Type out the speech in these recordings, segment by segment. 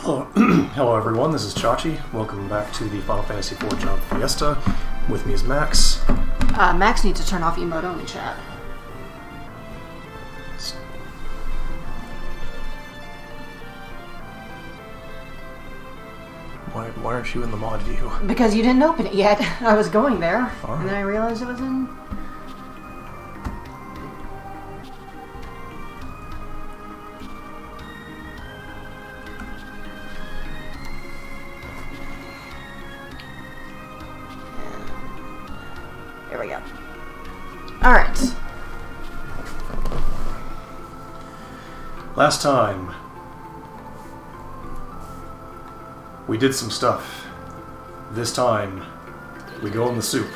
Hello, hello everyone, this is Chachi. Welcome back to the Final Fantasy IV Jump Fiesta. With me is Max. Max needs to turn off emote only chat. Why aren't you in the mod view? Because you didn't open it yet. I was going there, Alright. and then I realized it was in... There we go. Alright. Last time, we did some stuff. This time, we go in the soup.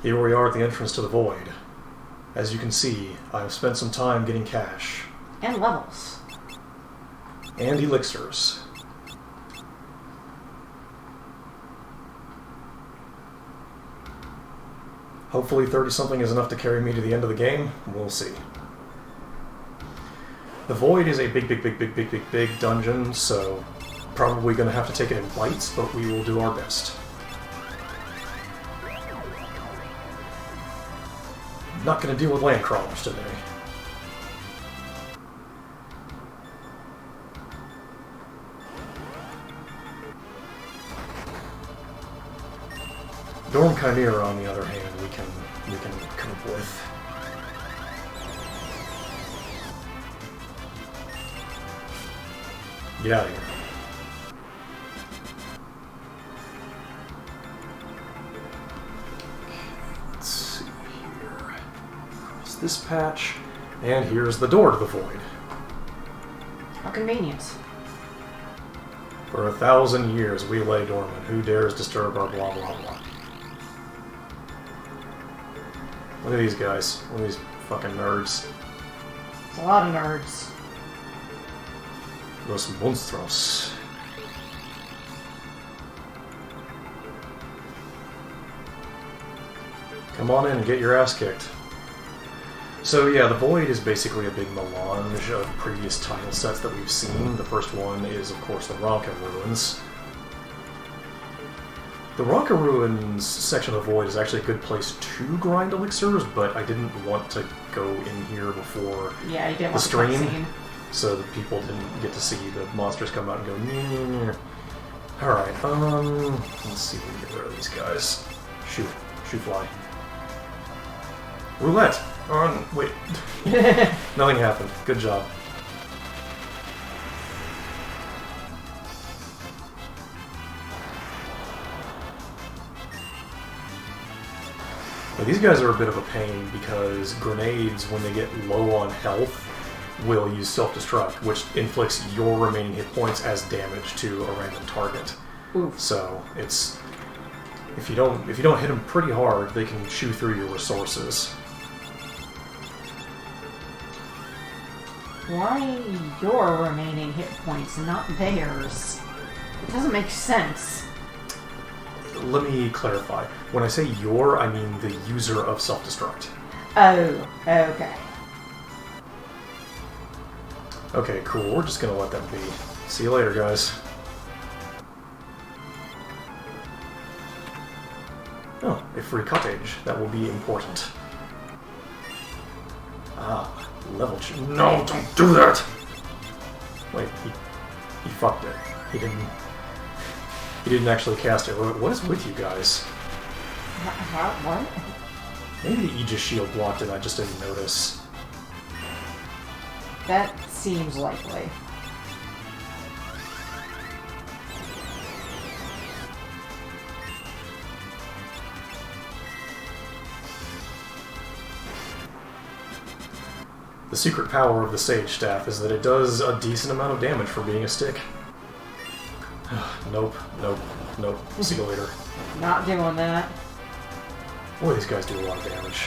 Here we are at the entrance to the Void. As you can see, I've spent some time getting cash. And levels. And elixirs. Hopefully 30-something is enough to carry me to the end of the game. We'll see. The Void is a big dungeon, so probably going to have to take it in bites, but we will do our best. Not going to deal with land crawlers today. Dorm Chimera, on the other hand, we can cope with. Get out of here. Let's see here. Cross this patch, and here's the door to the Void. How convenient. For 1,000 years we lay dormant. Who dares disturb our blah blah blah? Look at these guys. Look at these fucking nerds. It's a lot of nerds. Los monstruos. Come on in and get your ass kicked. So yeah, the Void is basically a big melange of previous title sets that we've seen. The first one is, of course, the Ronka Ruins. The Ronka Ruins section of the Void is actually a good place to grind elixirs, but I didn't want to go in here before the stream, so that people didn't get to see the monsters come out and go, nyeh. Alright, let's see if we can get rid of these guys. Shoot fly. Roulette! Wait. Nothing happened. Good job. Now, these guys are a bit of a pain because grenades, when they get low on health, will use self-destruct, which inflicts your remaining hit points as damage to a random target. Oof. So it's if you don't hit them pretty hard, they can chew through your resources. Why your remaining hit points, not theirs? It doesn't make sense. Let me clarify. When I say your, I mean the user of self-destruct. Oh, okay. Okay, cool. We're just gonna let them be. See you later, guys. Oh, a free cottage. That will be important. Ah, level No, don't do that! Wait, he fucked it. He didn't actually cast it. What is with you guys? What? Maybe the Aegis shield blocked it, I just didn't notice. That seems likely. The secret power of the Sage Staff is that it does a decent amount of damage for being a stick. Nope. See you later. Not doing that. Boy, these guys do a lot of damage.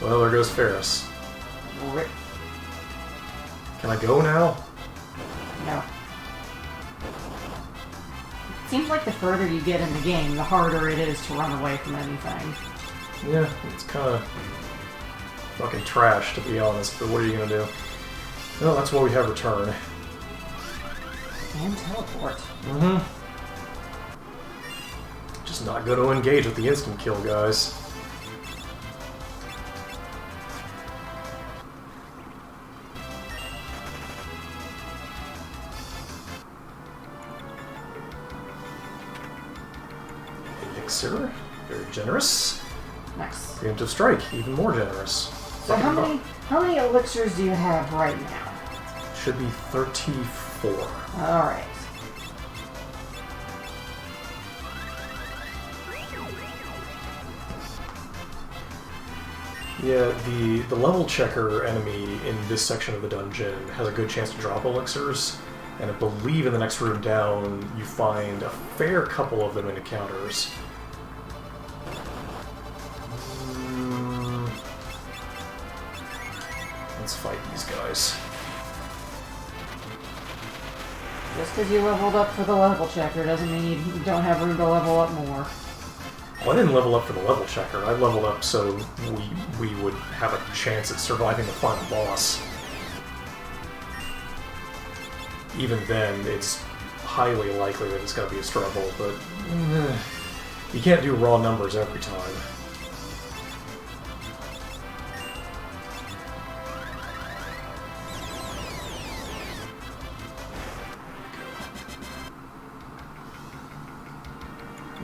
Well, there goes Ferris. Rip. Can I go now? No. seems like the further you get in the game, the harder it is to run away from anything. Yeah, it's kind of fucking trash, to be honest, but what are you going to do? Well, that's why we have return. And teleport. Mm-hmm. Just not going to engage with the instant kill, guys. Elixir, very generous. Nice. Preemptive strike, even more generous. So how many elixirs do you have right now? Should be 34. Alright. Yeah, the level checker enemy in this section of the dungeon has a good chance to drop elixirs, and I believe in the next room down you find a fair couple of them in encounters. Let's fight these guys. Just because you leveled up for the level checker doesn't mean you don't have room to level up more. Well, I didn't level up for the level checker. I leveled up so we would have a chance at surviving the final boss. Even then, it's highly likely that it's going to be a struggle, but you can't do raw numbers every time.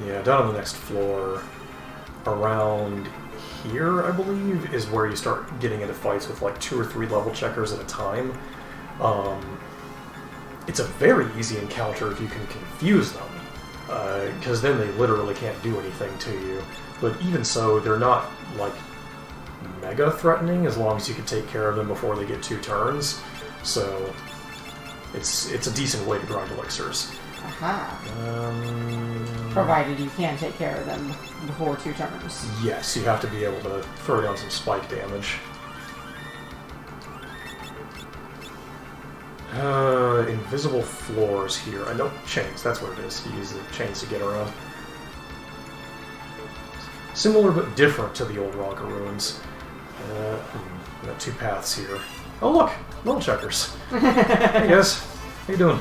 Yeah, down on the next floor, around here, I believe, is where you start getting into fights with like 2 or 3 level checkers at a time. It's a very easy encounter if you can confuse them, because then they literally can't do anything to you. But even so, they're not like mega threatening as long as you can take care of them before they get 2 turns. So it's a decent way to grind elixirs. Aha. Provided you can take care of them before 2 turns. Yes, you have to be able to throw down some spike damage. Invisible floors here. I know chains, that's what it is. You use the chains to get around. Similar but different to the old Ronka ruins. We got 2 paths here. Oh look! Level checkers. Hey guys, how you doing?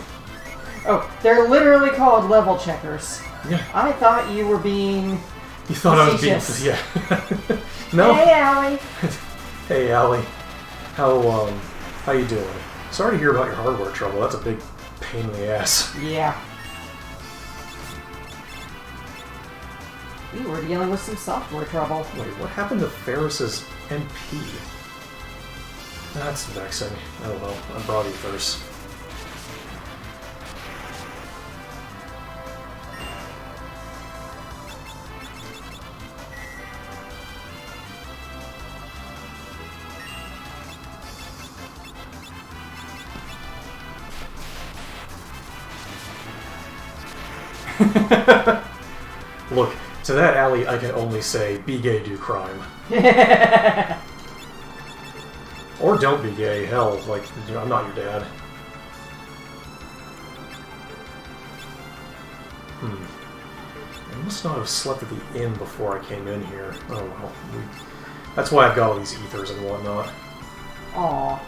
Oh, they're literally called level checkers. Yeah. I thought you were being You thought facetious. I was being... Yeah. No? Hey, Allie. Hey, Allie. How you doing? Sorry to hear about your hardware trouble. That's a big pain in the ass. Yeah. We were dealing with some software trouble. Wait, what happened to Ferris's MP? That's vexing. Oh well, I brought you first. Look, to that alley I can only say, be gay, do crime. Or don't be gay, hell, like, I'm not your dad. I must not have slept at the inn before I came in here. Oh well, that's why I've got all these ethers and whatnot. Aww.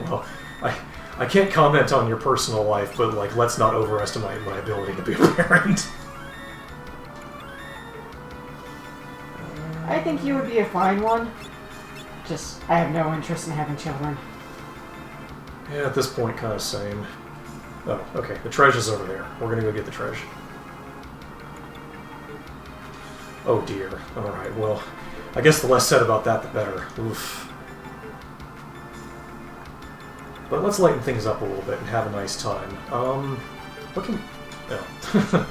Well, I can't comment on your personal life, but, like, let's not overestimate my ability to be a parent. I think you would be a fine one. Just, I have no interest in having children. Yeah, at this point, kind of same. Oh, okay, the treasure's over there. We're gonna go get the treasure. Oh dear. Alright, well, I guess the less said about that, the better. Oof. But let's lighten things up a little bit and have a nice time. What can... Oh.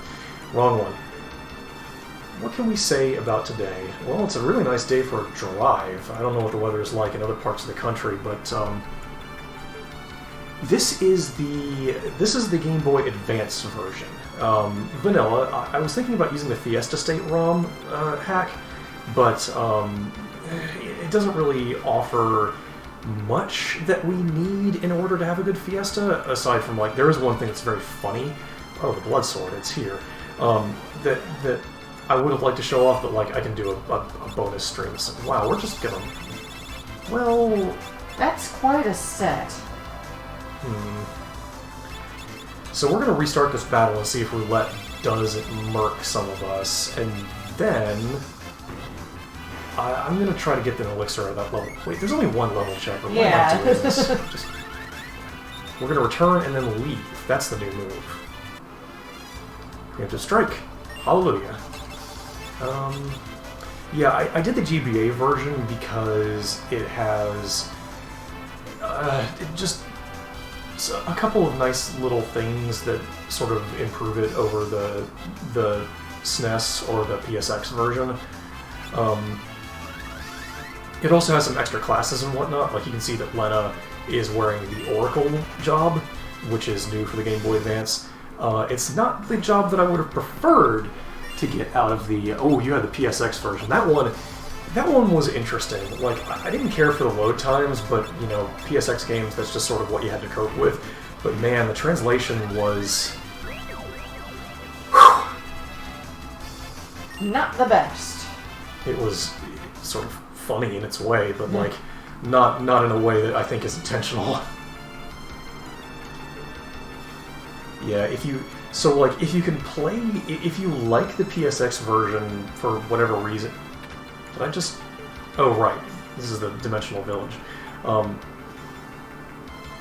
Wrong one. What can we say about today? Well, it's a really nice day for a drive. I don't know what the weather is like in other parts of the country, but this is the Game Boy Advance version. Vanilla. I was thinking about using the Fiesta State ROM hack, but it doesn't really offer much that we need in order to have a good Fiesta, aside from, like, there is one thing that's very funny. Oh, the blood sword, it's here. That I would have liked to show off, but, like, I can do a bonus stream. So, wow, we're just gonna... Well... That's quite a set. So we're gonna restart this battle and see if roulette does murk some of us, and then... I'm gonna try to get the elixir at that level. Wait, there's only one level check. We're not doing this. We're gonna return and then leave. That's the new move. We have to strike. Hallelujah. Yeah, I did the GBA version because it has just a couple of nice little things that sort of improve it over the SNES or the PSX version. It also has some extra classes and whatnot. Like, you can see that Lena is wearing the Oracle job, which is new for the Game Boy Advance. It's not the job that I would have preferred to get out of the... Oh, you had the PSX version. That one was interesting. Like, I didn't care for the load times, but, you know, PSX games, that's just sort of what you had to cope with. But man, the translation was... Not the best. It was sort of funny in its way, but like not in a way that I think is intentional. Yeah, if you can play, if you like the PSX version for whatever reason. Did I just... Oh right, this is the Dimensional Village.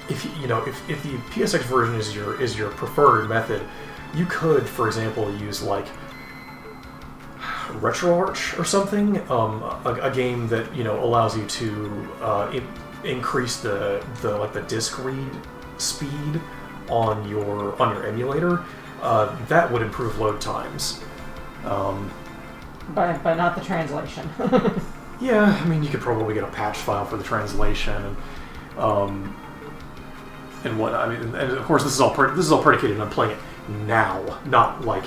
If the PSX version is your preferred method, you could, for example, use like RetroArch or something, a game that allows you to increase the disk read speed on your emulator. That would improve load times. But not the translation. Yeah, I mean, you could probably get a patch file for the translation and what I mean, and of course this is all predicated on playing it now, not like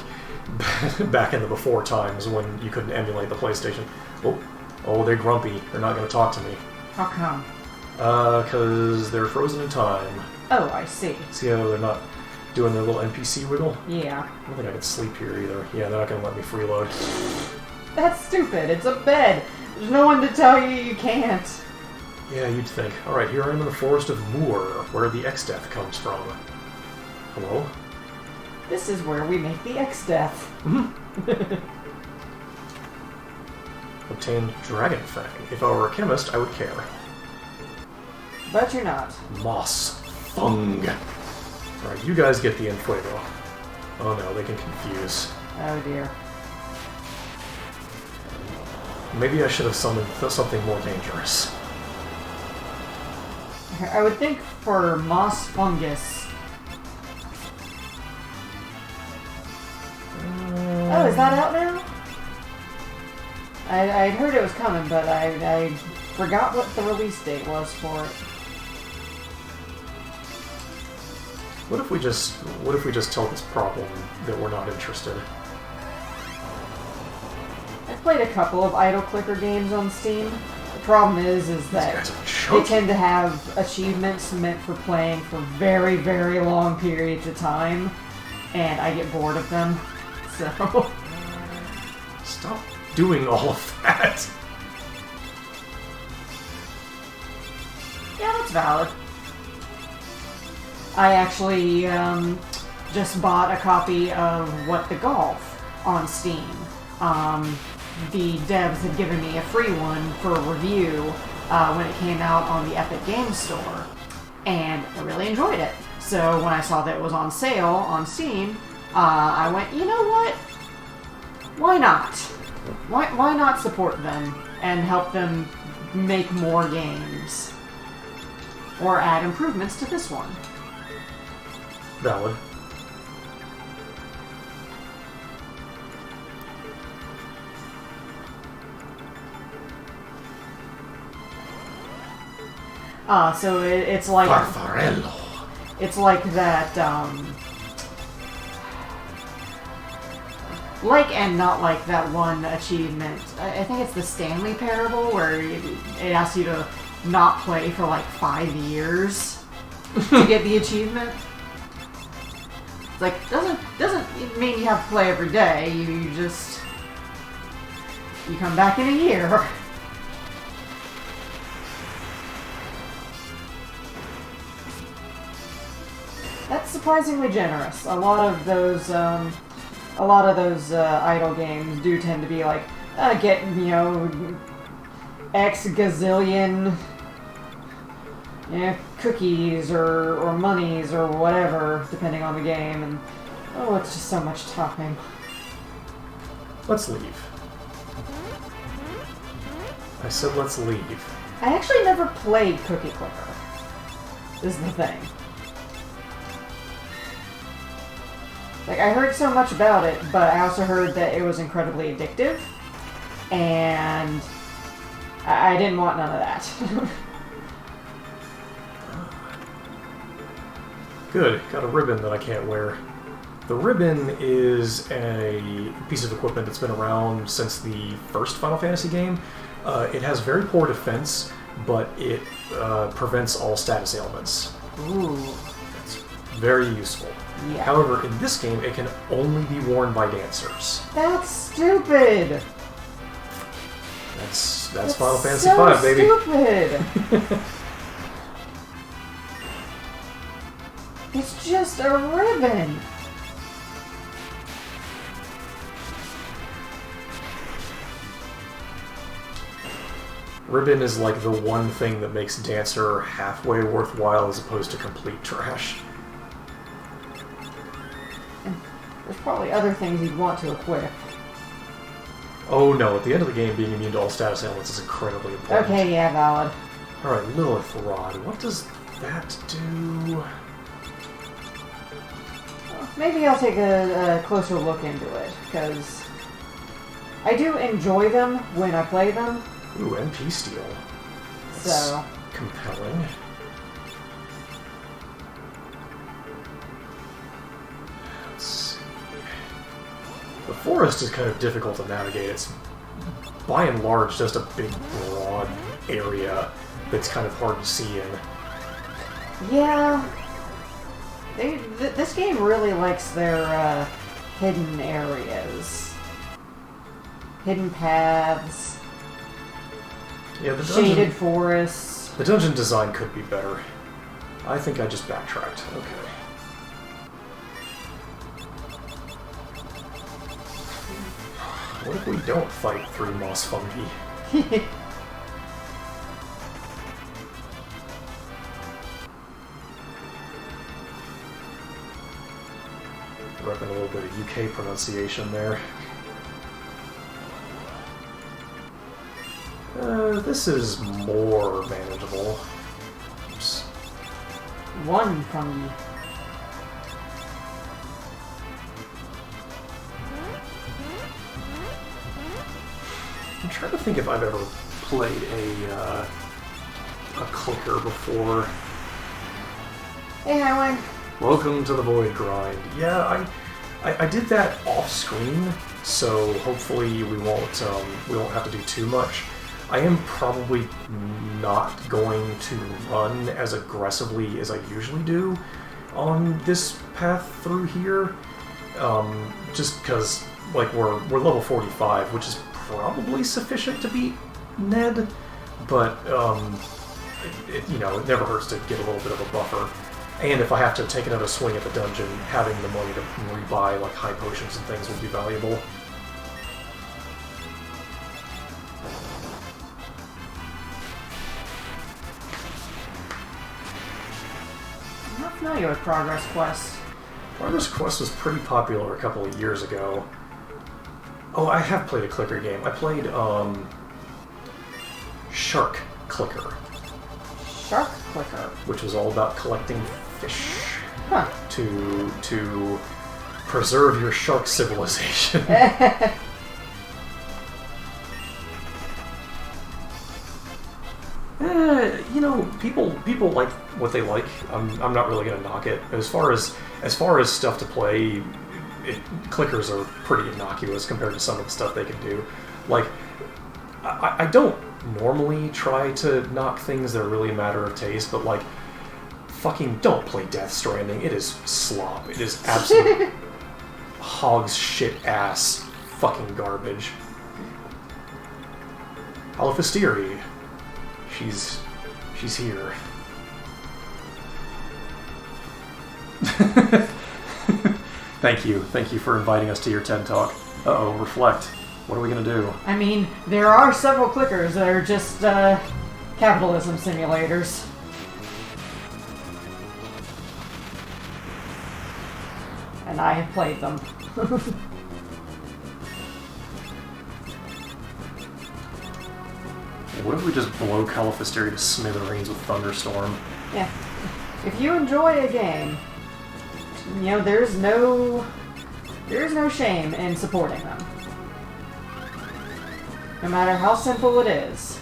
back in the before times when you couldn't emulate the PlayStation. Oh, they're grumpy. They're not going to talk to me. How come? Because they're frozen in time. Oh, I see. See how they're not doing their little NPC wiggle? Yeah. I don't think I can sleep here either. Yeah, they're not going to let me freeload. That's stupid. It's a bed. There's no one to tell you can't. Yeah, you'd think. Alright, here I am in the Forest of Moor, where the X-Death comes from. Hello? This is where we make the X-Death. Obtained Dragon Fang. If I were a chemist, I would care. But you're not. Moss Fung. Alright, you guys get the Enfuego. Oh no, they can confuse. Oh dear. Maybe I should have summoned something more dangerous. I would think for Moss Fungus... Oh, is that out now? I'd heard it was coming, but I forgot what the release date was for it. What if we just tell this problem that we're not interested? I've played a couple of idle clicker games on Steam. The problem is that they tend to have achievements meant for playing for very, very long periods of time, and I get bored of them. So... Stop doing all of that. Yeah, that's valid. I actually just bought a copy of What the Golf on Steam. The devs had given me a free one for review when it came out on the Epic Games Store, and I really enjoyed it. So when I saw that it was on sale on Steam, I went, you know what? Why not? Why not support them and help them make more games? Or add improvements to this one. Valid. So it's like... Farfarello. It's like that, like and not like that one achievement. I think it's the Stanley Parable, where it asks you to not play for like 5 years to get the achievement. It's like, doesn't mean you have to play every day. You come back in a year. That's surprisingly generous. A lot of those idle games do tend to be like, get, X gazillion cookies or monies or whatever, depending on the game, and it's just so much topping. Let's leave. I said let's leave. I actually never played Cookie Clicker, is the thing. Like, I heard so much about it, but I also heard that it was incredibly addictive, and I didn't want none of that. Good. Got a ribbon that I can't wear. The ribbon is a piece of equipment that's been around since the first Final Fantasy game. It has very poor defense, but it prevents all status ailments. Ooh. It's very useful. Yeah. However, in this game, it can only be worn by dancers. That's stupid! That's Final Fantasy V, baby. Stupid! It's just a ribbon! Ribbon is like the one thing that makes Dancer halfway worthwhile as opposed to complete trash. There's probably other things you'd want to equip. Oh no, at the end of the game, being immune to all status ailments is incredibly important. Okay, yeah, valid. Alright, Lilith Rod. What does that do? Maybe I'll take a closer look into it, because I do enjoy them when I play them. Ooh, MP Steel. That's so compelling. Let's see. The forest is kind of difficult to navigate. It's, by and large, just a big, broad area that's kind of hard to see in. Yeah. This game really likes their hidden areas. Hidden paths. Yeah, the shaded forests. The dungeon design could be better. I think I just backtracked. Okay. What if we don't fight 3 moss fungi? Repping a little bit of UK pronunciation there. This is more manageable. Oops. 1 fungi. I'm trying to think if I've ever played a clicker before. Hey, Highway. Welcome to the Void Grind. Yeah, I did that off screen, so hopefully we won't have to do too much. I am probably not going to run as aggressively as I usually do on this path through here, just because like we're level 45, which is probably sufficient to beat Ned, but it never hurts to get a little bit of a buffer. And if I have to take another swing at the dungeon, having the money to rebuy like high potions and things would be valuable. I'm not familiar with Progress Quest. Progress Quest was pretty popular a couple of years ago. Oh, I have played a clicker game. I played Shark Clicker. Shark Clicker? Which was all about collecting fish. Huh. To preserve your shark civilization. People like what they like. I'm not really gonna knock it. As far as stuff to play, clickers are pretty innocuous compared to some of the stuff they can do. Like, I don't normally try to knock things that are really a matter of taste, but like, fucking don't play Death Stranding. It is slop. It is absolute hog's shit ass fucking garbage. Alphysteri. She's here. Thank you for inviting us to your TED Talk. Uh-oh, reflect. What are we gonna do? I mean, there are several clickers that are just capitalism simulators. And I have played them. What if we just blow Caliphysteria to smithereens with Thunderstorm? Yeah. If you enjoy a game, you know, there's no shame in supporting them. No matter how simple it is.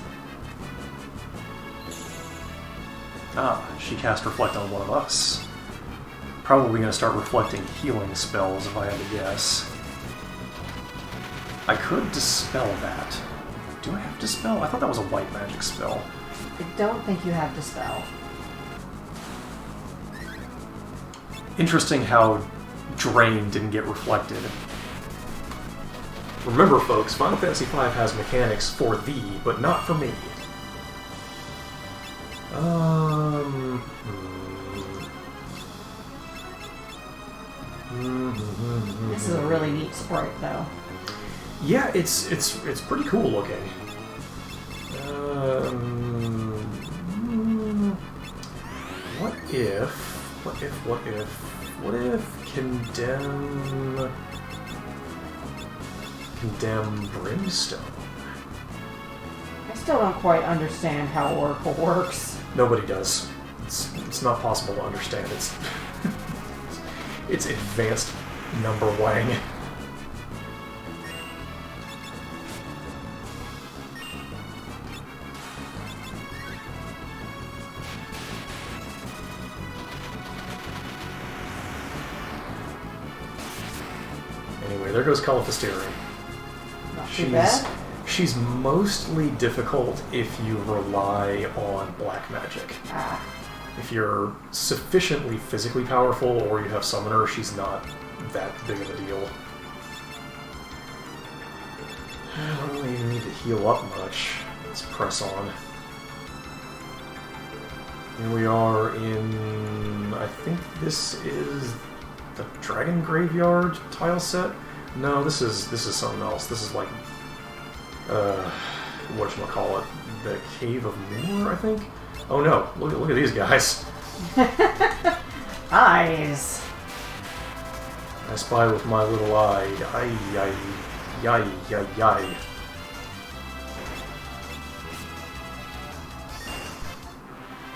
Ah, she cast Reflect on one of us. Probably going to start reflecting healing spells if I had to guess. I could dispel that. Do I have Dispel? I thought that was a white magic spell. I don't think you have Dispel. Interesting how Drain didn't get reflected. Remember, folks, Final Fantasy V has mechanics for thee, but not for me. This is a really neat sprite, though. Yeah, it's pretty cool looking. What if condemn Brimstone? I still don't quite understand how Oracle works. Nobody does. It's not possible to understand. It's advanced number wang. Anyway, there goes Caliphysteria. Not too bad. She's mostly difficult if you rely on black magic. Ah. If you're sufficiently physically powerful or you have Summoner, she's not that big of a deal. I don't really even need to heal up much. Let's press on. Here we are in... I think this is the Dragon Graveyard tile set? No, this is something else. This is like... whatchamacallit? The Cave of Moor, I think? Oh no, look at these guys. Eyes. I spy with my little eye. Yay.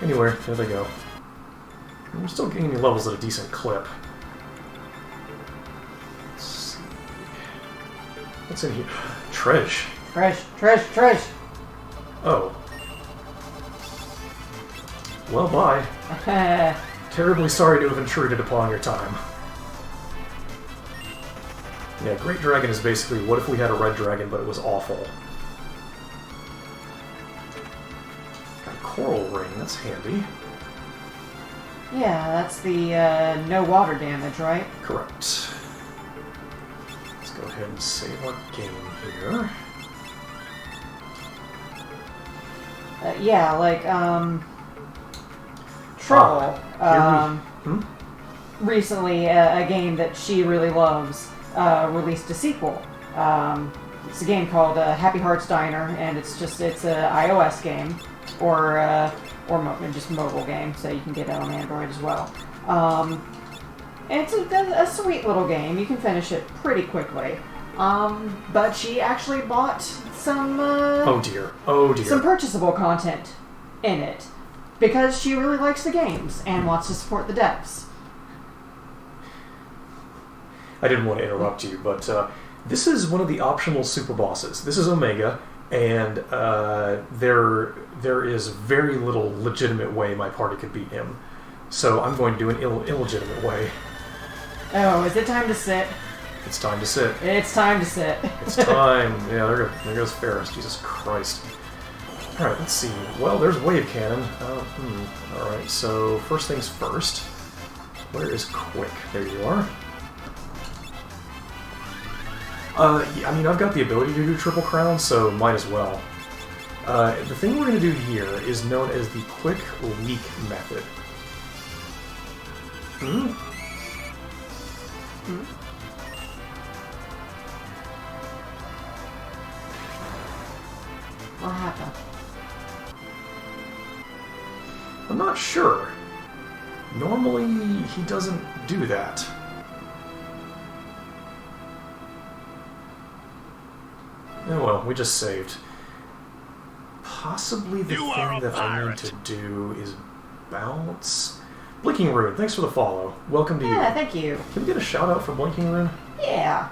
Anyway, there they go. We're still gaining levels at a decent clip. Let's see. What's in here? Tresh. Tresh. Oh. Well, bye. Terribly sorry to have intruded upon your time. Yeah, Great Dragon is basically, what if we had a red dragon, but it was awful? Got a coral ring, that's handy. Yeah, that's the no water damage, right? Correct. Let's go ahead and save our game here. Yeah, like, Troll, recently, a game that she really loves, released a sequel. It's a game called Happy Hearts Diner, and it's an iOS game, or just mobile game, so you can get it on Android as well. And it's a sweet little game. You can finish it pretty quickly. But she actually bought some... oh dear. Some purchasable content in it. Because she really likes the games and wants to support the devs. I didn't want to interrupt you, but this is one of the optional super bosses. This is Omega, and there is very little legitimate way my party could beat him. So I'm going to do an illegitimate way. Oh, is it time to sit? It's time to sit. It's time to sit. It's time. Yeah, there goes Ferris. Jesus Christ. Alright, let's see. Well, there's Wave Cannon. Alright, so first things first. Where is Quick? There you are. I mean, I've got the ability to do Triple Crown, so might as well. The thing we're going to do here is known as the Quick Leak method. What happened? I'm not sure. Normally, he doesn't do that. Oh well, we just saved. Possibly the thing that I need to do is bounce. Blinking Rune, thanks for the follow. Welcome to you. Yeah, thank you. Can we get a shout out for Blinking Rune? Yeah.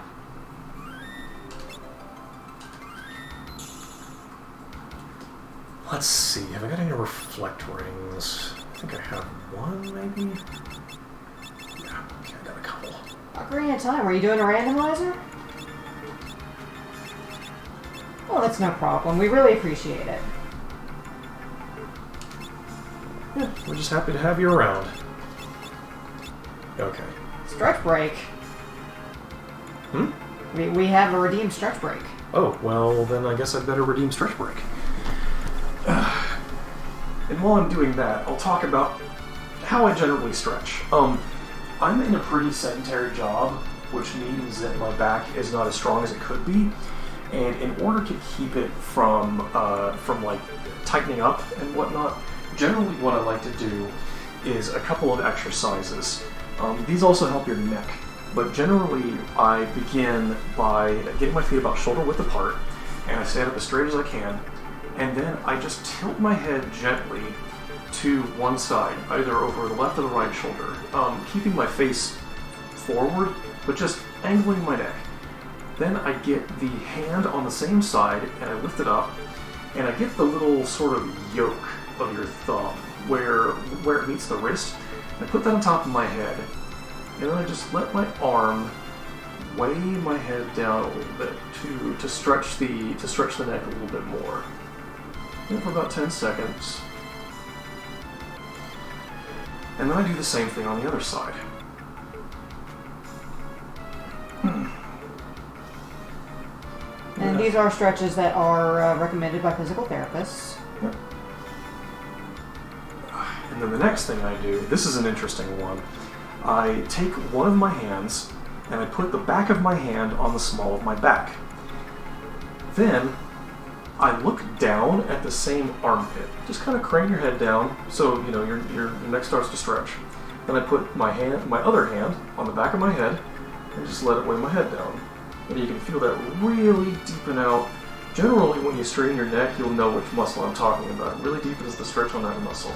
Let's see, have I got any Reflect Rings? I think I have one, maybe? Yeah, okay, I got a couple. Ocarina of Time, were you doing a randomizer? Oh, that's no problem. We really appreciate it. Yeah, we're just happy to have you around. Okay. Stretch break. We have a redeemed stretch break. Oh, well, then I guess I'd better redeem stretch break. And while I'm doing that, I'll talk about how I generally stretch. I'm in a pretty sedentary job, which means that my back is not as strong as it could be. And in order to keep it from like tightening up and whatnot, generally what I like to do is a couple of exercises. These also help your neck, but generally I begin by getting my feet about shoulder width apart, and I stand up as straight as I can, and then I just tilt my head gently to one side, either over the left or the right shoulder, keeping my face forward, but just angling my neck. Then I get the hand on the same side, and I lift it up, and I get the little sort of yoke of your thumb, where it meets the wrist, and I put that on top of my head, and then I just let my arm weigh my head down a little bit to stretch the neck a little bit more. And for about 10 seconds. And then I do the same thing on the other side. And these are stretches that are recommended by physical therapists. Yep. And then the next thing I do, this is an interesting one. I take one of my hands and I put the back of my hand on the small of my back. Then I look down at the same armpit. Just kind of crane your head down so you know your neck starts to stretch. Then I put my other hand on the back of my head and just let it weigh my head down. And you can feel that really deepen out. Generally, when you straighten your neck, you'll know which muscle I'm talking about. It really deepens the stretch on that muscle.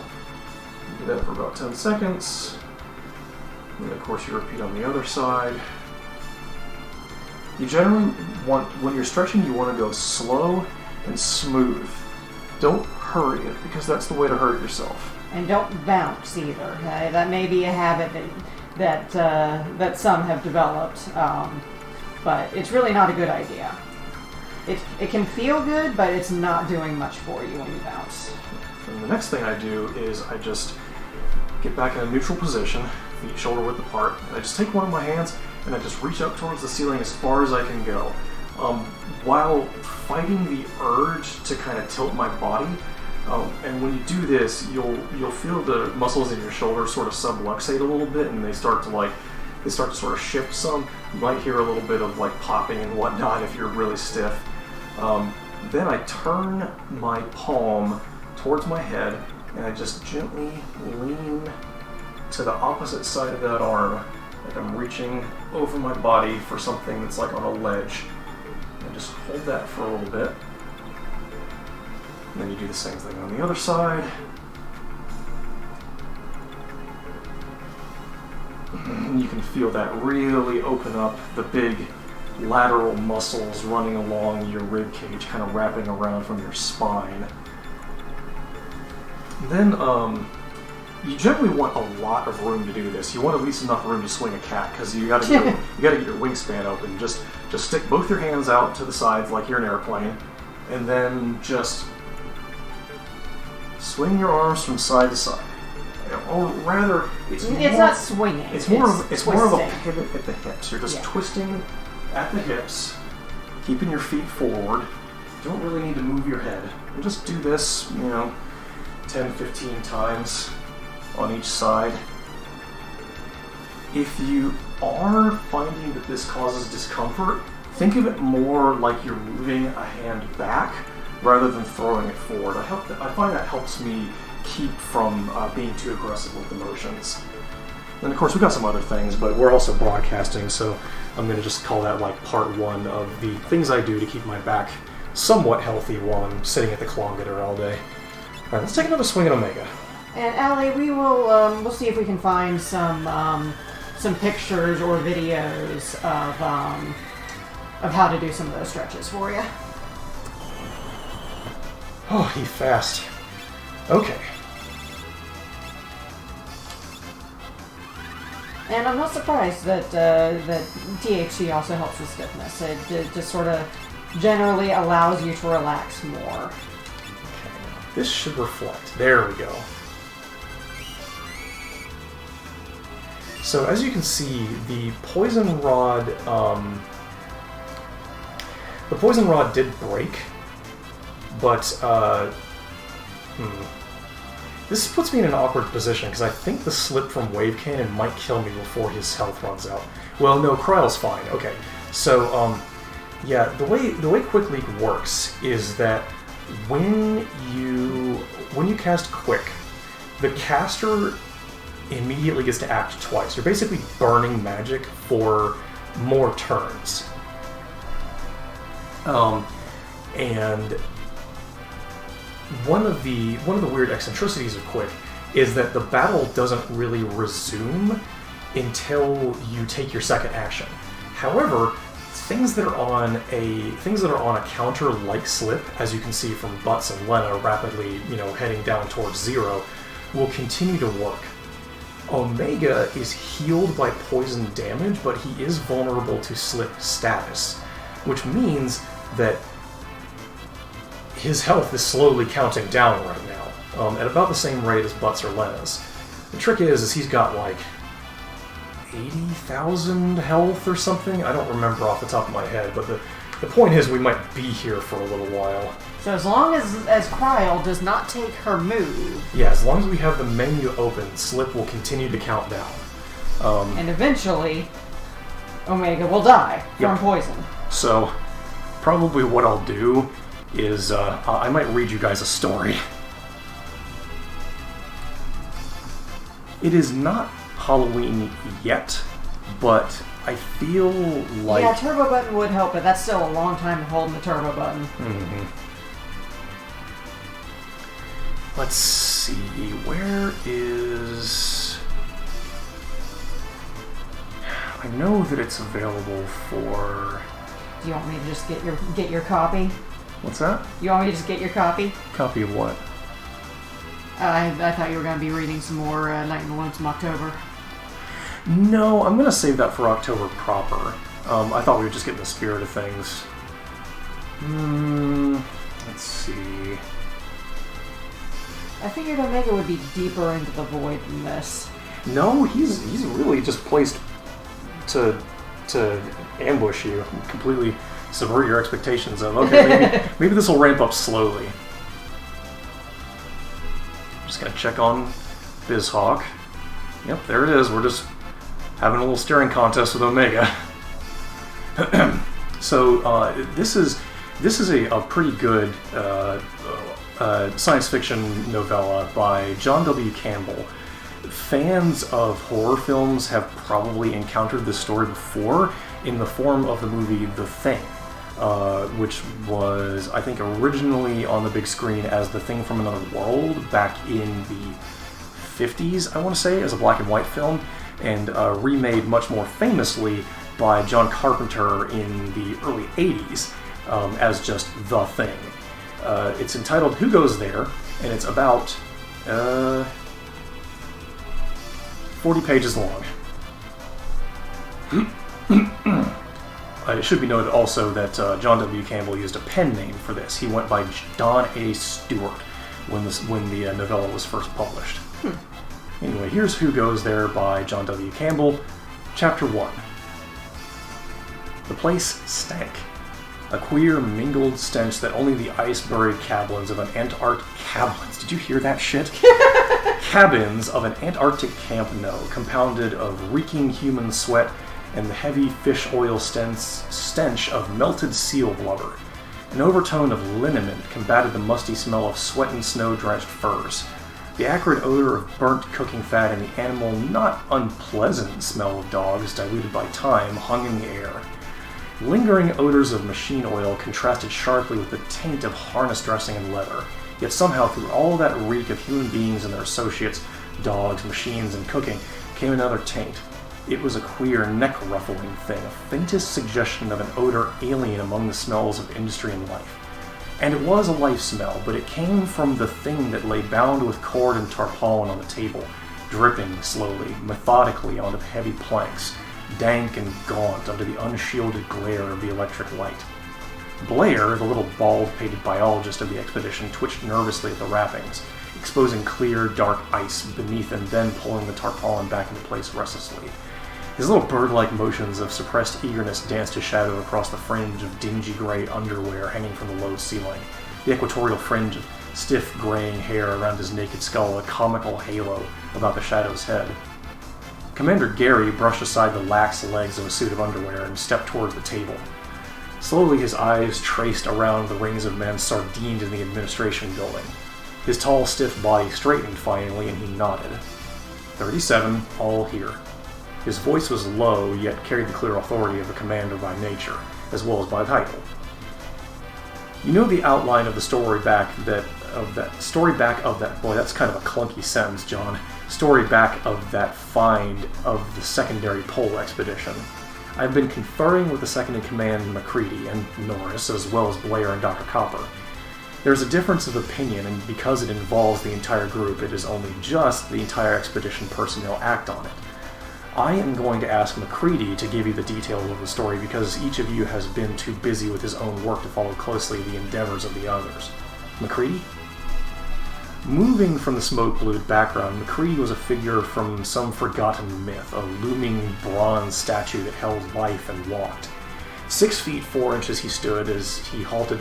You do that for about 10 seconds. And then, of course, you repeat on the other side. You generally want, when you're stretching, you want to go slow and smooth. Don't hurry it, because that's the way to hurt yourself. And don't bounce either. That may be a habit that some have developed. But it's really not a good idea. It can feel good, but it's not doing much for you when you bounce. And the next thing I do is I just get back in a neutral position, feet shoulder width apart, and I just take one of my hands and I just reach up towards the ceiling as far as I can go. While fighting the urge to kind of tilt my body, and when you do this, you'll feel the muscles in your shoulder sort of subluxate a little bit, and they start to sort of shift some. You might hear a little bit of like popping and whatnot if you're really stiff. Then I turn my palm towards my head and I just gently lean to the opposite side of that arm, like I'm reaching over my body for something that's like on a ledge. And just hold that for a little bit. And then you do the same thing on the other side. And you can feel that really open up the big lateral muscles running along your rib cage, kind of wrapping around from your spine. Then you generally want a lot of room to do this. You want at least enough room to swing a cat, because you gotta get your wingspan open. Just stick both your hands out to the sides like you're an airplane, and then just swing your arms from side to side. Or rather, it's not swinging. It's more of a pivot at the hips. You're just twisting at the hips, keeping your feet forward. You don't really need to move your head. And just do this, 10, 15 times on each side. If you are finding that this causes discomfort, think of it more like you're moving a hand back rather than throwing it forward. I find that helps me keep from being too aggressive with the motions. And of course, we've got some other things, but we're also broadcasting, so I'm going to just call that like part one of the things I do to keep my back somewhat healthy while I'm sitting at the claw getter all day. All right, let's take another swing at Omega. And Allie, we will we'll see if we can find some pictures or videos of how to do some of those stretches for you. Oh, he fast. Okay. And I'm not surprised that THC also helps with stiffness. It just sort of generally allows you to relax more. Okay, this should reflect. There we go. So as you can see, the poison rod did break, but this puts me in an awkward position because I think the slip from Wave Cannon might kill me before his health runs out. Well, no, Kryle's fine. Okay, so yeah, the way Quick Leap works is that when you cast Quick, the caster immediately gets to act twice. You're basically burning magic for more turns. And one of the weird eccentricities of Quick is that the battle doesn't really resume until you take your second action. However, things that are on a counter like Slip, as you can see from Butts and Lena rapidly, heading down towards 0, will continue to work. Omega is healed by poison damage, but he is vulnerable to Slip status, which means that his health is slowly counting down right now, at about the same rate as Butts or Lena's. The trick is he's got like 80,000 health or something. I don't remember off the top of my head, but the point is we might be here for a little while. So as long as Kryle does not take her move... Yeah, as long as we have the menu open, Slip will continue to count down. And eventually, Omega will die from poison. So, probably what I'll do is I might read you guys a story. It is not Halloween yet, but I feel like... Yeah, turbo button would help, but that's still a long time holding the turbo button. Mm-hmm. Let's see, where is... I know that it's available for... Do you want me to just get your copy? What's that? You want me to just get your copy? Copy of what? I thought you were going to be reading some more Night in the Lonesome October. No, I'm going to save that for October proper. I thought we would just get in the spirit of things. Let's see... I figured Omega would be deeper into the void than this. No, he's really just placed to ambush you, completely subvert your expectations of, okay, maybe this will ramp up slowly. Just gonna check on BizHawk. Yep, there it is. We're just having a little staring contest with Omega. So this is a pretty good science fiction novella by John W. Campbell. Fans of horror films have probably encountered this story before in the form of the movie The Thing, which was, I think, originally on the big screen as The Thing from Another World back in the 50s, I want to say, as a black and white film, and remade much more famously by John Carpenter in the early 80s as just The Thing. It's entitled Who Goes There? And it's about 40 pages long. It should be noted also that John W. Campbell used a pen name for this. He went by Don A. Stewart when the novella was first published. Anyway, here's Who Goes There by John W. Campbell, Chapter 1. The place stank. A queer, mingled stench that only the ice-buried cabins of an Antarctic... Cabins? Did you hear that shit? Cabins of an Antarctic camp know, compounded of reeking human sweat and the heavy fish oil stench of melted seal blubber. An overtone of liniment combated the musty smell of sweat and snow-drenched furs. The acrid odor of burnt cooking fat and the animal, not unpleasant smell of dogs, diluted by time, hung in the air. Lingering odors of machine oil contrasted sharply with the taint of harness dressing and leather. Yet somehow through all that reek of human beings and their associates, dogs, machines, and cooking, came another taint. It was a queer, neck-ruffling thing, a faintest suggestion of an odor alien among the smells of industry and life. And it was a life smell, but it came from the thing that lay bound with cord and tarpaulin on the table, dripping slowly, methodically onto the heavy planks, dank and gaunt under the unshielded glare of the electric light. Blair, the little bald-pated biologist of the expedition, twitched nervously at the wrappings, exposing clear, dark ice beneath and then pulling the tarpaulin back into place restlessly. His little bird-like motions of suppressed eagerness danced his shadow across the fringe of dingy gray underwear hanging from the low ceiling, the equatorial fringe of stiff graying hair around his naked skull, a comical halo about the shadow's head. Commander Gary brushed aside the lax legs of a suit of underwear and stepped towards the table. Slowly his eyes traced around the rings of men sardined in the administration building. His tall, stiff body straightened finally, and he nodded. 37, all here. His voice was low, yet carried the clear authority of a commander by nature, as well as by title. You know the outline of the story back of that... Boy, that's kind of a clunky sentence, John. Story back of that find of the secondary pole expedition. I've been conferring with the second-in-command MacCready and Norris, as well as Blair and Dr. Copper. There's a difference of opinion, and because it involves the entire group, it is only just the entire expedition personnel act on it. I am going to ask MacCready to give you the details of the story because each of you has been too busy with his own work to follow closely the endeavors of the others. MacCready? Moving from the smoke-blued background, MacCready was a figure from some forgotten myth, a looming bronze statue that held life and walked. 6 feet 4 inches he stood as he halted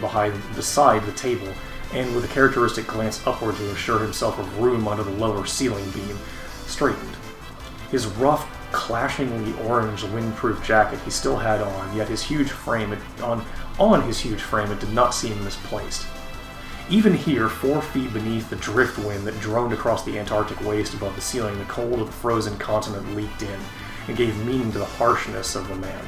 beside the table, and with a characteristic glance upward to assure himself of room under the lower ceiling beam, straightened. His rough, clashingly orange windproof jacket he still had on, yet his huge frame on his huge frame it did not seem misplaced. Even here, 4 feet beneath the drift wind that droned across the Antarctic waste above the ceiling, the cold of the frozen continent leaked in and gave meaning to the harshness of the man.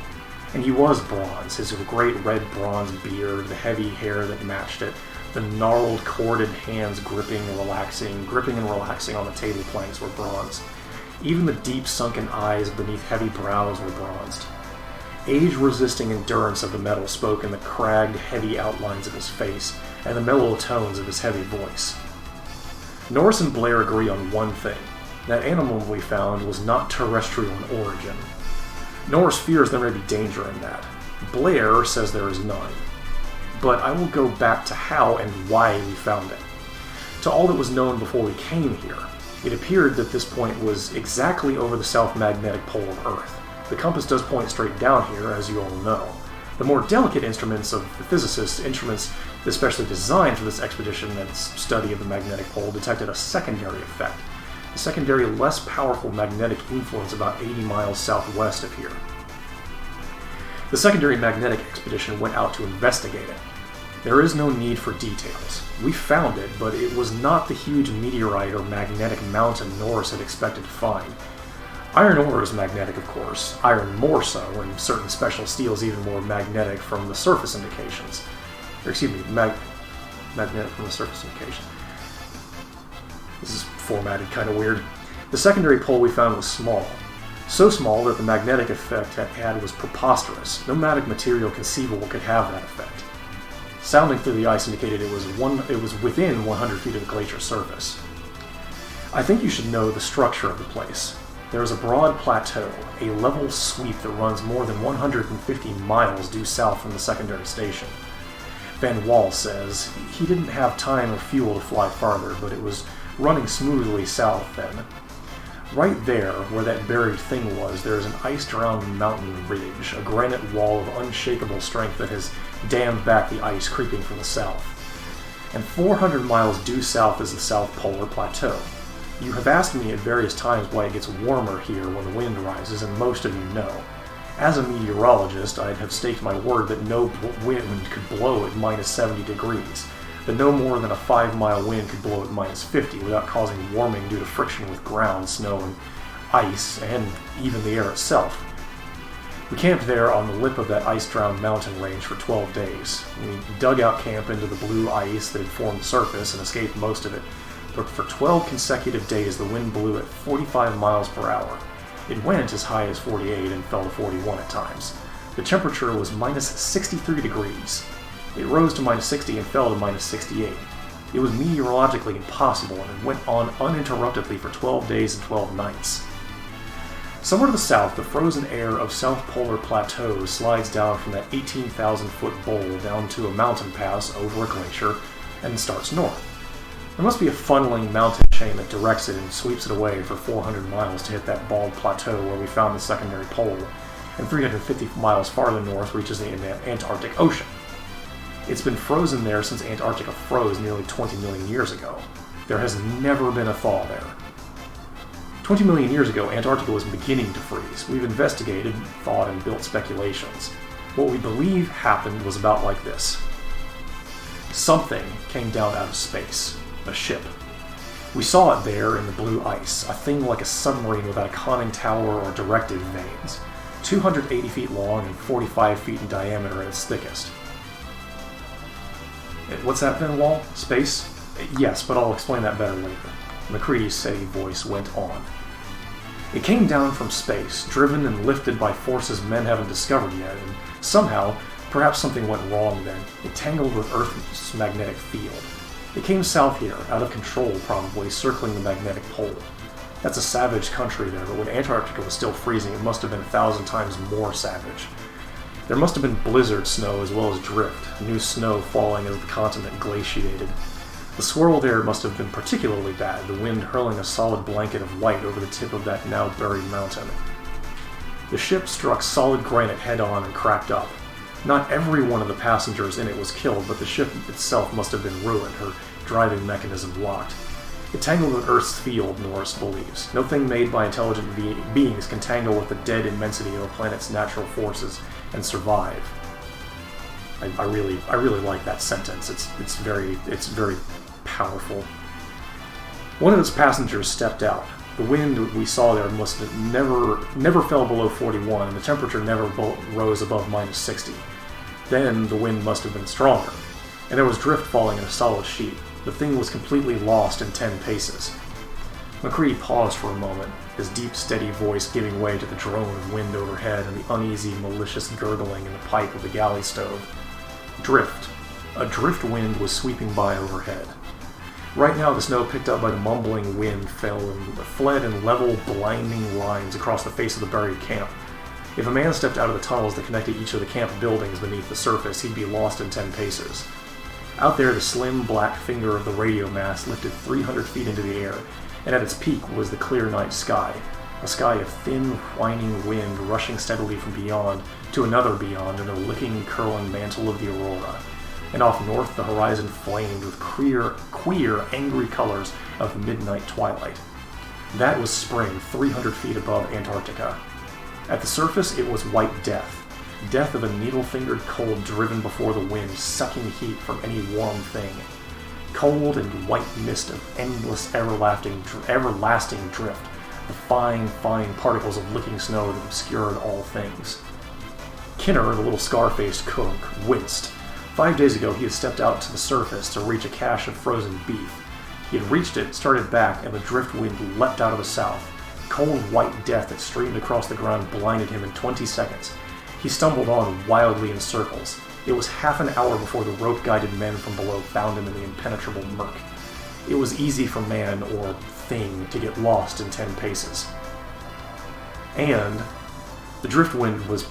And he was bronze, his great red bronze beard, the heavy hair that matched it, the gnarled, corded hands gripping and relaxing on the table planks were bronze. Even the deep sunken eyes beneath heavy brows were bronzed. Age-resisting endurance of the metal spoke in the cragged, heavy outlines of his face and the mellow tones of his heavy voice. Norris and Blair agree on one thing. That animal we found was not terrestrial in origin. Norris fears there may be danger in that. Blair says there is none. But I will go back to how and why we found it. To all that was known before we came here, it appeared that this point was exactly over the south magnetic pole of Earth. The compass does point straight down here, as you all know. The more delicate instruments of the physicists, instruments especially designed for this expedition and its study of the magnetic pole, detected a secondary effect. A secondary, less powerful magnetic influence about 80 miles southwest of here. The secondary magnetic expedition went out to investigate it. There is no need for details. We found it, but it was not the huge meteorite or magnetic mountain Norris had expected to find. Iron ore is magnetic, of course. Iron more so, and certain special steels even more magnetic from the surface indications. Magnetic from the surface indication. This is formatted kind of weird. The secondary pole we found was small. So small that the magnetic effect it had was preposterous. No magnetic material conceivable could have that effect. Sounding through the ice indicated it was within 100 feet of the glacier surface. I think you should know the structure of the place. There is a broad plateau, a level sweep that runs more than 150 miles due south from the secondary station. Van Wall says he didn't have time or fuel to fly farther, but it was running smoothly south then. Right there, where that buried thing was, there is an ice-drowned mountain ridge, a granite wall of unshakable strength that has dammed back the ice creeping from the south. And 400 miles due south is the South Polar Plateau. You have asked me at various times why it gets warmer here when the wind rises, and most of you know. As a meteorologist, I'd have staked my word that no wind could blow at minus 70 degrees, that no more than a 5-mile wind could blow at minus 50 without causing warming due to friction with ground, snow, and ice, and even the air itself. We camped there on the lip of that ice-drowned mountain range for 12 days. We dug out camp into the blue ice that had formed the surface and escaped most of it, but for 12 consecutive days the wind blew at 45 miles per hour. It went as high as 48 and fell to 41 at times. The temperature was minus 63 degrees. It rose to minus 60 and fell to minus 68. It was meteorologically impossible, and it went on uninterruptedly for 12 days and 12 nights. Somewhere to the south, the frozen air of South Polar Plateau slides down from that 18,000-foot bowl down to a mountain pass over a glacier and starts north. There must be a funneling mountain chain that directs it and sweeps it away for 400 miles to hit that bald plateau where we found the secondary pole, and 350 miles farther north reaches the Antarctic Ocean. It's been frozen there since Antarctica froze nearly 20 million years ago. There has never been a thaw there. 20 million years ago, Antarctica was beginning to freeze. We've investigated, thought, and built speculations. What we believe happened was about like this. Something came down out of space. A ship. We saw it there in the blue ice, a thing like a submarine without a conning tower or directive vanes, 280 feet long and 45 feet in diameter at its thickest. What's that, Van Wall? Space? Yes, but I'll explain that better later. McCready's steady voice went on. It came down from space, driven and lifted by forces men haven't discovered yet, and somehow, perhaps something went wrong then. It tangled with Earth's magnetic field. It came south here, out of control probably, circling the magnetic pole. That's a savage country there, but when Antarctica was still freezing, it must have been 1,000 times more savage. There must have been blizzard snow as well as drift, new snow falling as the continent glaciated. The swirl there must have been particularly bad, the wind hurling a solid blanket of white over the tip of that now buried mountain. The ship struck solid granite head-on and cracked up. Not every one of the passengers in it was killed, but the ship itself must have been ruined, her driving mechanism locked. It tangled with Earth's field, Norris believes. No thing made by intelligent beings can tangle with the dead immensity of a planet's natural forces and survive. I really like that sentence. It's very powerful. One of its passengers stepped out. The wind we saw there must have never fell below 41, and the temperature never rose above minus 60. Then the wind must have been stronger, and there was drift falling in a solid sheet. The thing was completely lost in 10 paces. McCready paused for a moment, his deep, steady voice giving way to the drone of wind overhead and the uneasy, malicious gurgling in the pipe of the galley stove. Drift. A drift wind was sweeping by overhead. Right now, the snow picked up by the mumbling wind fled in level, blinding lines across the face of the buried camp. If a man stepped out of the tunnels that connected each of the camp buildings beneath the surface, he'd be lost in 10 paces. Out there, the slim, black finger of the radio mast lifted 300 feet into the air, and at its peak was the clear night sky, a sky of thin, whining wind rushing steadily from beyond to another beyond in a licking, curling mantle of the aurora. And off north, the horizon flamed with queer, angry colors of midnight twilight. That was spring 300 feet above Antarctica. At the surface, it was white death. Death of a needle-fingered cold driven before the wind, sucking heat from any warm thing. Cold and white mist of endless, everlasting drift, the fine particles of licking snow that obscured all things. Kinner, the little scar-faced cook, winced. 5 days ago, he had stepped out to the surface to reach a cache of frozen beef. He had reached it, started back, and the drift wind leapt out of the south. Cold white death that streamed across the ground blinded him in 20 seconds. He stumbled on wildly in circles. It was half an hour before the rope-guided men from below found him in the impenetrable murk. It was easy for man, or thing, to get lost in 10 paces. And the driftwind was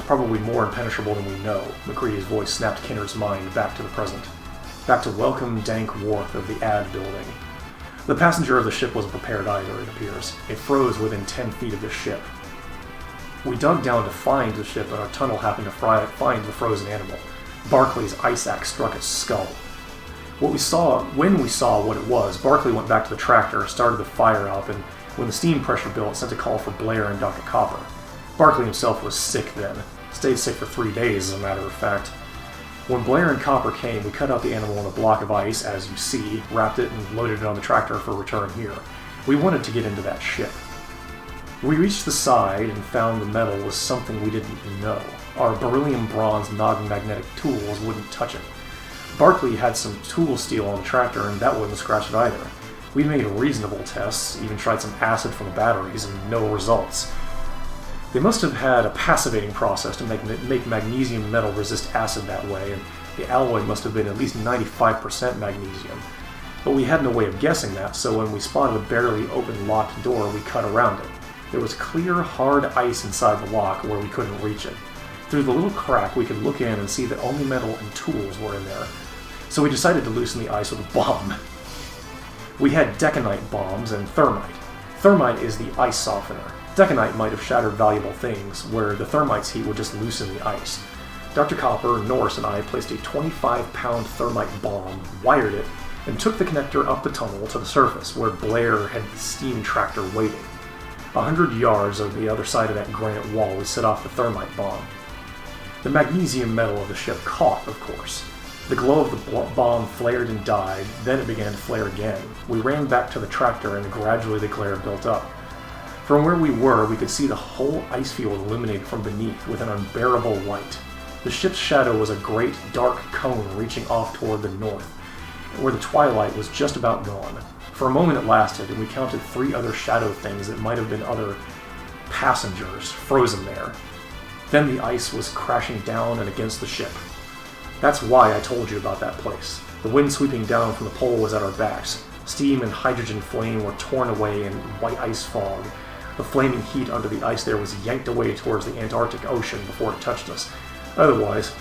probably more impenetrable than we know. McCready's voice snapped Kinner's mind back to the present. Back to welcome dank warmth of the ad building. The passenger of the ship wasn't prepared either, it appears. It froze within 10 feet of the ship. We dug down to find the ship, and our tunnel happened to find the frozen animal. Barclay's ice axe struck its skull. When we saw what it was, Barclay went back to the tractor, started the fire up, and when the steam pressure built, sent a call for Blair and Dr. Copper. Barclay himself was sick then. Stayed sick for 3 days, as a matter of fact. When Blair and Copper came, we cut out the animal in a block of ice, as you see, wrapped it, and loaded it on the tractor for return here. We wanted to get into that ship. We reached the side and found the metal was something we didn't know. Our beryllium bronze non-magnetic tools wouldn't touch it. Barclay had some tool steel on the tractor, and that wouldn't scratch it either. We made reasonable tests, even tried some acid from the batteries, and no results. They must have had a passivating process to make magnesium metal resist acid that way, and the alloy must have been at least 95% magnesium. But we had no way of guessing that, so when we spotted a barely open locked door, we cut around it. There was clear, hard ice inside the lock where we couldn't reach it. Through the little crack, we could look in and see that only metal and tools were in there. So we decided to loosen the ice with a bomb. We had deconite bombs and thermite. Thermite is the ice softener. Deconite might have shattered valuable things, where the thermite's heat would just loosen the ice. Dr. Copper, Norris, and I placed a 25-pound thermite bomb, wired it, and took the connector up the tunnel to the surface, where Blair had the steam tractor waiting. 100 yards on the other side of that granite wall, we set off the thermite bomb. The magnesium metal of the ship caught, of course. The glow of the bomb flared and died, then it began to flare again. We ran back to the tractor, and gradually the glare built up. From where we were, we could see the whole ice field illuminated from beneath with an unbearable light. The ship's shadow was a great, dark cone reaching off toward the north, where the twilight was just about gone. For a moment it lasted, and we counted 3 other shadow things that might have been other passengers frozen there. Then the ice was crashing down and against the ship. That's why I told you about that place. The wind sweeping down from the pole was at our backs. Steam and hydrogen flame were torn away in white ice fog. The flaming heat under the ice there was yanked away towards the Antarctic Ocean before it touched us. Otherwise,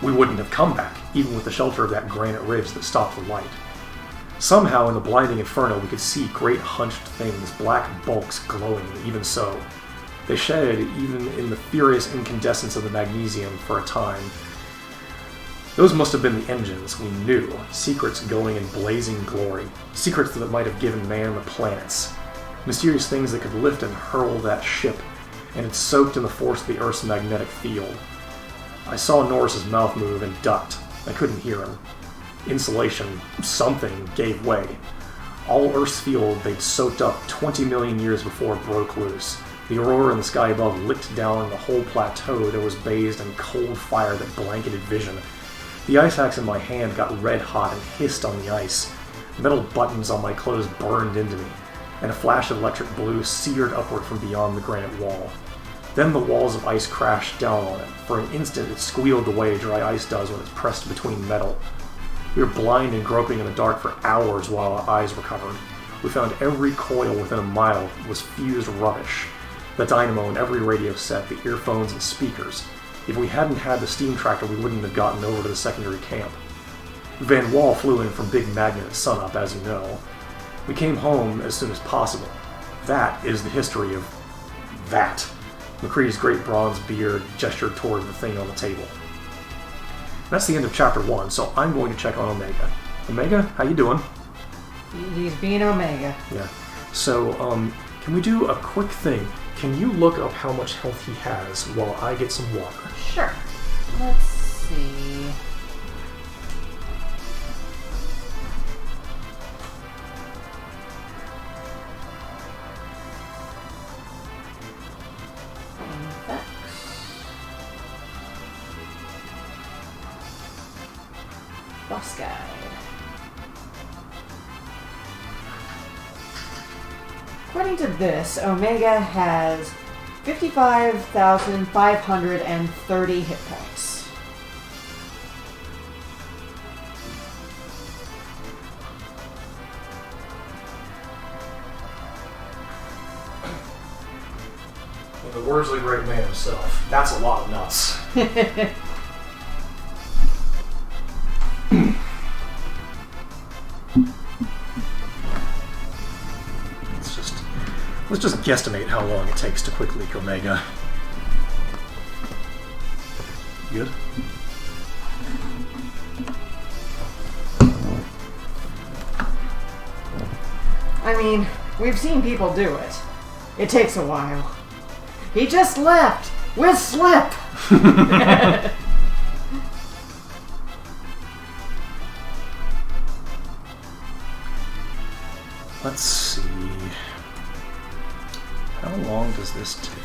we wouldn't have come back, even with the shelter of that granite ridge that stopped the light. Somehow in the blinding inferno we could see great hunched things, black bulks glowing, even so. They shed even in the furious incandescence of the magnesium for a time. Those must have been the engines, we knew, secrets going in blazing glory, secrets that might have given man the planets, mysterious things that could lift and hurl that ship, and had soaked in the force of the Earth's magnetic field. I saw Norris's mouth move and ducked. I couldn't hear him. Insulation, something, gave way. All Earth's field they'd soaked up 20 million years before it broke loose. The aurora in the sky above licked down the whole plateau that was bathed in cold fire that blanketed vision. The ice axe in my hand got red hot and hissed on the ice. Metal buttons on my clothes burned into me, and a flash of electric blue seared upward from beyond the granite wall. Then the walls of ice crashed down on it. For an instant it squealed the way dry ice does when it's pressed between metal. We were blind and groping in the dark for hours while our eyes recovered. We found every coil within a mile was fused rubbish. The dynamo in every radio set, the earphones and speakers. If we hadn't had the steam tractor, we wouldn't have gotten over to the secondary camp. Van Wall flew in from Big Magnet at sunup, as you know. We came home as soon as possible. That is the history of that. McCready's great bronze beard gestured toward the thing on the table. That's the end of Chapter 1, so I'm going to check on Omega. Omega, how you doing? He's being Omega. Yeah. So, can we do a quick thing? Can you look up how much health he has while I get some water? Sure. Let's see. Boss Guide. According to this, Omega has 55,530 hit points. words of the great man himself. That's a lot of nuts. Let's just guesstimate how long it takes to quick leak Omega. Good? I mean, we've seen people do it. It takes a while. He just left with Slip. Let's see. How long does this take?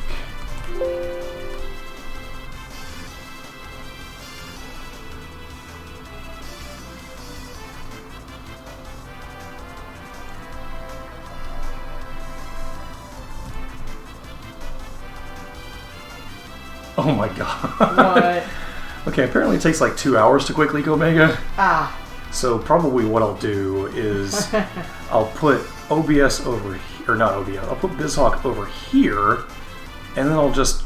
Oh my god. What? Okay, apparently it takes like 2 hours to quick leak Omega. Ah. So probably what I'll do is I'll put OBS over here, or not OBS, I'll put BizHawk over here, and then I'll just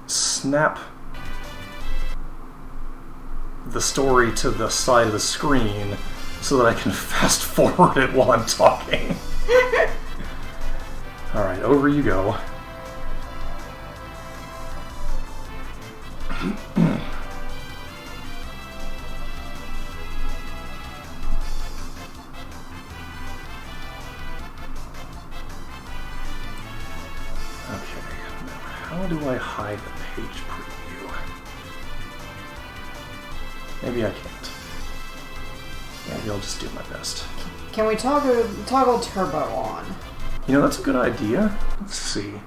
snap the story to the side of the screen so that I can fast forward it while I'm talking. Alright, over you go. How do I hide the page preview? Maybe I can't. Maybe I'll just do my best. Can we toggle turbo on? You know, that's a good idea. Let's see.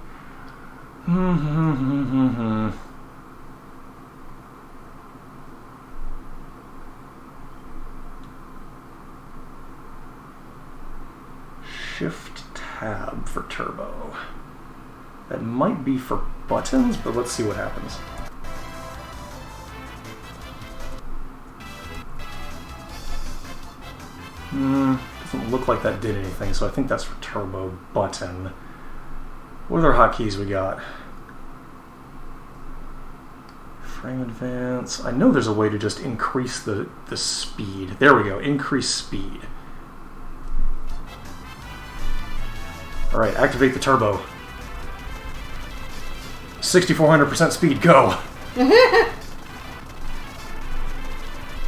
Shift tab for turbo. That might be for buttons, but let's see what happens. Doesn't look like that did anything, so I think that's for turbo button. What other hotkeys we got? Frame advance. I know there's a way to just increase the speed. There we go, increase speed. Alright, activate the turbo. 6,400% speed, go!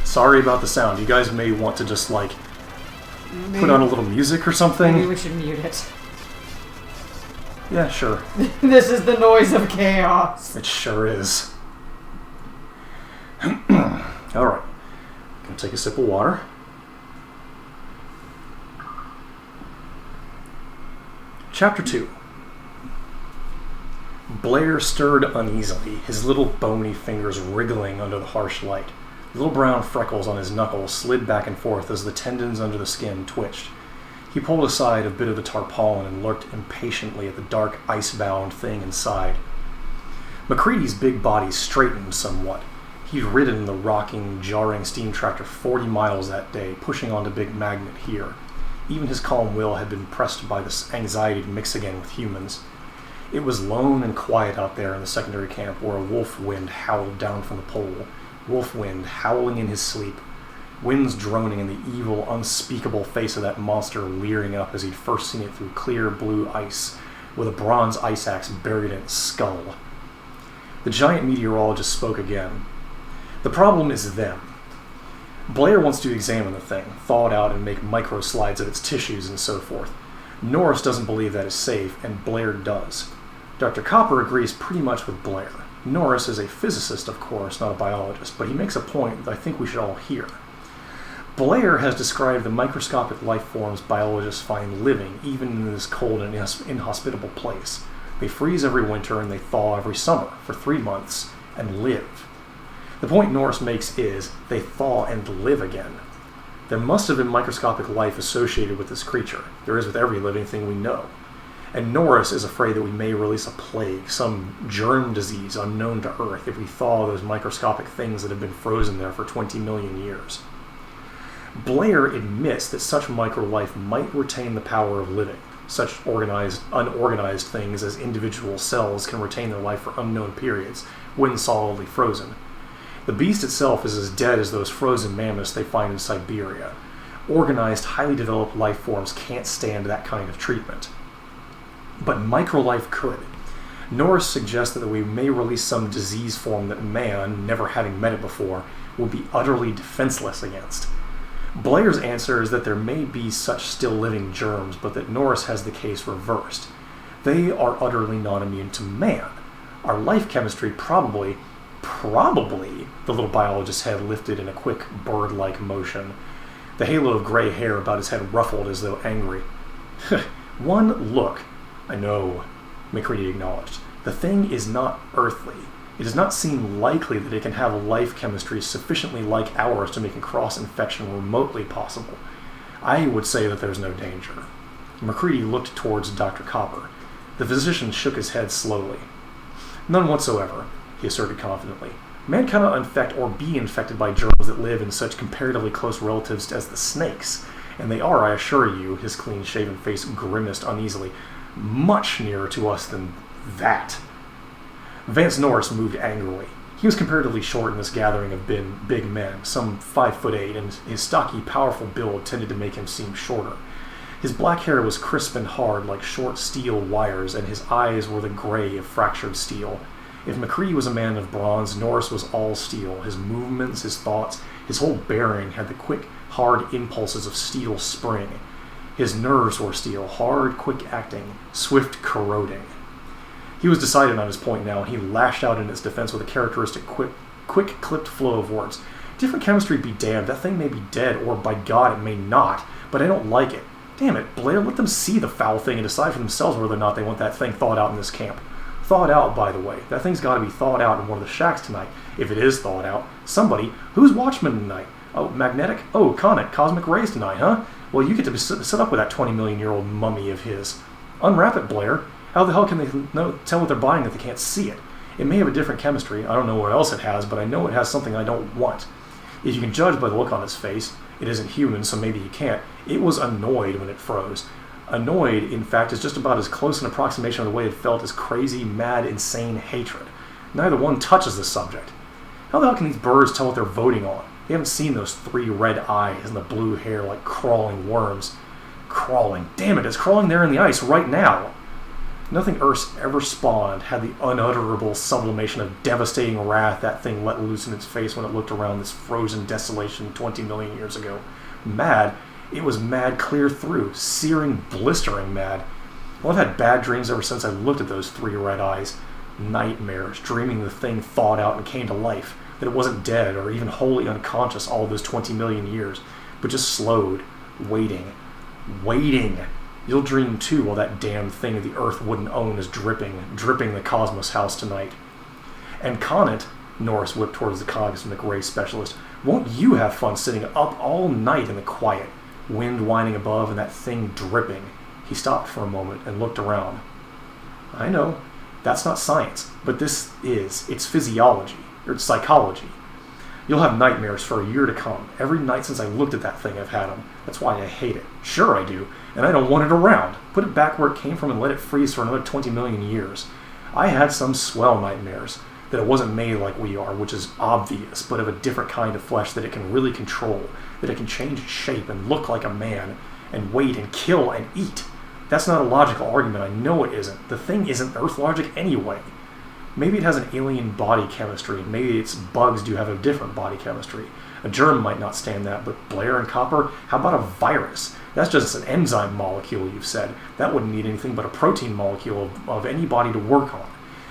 Sorry about the sound. You guys may want to just, like, put on a little music or something. Maybe we should mute it. Yeah, sure. This is the noise of chaos. It sure is. Alright. Gonna take a sip of water. Chapter 2. Blair stirred uneasily, his little bony fingers wriggling under the harsh light. Little brown freckles on his knuckles slid back and forth as the tendons under the skin twitched. He pulled aside a bit of the tarpaulin and lurked impatiently at the dark, ice-bound thing inside. McCready's big body straightened somewhat. He'd ridden the rocking, jarring steam tractor 40 miles that day, pushing onto Big Magnet here. Even his calm will had been pressed by this anxiety to mix again with humans. It was lone and quiet out there in the secondary camp where a wolf wind howled down from the pole. Wolf wind howling in his sleep. Winds droning in the evil, unspeakable face of that monster leering up as he'd first seen it through clear blue ice, with a bronze ice axe buried in its skull. The giant meteorologist spoke again. The problem is them. Blair wants to examine the thing, thaw it out and make microslides of its tissues and so forth. Norris doesn't believe that is safe, and Blair does. Dr. Copper agrees pretty much with Blair. Norris is a physicist, of course, not a biologist, but he makes a point that I think we should all hear. Blair has described the microscopic life forms biologists find living, even in this cold and inhospitable place. They freeze every winter and they thaw every summer for 3 months and live. The point Norris makes is they thaw and live again. There must have been microscopic life associated with this creature. There is with every living thing we know. And Norris is afraid that we may release a plague, some germ disease unknown to Earth, if we thaw those microscopic things that have been frozen there for 20 million years. Blair admits that such microlife might retain the power of living. Such unorganized things as individual cells can retain their life for unknown periods, when solidly frozen. The beast itself is as dead as those frozen mammoths they find in Siberia. Organized, highly developed life forms can't stand that kind of treatment. But microlife could. Norris suggests that we may release some disease form that man, never having met it before, will be utterly defenseless against. Blair's answer is that there may be such still living germs, but that Norris has the case reversed. They are utterly non-immune to man. Our life chemistry probably, the little biologist's head lifted in a quick bird-like motion. The halo of gray hair about his head ruffled as though angry. One look. I know, McCready acknowledged. The thing is not earthly. It does not seem likely that it can have a life chemistry sufficiently like ours to make a cross-infection remotely possible. I would say that there's no danger. McCready looked towards Dr. Copper. The physician shook his head slowly. None whatsoever, he asserted confidently. Man cannot infect or be infected by germs that live in such comparatively close relatives as the snakes, and they are, I assure you, his clean-shaven face grimaced uneasily, much nearer to us than that. Vance Norris moved angrily. He was comparatively short in this gathering of big men, some 5'8", and his stocky, powerful build tended to make him seem shorter. His black hair was crisp and hard like short steel wires, and his eyes were the gray of fractured steel. If McCready was a man of bronze, Norris was all steel. His movements, his thoughts, his whole bearing had the quick, hard impulses of steel spring. His nerves were steel, hard, quick-acting, swift corroding. He was decided on his point now, and he lashed out in its defense with a characteristic quick, clipped flow of words. Different chemistry be damned. That thing may be dead, or by God, it may not, but I don't like it. Damn it, Blair, let them see the foul thing and decide for themselves whether or not they want that thing thawed out in this camp. Thawed out, by the way. That thing's got to be thawed out in one of the shacks tonight. If it is thawed out, somebody. Who's watchman tonight? Oh, magnetic? Oh, Connet, cosmic rays tonight, huh? Well, you get to sit up with that 20-million-year-old mummy of his. Unwrap it, Blair. How the hell can they tell what they're buying if they can't see it? It may have a different chemistry. I don't know what else it has, but I know it has something I don't want. If you can judge by the look on its face, it isn't human, so maybe you can't. It was annoyed when it froze. Annoyed, in fact, is just about as close an approximation of the way it felt as crazy, mad, insane hatred. Neither one touches the subject. How the hell can these birds tell what they're voting on? They haven't seen those 3 red eyes and the blue hair like crawling worms. Crawling. Damn it, it's crawling there in the ice right now. Nothing Earth ever spawned had the unutterable sublimation of devastating wrath that thing let loose in its face when it looked around this frozen desolation 20 million years ago. Mad. It was mad clear through. Searing, blistering mad. Well, I've had bad dreams ever since I looked at those 3 red eyes. Nightmares, dreaming the thing thawed out and came to life. That it wasn't dead or even wholly unconscious all those 20 million years, but just slowed, waiting. Waiting. You'll dream too while that damn thing the Earth wouldn't own is dripping the Cosmos house tonight. And Conant, Norris whipped towards the cosmic ray specialist, won't you have fun sitting up all night in the quiet, wind whining above and that thing dripping? He stopped for a moment and looked around. I know, that's not science, but this is. It's physiology, or it's psychology. You'll have nightmares for a year to come. Every night since I looked at that thing, I've had them. That's why I hate it. Sure I do, and I don't want it around. Put it back where it came from and let it freeze for another 20 million years. I had some swell nightmares. That it wasn't made like we are, which is obvious, but of a different kind of flesh that it can really control, that it can change its shape and look like a man, and wait and kill and eat. That's not a logical argument, I know it isn't. The thing isn't Earth logic anyway. Maybe it has an alien body chemistry, maybe its bugs do have a different body chemistry. A germ might not stand that, but Blair and Copper, how about a virus? That's just an enzyme molecule, you've said. That wouldn't need anything but a protein molecule of any body to work on.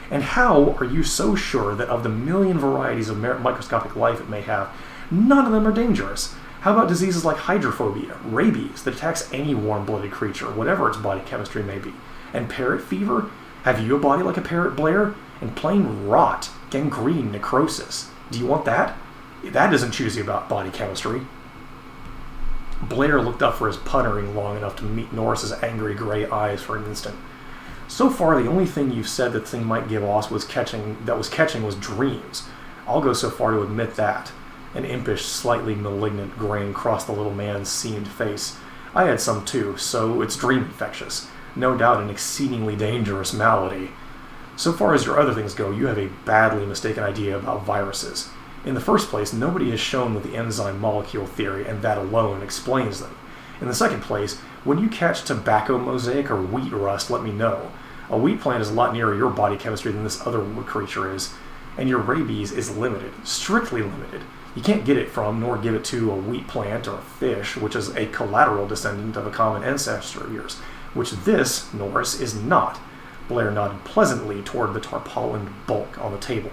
And how are you so sure that of the million varieties of microscopic life it may have, none of them are dangerous? How about diseases like hydrophobia, rabies, that attacks any warm-blooded creature, whatever its body chemistry may be? And parrot fever? Have you a body like a parrot, Blair? And plain rot, gangrene, necrosis. Do you want that? That doesn't choose you about body chemistry. Blair looked up for his puttering long enough to meet Norris's angry gray eyes for an instant. So far, the only thing you've said that the thing might give us was catching was dreams. I'll go so far to admit that. An impish, slightly malignant grin crossed the little man's seamed face. I had some too, so it's dream infectious. no doubt an exceedingly dangerous malady. So far as your other things go, you have a badly mistaken idea about viruses. In the first place, nobody has shown that the enzyme molecule theory, and that alone, explains them. In the second place, when you catch tobacco mosaic or wheat rust, let me know. A wheat plant is a lot nearer your body chemistry than this other creature is, and your rabies is limited, strictly limited. You can't get it from, nor give it to, a wheat plant or a fish, which is a collateral descendant of a common ancestor of yours, which this, Norris, is not. Blair nodded pleasantly toward the tarpaulin bulk on the table.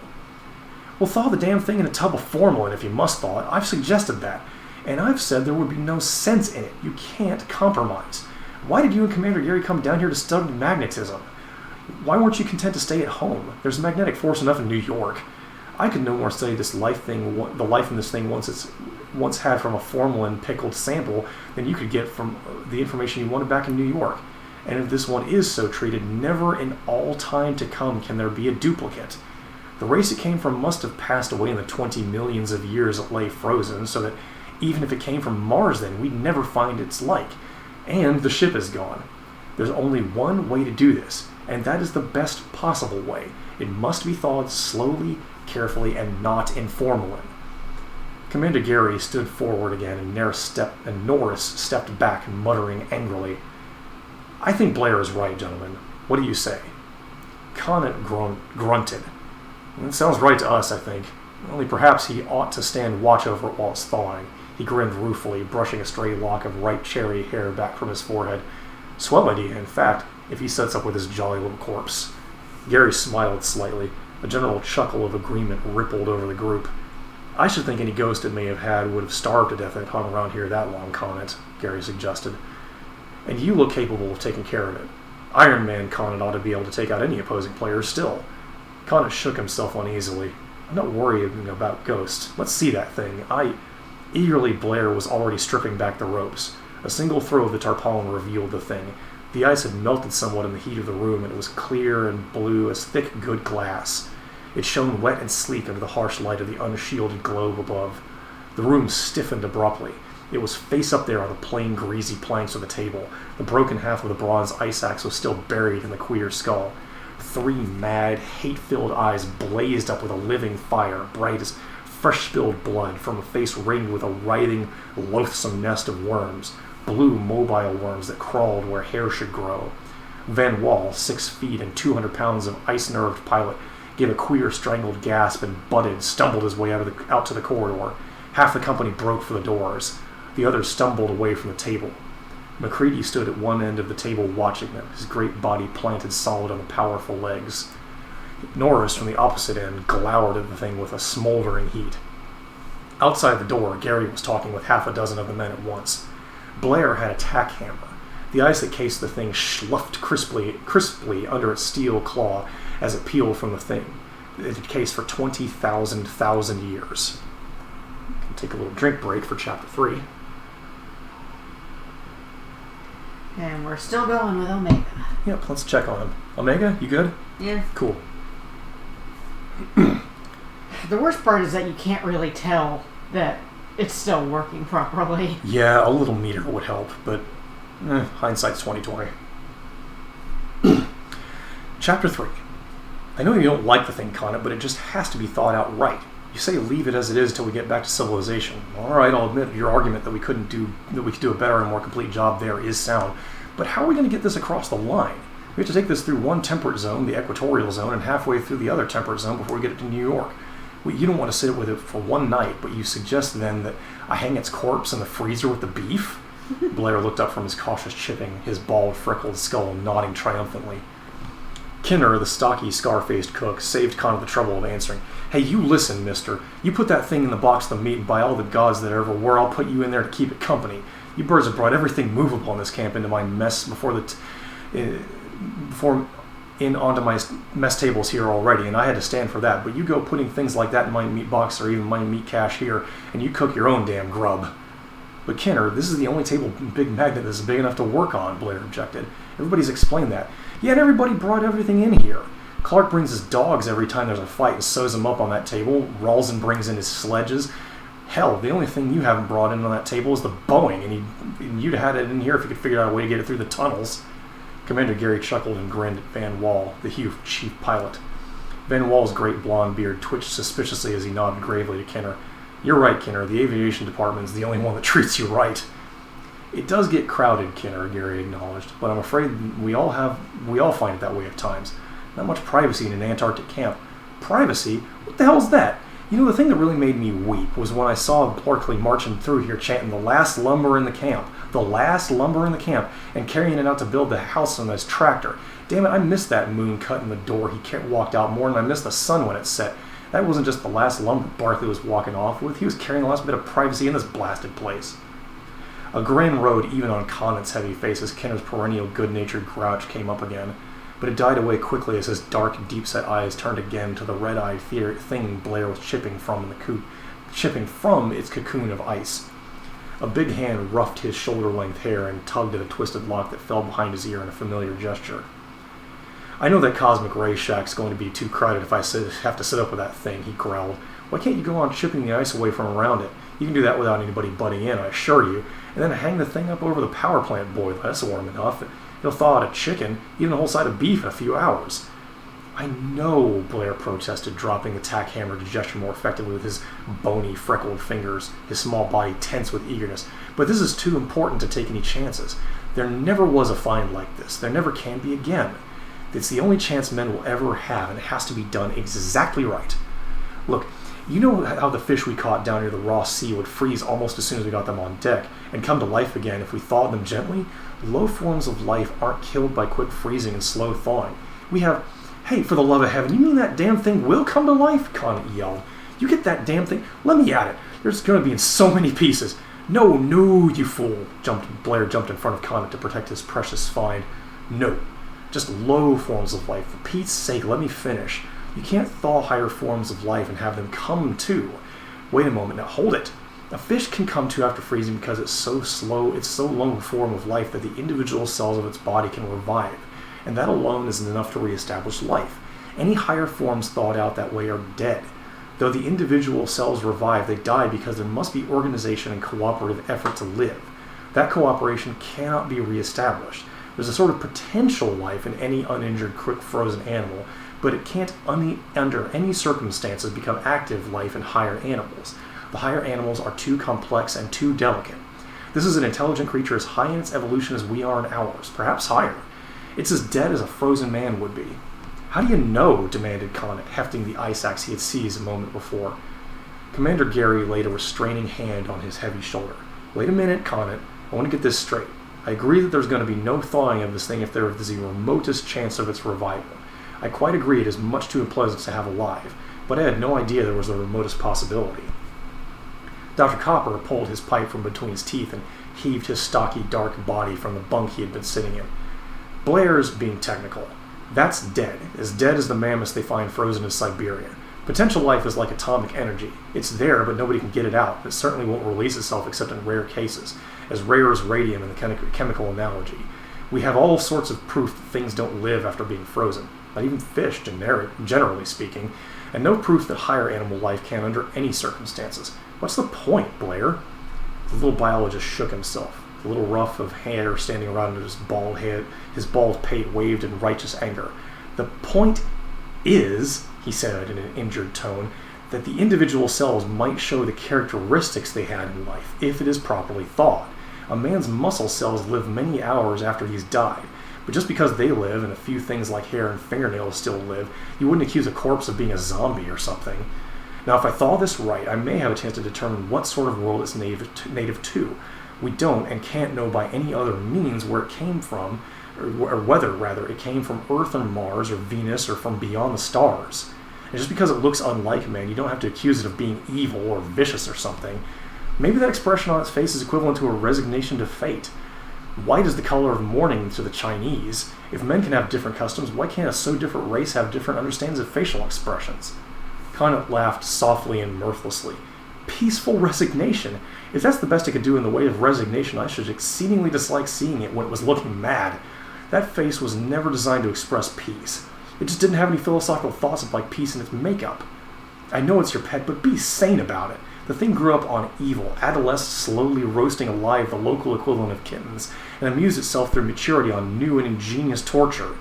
Well, thaw the damn thing in a tub of formalin if you must thaw it. I've suggested that. And I've said there would be no sense in it. You can't compromise. Why did you and Commander Gary come down here to study magnetism? Why weren't you content to stay at home? There's magnetic force enough in New York. I could no more study this life thing, the life in this thing once had from a formalin pickled sample than you could get from the information you wanted back in New York. And if this one is so treated, never in all time to come can there be a duplicate. The race it came from must have passed away in the 20 millions of years it lay frozen, so that even if it came from Mars then, we'd never find its like. And the ship is gone. There's only one way to do this, and that is the best possible way. It must be thawed slowly, carefully, and not in formalin. Commander Gary stood forward again, and Norris stepped back, muttering angrily. I think Blair is right, gentlemen. What do you say? Conant grunted. It sounds right to us, I think. Only perhaps he ought to stand watch over it while it's thawing. He grinned ruefully, brushing a stray lock of ripe cherry hair back from his forehead. Swell idea, in fact, if he sets up with his jolly little corpse. Gary smiled slightly. A general chuckle of agreement rippled over the group. I should think any ghost it may have had would have starved to death if it hung around here that long, Conant, Gary suggested. And you look capable of taking care of it. Iron Man Conant ought to be able to take out any opposing players still. Conant shook himself uneasily. I'm not worrying about ghosts. Let's see that thing. Eagerly, Blair was already stripping back the ropes. A single throw of the tarpaulin revealed the thing. The ice had melted somewhat in the heat of the room, and it was clear and blue as thick, good glass. It shone wet and sleek under the harsh light of the unshielded globe above. The room stiffened abruptly. It was face up there on the plain, greasy planks of the table. The broken half of the bronze ice axe was still buried in the queer skull. 3 mad, hate-filled eyes blazed up with a living fire, bright as fresh-spilled blood, from a face ringed with a writhing, loathsome nest of worms, blue, mobile worms that crawled where hair should grow. Van Wall, 6 feet and 200 pounds of ice-nerved pilot, gave a queer, strangled gasp and stumbled his way out to the corridor. Half the company broke for the doors. The others stumbled away from the table. Macready stood at one end of the table watching them, his great body planted solid on the powerful legs. Norris, from the opposite end, glowered at the thing with a smoldering heat. Outside the door, Gary was talking with half a dozen of the men at once. Blair had a tack hammer. The ice that cased the thing sloughed crisply under its steel claw as it peeled from the thing. It had cased for 20,000 years. We can take a little drink break for Chapter 3. And we're still going with Omega. Yep, let's check on him. Omega, you good? Yeah. Cool. The worst part is that you can't really tell that it's still working properly. Yeah, a little meter would help, but hindsight's 20/20. Chapter 3. I know you don't like the thing, Conant, but it just has to be thought out right. You say leave it as it is till we get back to civilization. All right, I'll admit your argument that we could do a better and more complete job there is sound. But how are we going to get this across the line? We have to take this through one temperate zone, the equatorial zone, and halfway through the other temperate zone before we get it to New York. You don't want to sit with it for one night, but you suggest then that I hang its corpse in the freezer with the beef? Blair looked up from his cautious chipping, his bald, freckled skull nodding triumphantly. Kinner, the stocky, scar-faced cook, saved Connor the trouble of answering. Hey, you listen, mister. You put that thing in the box of the meat, and by all the gods that ever were, I'll put you in there to keep it company. You birds have brought everything movable in this camp into my mess onto my mess tables here already, and I had to stand for that. But you go putting things like that in my meat box or even my meat cache here, and you cook your own damn grub. But Kinner, this is the only table Big Magnet that's big enough to work on, Blair objected. Everybody's explained that. Yeah, and everybody brought everything in here. Clark brings his dogs every time there's a fight and sews them up on that table. Rawlson brings in his sledges. Hell, the only thing you haven't brought in on that table is the Boeing, and you'd have had it in here if you could figure out a way to get it through the tunnels. Commander Gary chuckled and grinned at Van Wall, the huge chief pilot. Van Wall's great blonde beard twitched suspiciously as he nodded gravely to Kenner. You're right, Kenner. The aviation department is the only one that treats you right. It does get crowded, Kenner, Gary acknowledged, but I'm afraid we all find it that way at times. Not much privacy in an Antarctic camp. Privacy? What the hell's that? You know, the thing that really made me weep was when I saw Barkley marching through here chanting the last lumber in the camp. The last lumber in the camp, and carrying it out to build the house on his tractor. Damn it, I missed that moon cutting the door he walked out more than I missed the sun when it set. That wasn't just the last lumber Barkley was walking off with. He was carrying the last bit of privacy in this blasted place. A grin rode even on Connet's heavy face as Kenner's perennial good-natured grouch came up again, but it died away quickly as his dark, deep-set eyes turned again to the red-eyed thing Blair was chipping from its cocoon of ice. A big hand roughed his shoulder-length hair and tugged at a twisted lock that fell behind his ear in a familiar gesture. I know that cosmic ray shack's going to be too crowded if I have to sit up with that thing, he growled. Why can't you go on chipping the ice away from around it? You can do that without anybody butting in, I assure you, and then hang the thing up over the power plant boiler. That's warm enough. It'll thaw out a chicken, even a whole side of beef in a few hours. I know, Blair protested, dropping the tack hammer to gesture more effectively with his bony, freckled fingers, his small body tense with eagerness, but this is too important to take any chances. There never was a find like this. There never can be again. It's the only chance men will ever have, and it has to be done exactly right. Look, you know how the fish we caught down near the Ross Sea would freeze almost as soon as we got them on deck, and come to life again if we thawed them gently? Low forms of life aren't killed by quick freezing and slow thawing. We have... Hey, for the love of heaven, you mean that damn thing will come to life? Conant yelled. You get that damn thing? Let me at it. There's going to be in so many pieces. No, you fool. Blair jumped in front of Conant to protect his precious find. No. Just low forms of life. For Pete's sake, let me finish. You can't thaw higher forms of life and have them come to. Wait a moment, now hold it. A fish can come to after freezing because it's so slow, it's so low a form of life that the individual cells of its body can revive. And that alone isn't enough to reestablish life. Any higher forms thawed out that way are dead. Though the individual cells revive, they die because there must be organization and cooperative effort to live. That cooperation cannot be reestablished. There's a sort of potential life in any uninjured, quick-frozen animal, but it can't, under any circumstances, become active life in higher animals. The higher animals are too complex and too delicate. This is an intelligent creature as high in its evolution as we are in ours, perhaps higher. It's as dead as a frozen man would be. How do you know? Demanded Conant, hefting the ice axe he had seized a moment before. Commander Gary laid a restraining hand on his heavy shoulder. Wait a minute, Conant. I want to get this straight. I agree that there's going to be no thawing of this thing if there is the remotest chance of its revival. I quite agree it is much too unpleasant to have alive, but I had no idea there was the remotest possibility. Dr. Copper pulled his pipe from between his teeth and heaved his stocky, dark body from the bunk he had been sitting in. Blair's being technical. That's dead as the mammoths they find frozen in Siberia. Potential life is like atomic energy. It's there, but nobody can get it out. It certainly won't release itself except in rare cases, as rare as radium in the chemical analogy. We have all sorts of proof that things don't live after being frozen, not even fish, generally speaking, and no proof that higher animal life can under any circumstances. What's the point, Blair? The little biologist shook himself. The little ruff of hair standing around his bald head, his bald pate waved in righteous anger. The point is, he said in an injured tone, that the individual cells might show the characteristics they had in life, if it is properly thawed. A man's muscle cells live many hours after he's died, but just because they live and a few things like hair and fingernails still live, you wouldn't accuse a corpse of being a zombie or something. Now, if I thaw this right, I may have a chance to determine what sort of world it's native to. We don't and can't know by any other means where it came from, or whether, rather, it came from Earth or Mars or Venus or from beyond the stars. And just because it looks unlike man, you don't have to accuse it of being evil or vicious or something. Maybe that expression on its face is equivalent to a resignation to fate. White is the color of mourning to the Chinese. If men can have different customs, why can't a so different race have different understandings of facial expressions? Conant laughed softly and mirthlessly. Peaceful resignation? If that's the best it could do in the way of resignation, I should exceedingly dislike seeing it when it was looking mad. That face was never designed to express peace. It just didn't have any philosophical thoughts of like peace in its makeup. I know it's your pet, but be sane about it. The thing grew up on evil, adolescent, slowly roasting alive the local equivalent of kittens, and amused itself through maturity on new and ingenious torture.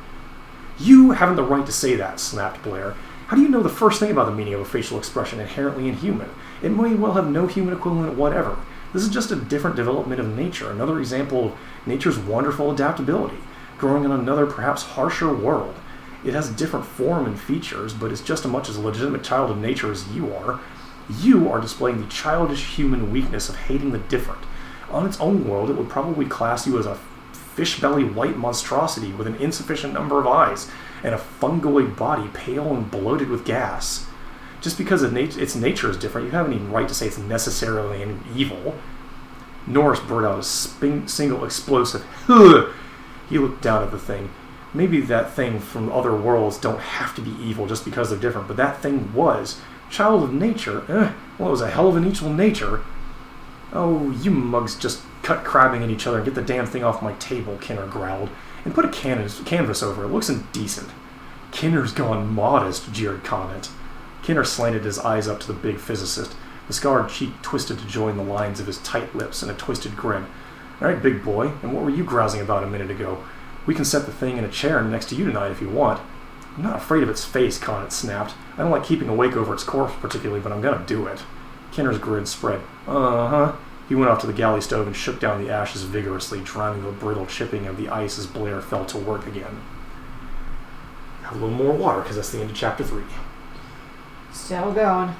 You haven't the right to say that, snapped Blair. How do you know the first thing about the meaning of a facial expression inherently inhuman? It may well have no human equivalent whatever. This is just a different development of nature, another example of nature's wonderful adaptability, growing in another, perhaps harsher world. It has a different form and features, but it's just as much as a legitimate child of nature as you are. You are displaying the childish human weakness of hating the different. On its own world, it would probably class you as a fish-belly white monstrosity with an insufficient number of eyes and a fungoid body pale and bloated with gas. Just because its nature is different, you haven't even right to say it's necessarily an evil. Norris brought out a single explosive "Ugh!" He looked down at the thing. Maybe that thing from other worlds don't have to be evil just because they're different, but that thing was. Child of nature? Well, it was a hell of an equal nature. Oh, you mugs just cut crabbing at each other and get the damn thing off my table, Kinner growled, and put a canvas over it. Looks indecent. Kinner's gone modest, jeered Conant. Kinner slanted his eyes up to the big physicist. The scarred cheek twisted to join the lines of his tight lips in a twisted grin. All right, big boy, and what were you grousing about a minute ago? We can set the thing in a chair next to you tonight if you want. I'm not afraid of its face, Conant snapped. I don't like keeping awake over its corpse particularly, but I'm gonna do it. Kinner's grin spread. Uh-huh. He went off to the galley stove and shook down the ashes vigorously, drowning the brittle chipping of the ice as Blair fell to work again. Have a little more water, because that's the end of Chapter 3. Still going.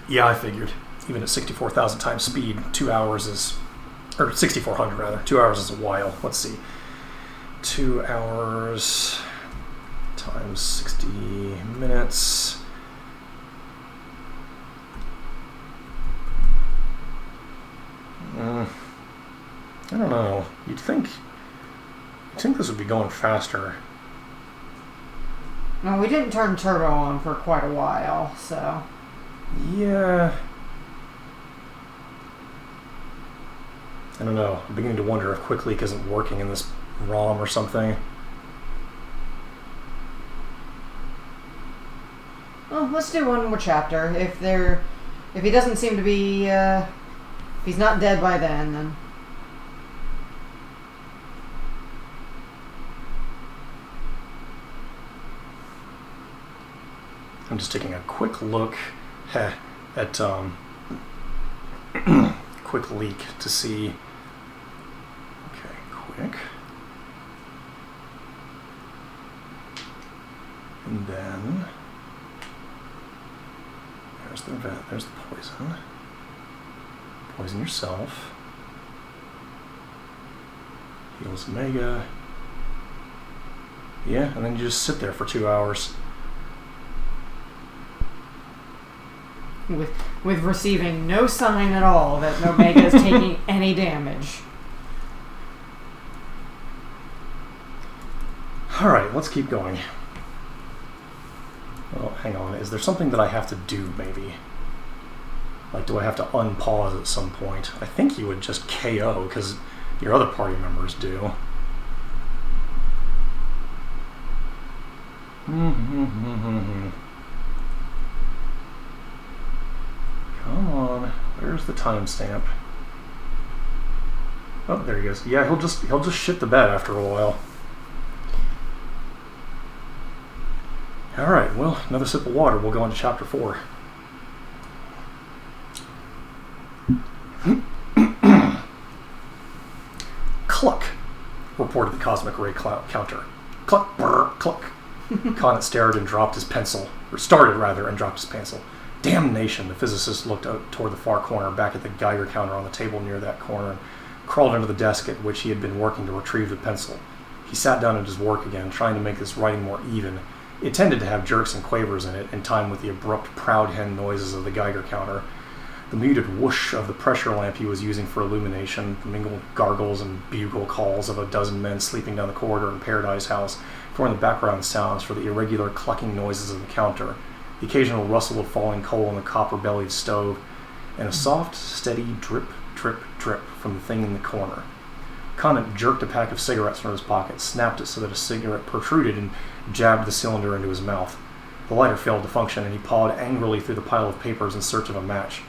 Yeah, I figured. Even at 64,000 times speed, 2 hours is... Or 6,400, rather. 2 hours is a while. Let's see. 2 hours times 60 minutes... I don't know. You'd think this would be going faster. Well, we didn't turn turbo on for quite a while, so... Yeah. I don't know. I'm beginning to wonder if Quick Leak isn't working in this ROM or something. Well, let's do one more chapter. If he doesn't seem to be, if he's not dead by then... I'm just taking a quick look at Quick Leak to see. Okay, quick. And then there's the vent, there's the poison. Poison yourself. Heals Mega. Yeah, and then you just sit there for 2 hours. With receiving no sign at all that Omega is taking any damage. Alright, let's keep going. Well, hang on. Is there something that I have to do, maybe? Like, do I have to unpause at some point? I think you would just KO, because your other party members do. Come on, where's the timestamp? Oh, there he goes. Yeah, he'll just shit the bed after a while. All right, well, another sip of water. We'll go on to Chapter 4. Cluck, reported the cosmic ray counter. Cluck, brr, cluck. Conant stared and dropped his pencil, or started rather, and dropped his pencil. Damnation! The physicist looked out toward the far corner, back at the Geiger counter on the table near that corner, and crawled under the desk at which he had been working to retrieve the pencil. He sat down at his work again, trying to make this writing more even. It tended to have jerks and quavers in it, in time with the abrupt proud hen noises of the Geiger counter. The muted whoosh of the pressure lamp he was using for illumination, the mingled gargles and bugle calls of a dozen men sleeping down the corridor in Paradise House, forming the background sounds for the irregular clucking noises of the counter, the occasional rustle of falling coal in the copper-bellied stove, and a soft, steady drip, drip, drip from the thing in the corner. Conant jerked a pack of cigarettes from his pocket, snapped it so that a cigarette protruded, and jabbed the cylinder into his mouth. The lighter failed to function, and he pawed angrily through the pile of papers in search of a match.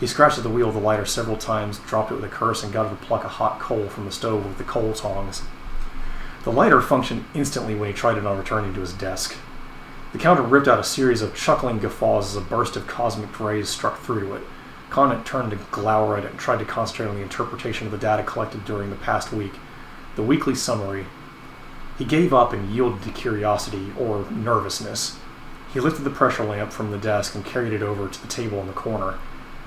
He scratched at the wheel of the lighter several times, dropped it with a curse, and got her to pluck a hot coal from the stove with the coal tongs. The lighter functioned instantly when he tried it on returning to his desk. The counter ripped out a series of chuckling guffaws as a burst of cosmic rays struck through to it. Conant turned to glower at it and tried to concentrate on the interpretation of the data collected during the past week. The weekly summary. He gave up and yielded to curiosity, or nervousness. He lifted the pressure lamp from the desk and carried it over to the table in the corner.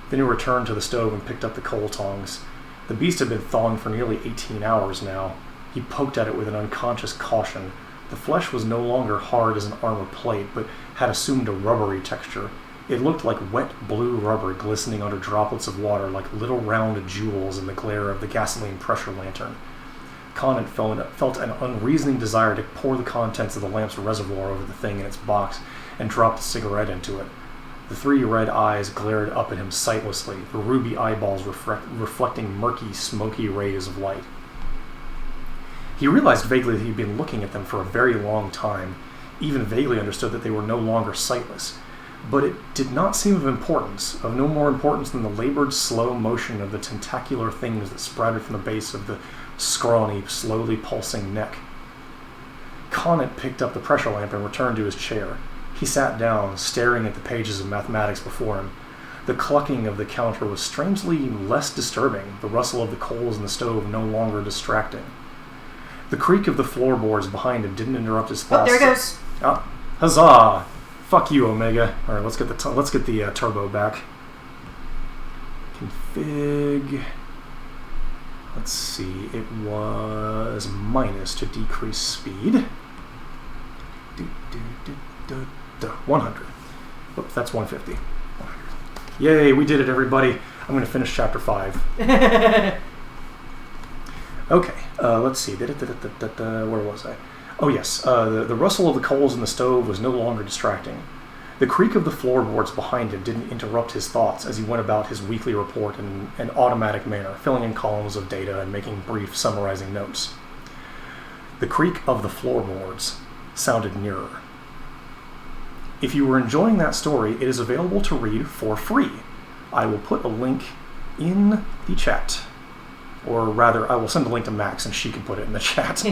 Then he returned to the stove and picked up the coal tongs. The beast had been thawing for nearly 18 hours now. He poked at it with an unconscious caution. The flesh was no longer hard as an armor plate, but had assumed a rubbery texture. It looked like wet blue rubber glistening under droplets of water like little round jewels in the glare of the gasoline pressure lantern. Conant felt an unreasoning desire to pour the contents of the lamp's reservoir over the thing in its box and dropped a cigarette into it. The 3 red eyes glared up at him sightlessly, the ruby eyeballs reflecting murky, smoky rays of light. He realized vaguely that he'd been looking at them for a very long time, even vaguely understood that they were no longer sightless. But it did not seem of no more importance than the labored, slow motion of the tentacular things that sprouted from the base of the scrawny, slowly pulsing neck. Conant picked up the pressure lamp and returned to his chair. He sat down, staring at the pages of mathematics before him. The clucking of the counter was strangely less disturbing, the rustle of the coals in the stove no longer distracting. The creak of the floorboards behind him didn't interrupt his thoughts. Oh, there it goes. Ah, huzzah! Fuck you, Omega. All right, let's get the turbo back. Config. Let's see. It was minus to decrease speed. 100. Oops, that's 150. 100. Yay, we did it, everybody. I'm going to finish chapter 5. Okay, let's see. Where was I? Oh yes, the rustle of the coals in the stove was no longer distracting. The creak of the floorboards behind him didn't interrupt his thoughts as he went about his weekly report in an automatic manner, filling in columns of data and making brief summarizing notes. The creak of the floorboards sounded nearer. If you were enjoying that story, it is available to read for free. I will put a link in the chat. Or rather, I will send a link to Max and she can put it in the chat.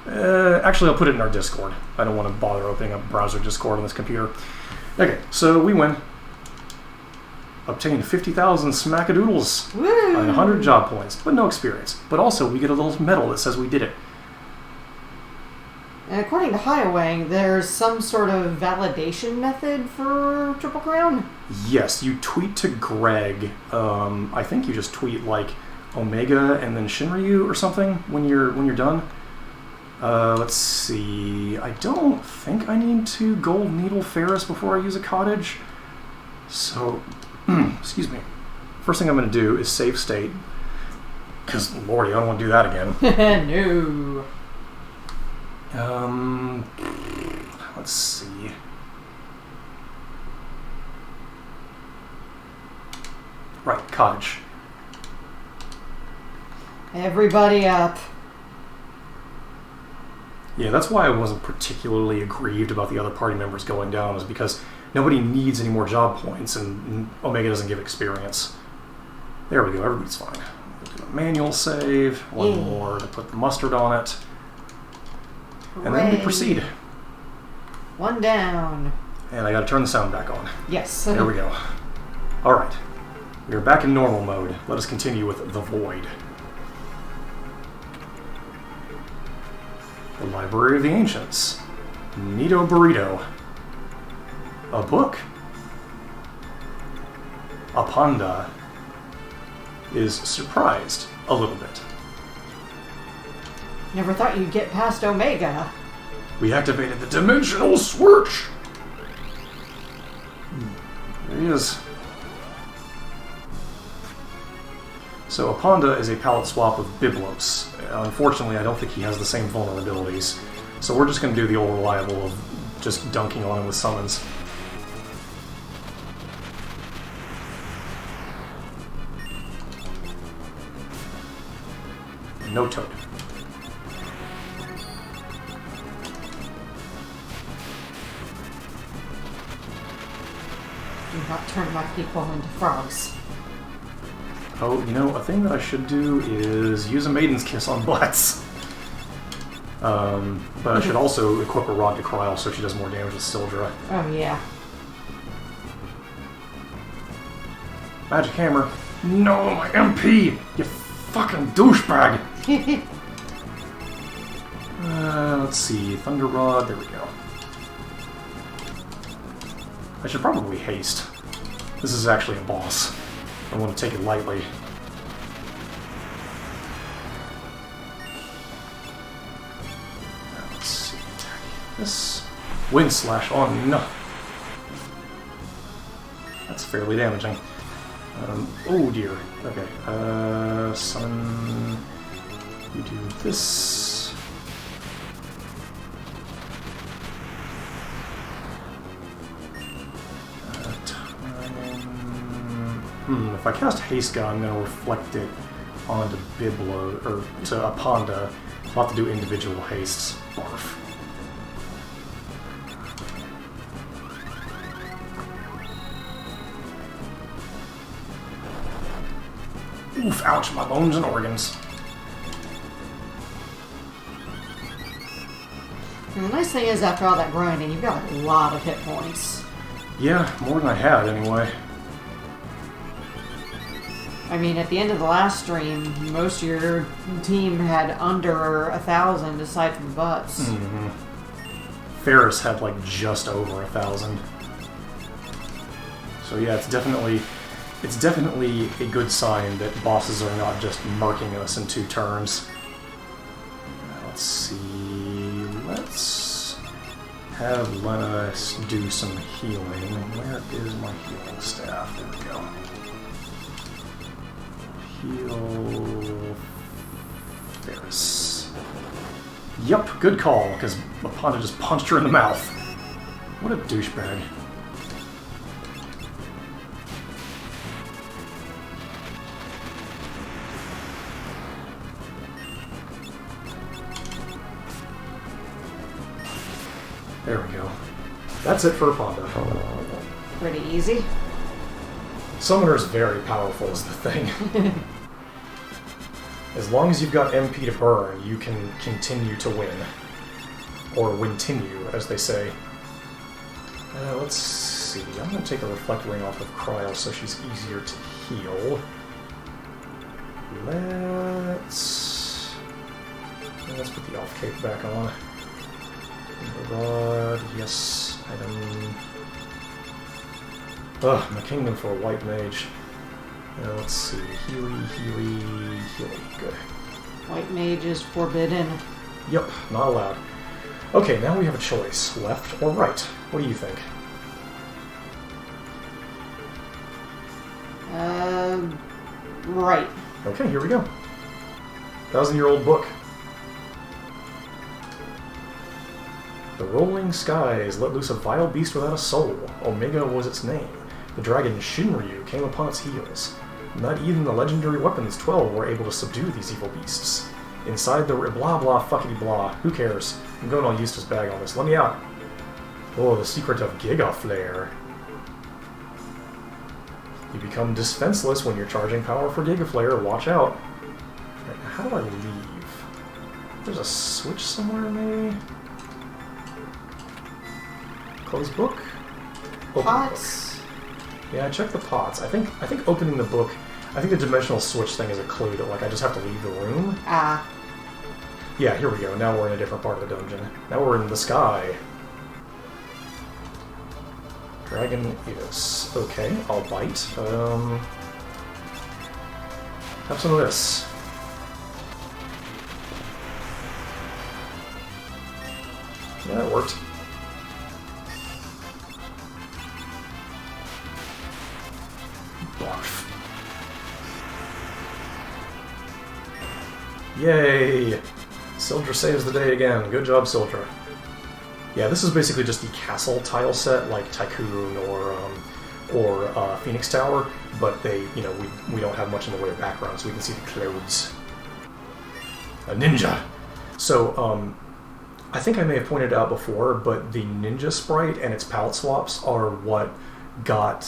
Actually, I'll put it in our Discord. I don't want to bother opening up browser Discord on this computer. Okay, so we win. Obtained 50,000 smackadoodles and 100 job points, but no experience. But also, we get a little medal that says we did it. And according to Highwang, there's some sort of validation method for Triple Crown? Yes, you tweet to Greg. I think you just tweet like Omega and then Shinryu or something when you're done. Let's see. I don't think I need to gold needle Ferris before I use a cottage. So, excuse me. First thing I'm going to do is save state. Because, lordy, I don't want to do that again. No. Let's see. Right, cottage. Everybody up. Yeah, that's why I wasn't particularly aggrieved about the other party members going down, is because nobody needs any more job points, and Omega doesn't give experience. There we go, everybody's fine. Do a manual save, one more to put the mustard on it, and then we proceed. One down. And I gotta turn the sound back on. Yes. There we go. Alright, we are back in normal mode. Let us continue with The Void. The Library of the Ancients. Nito Burrito. A book. Apanda is surprised a little bit. Never thought you'd get past Omega. We activated the dimensional switch! There he is. So Apanda is a palette swap of Biblos. Unfortunately, I don't think he has the same vulnerabilities. So we're just going to do the old reliable of just dunking on him with summons. No toad. not turn my people into frogs. Oh, you know, a thing that I should do is use a Maiden's Kiss on butts. But I should also equip a Rod to Kryl so she does more damage with Sildra. Oh, yeah. Magic Hammer. No, my MP! You fucking douchebag! Let's see. Thunder Rod. There we go. I should probably haste. This is actually a boss. I want to take it lightly. Let's see. This Wind Slash on. No. That's fairly damaging. Oh dear. Okay. Summon. You do this. If I cast Haste Gun, I'm going to reflect it onto Biblo, or to Aponda. I'll have to do individual hastes. Barf. Oof, ouch, my bones and organs. And the nice thing is, after all that grinding, you've got a lot of hit points. Yeah, more than I had, anyway. I mean, at the end of the last stream, most of your team had under 1,000 aside from butts. Mm-hmm. Ferris had like just over 1,000. So yeah, it's definitely a good sign that bosses are not just murking us in 2 turns. Let's see. Let's have Lena do some healing. Where is my healing staff? There we go. Heal Ferris. Yup, good call, because Aponda just punched her in the mouth. What a douchebag. There we go. That's it for Aponda. Pretty easy. Summoner's very powerful is the thing. As long as you've got MP to burn, you can continue to win. Or win-tinue, as they say. Let's see. I'm going to take the Reflect Ring off of Kryl so she's easier to heal. Let's put the Off Cape back on. Rod, yes, item. Ugh, my kingdom for a white mage. Let's see. Healy. Good. White mage is forbidden. Yep, not allowed. Okay, now we have a choice. Left or right? What do you think? Right. Okay, here we go. 1,000-year-old book. The rolling skies let loose a vile beast without a soul. Omega was its name. The dragon Shinryu came upon its heels. Not even the legendary weapons 12 were able to subdue these evil beasts. Inside the blah blah fuckity blah. Who cares? I'm going all Eustace bag on this. Let me out. Oh, the secret of Giga Flare. You become defenseless when you're charging power for Giga Flare. Watch out. Right, how do I leave? There's a switch somewhere, maybe? Close book? Open Pots. Book. Yeah, I checked the pots. I think opening the book, I think the dimensional switch thing is a clue that like I just have to leave the room. Ah. Yeah, here we go. Now we're in a different part of the dungeon. Now we're in the sky. Dragon is okay. I'll bite. Have some of this. Yeah, that worked. Barf. Yay! Sildra saves the day again. Good job, Sildra. Yeah, this is basically just the castle tile set, like Tycoon or Phoenix Tower, but they, we don't have much in the way of background, so we can see the clouds. A ninja! So, I think I may have pointed out before, but the ninja sprite and its palette swaps are what got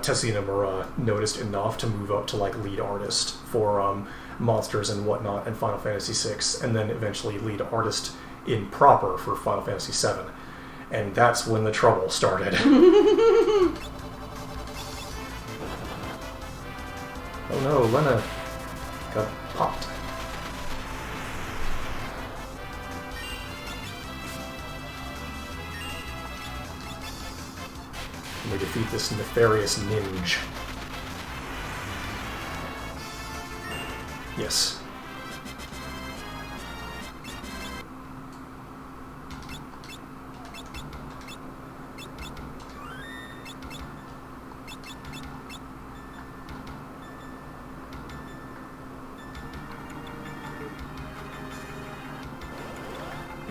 Tessie Nomura noticed enough to move up to like lead artist for monsters and whatnot in Final Fantasy VI, and then eventually lead artist in proper for Final Fantasy VII. And that's when the trouble started. Oh no, Lena got popped. We defeat this nefarious ninja. Yes.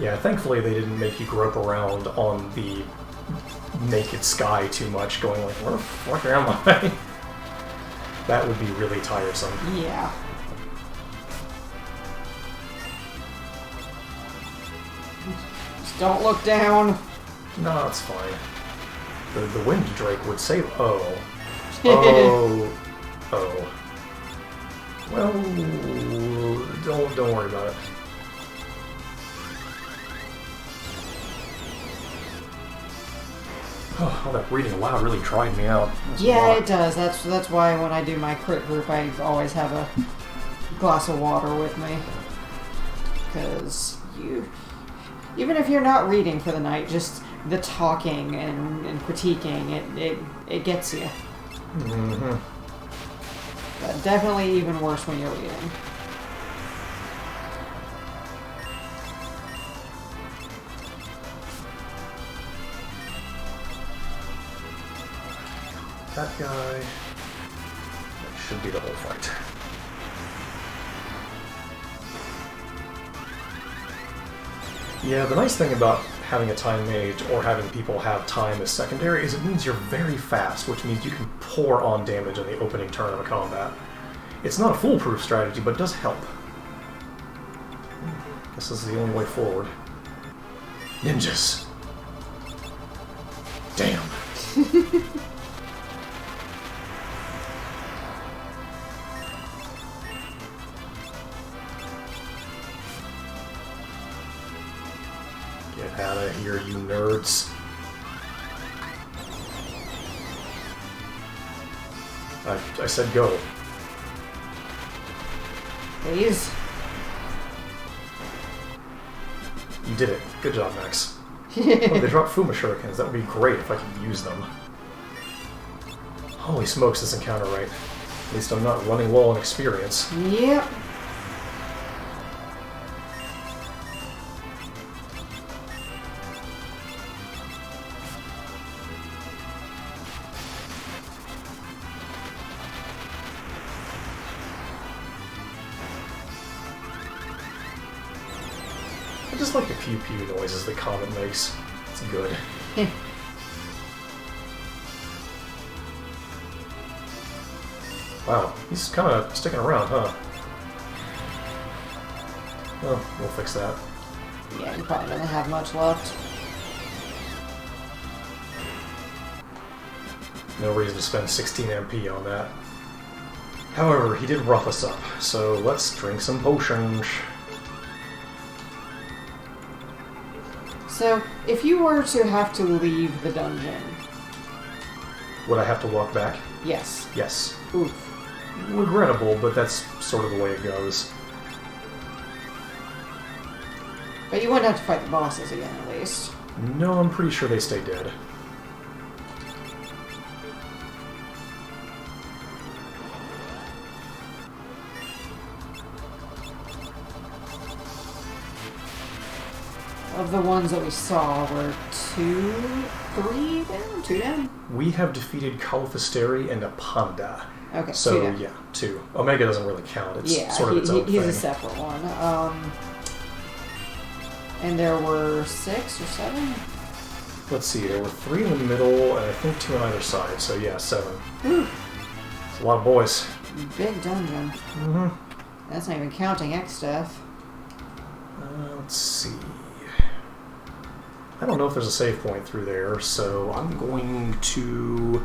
Yeah, thankfully they didn't make you grope around on the naked sky too much, going like, where the fuck am I? That would be really tiresome. Yeah. Just don't look down. No, it's fine. The wind drake would say, oh. Oh. Oh. Well, don't worry about it. Oh, all that reading aloud really dried me out. Yeah, it does. That's why when I do my crit group, I always have a glass of water with me. Because even if you're not reading for the night, just the talking and critiquing, it gets you. Mm-hmm. But definitely even worse when you're reading. That guy. That should be the whole fight. Yeah, the nice thing about having a time mage or having people have time as secondary is it means you're very fast, which means you can pour on damage in the opening turn of a combat. It's not a foolproof strategy, but it does help. Guess this is the only way forward. Ninjas. Damn. Get out of here, you nerds. I said go. Please. You did it. Good job, Max. Oh, they dropped Fuma Shurikens. That would be great if I could use them. Holy smokes, this encounter right. At least I'm not running low on experience. Yep. I just like the pew-pew noises the comet makes. It's good. Wow, he's kind of sticking around, huh? Well, we'll fix that. Yeah, he probably doesn't have much left. No reason to spend 16 MP on that. However, he did rough us up, so let's drink some potions. So, if you were to have to leave the dungeon... Would I have to walk back? Yes. Yes. Oof. Regrettable, but that's sort of the way it goes. But you wouldn't have to fight the bosses again, at least. No, I'm pretty sure they stay dead. Of the ones that we saw, were 2 down? 2 down? We have defeated Kalfisteri and a Panda. Okay, so 2 down. Yeah, 2. Omega doesn't really count. It's sort of its own thing. He's a separate one. And there were 6 or 7? Let's see, there were 3 in the middle, and I think 2 on either side, so yeah, 7. Ooh. It's a lot of boys. Big dungeon. Mm-hmm. That's not even counting X stuff. Let's see. I don't know if there's a save point through there, so I'm going to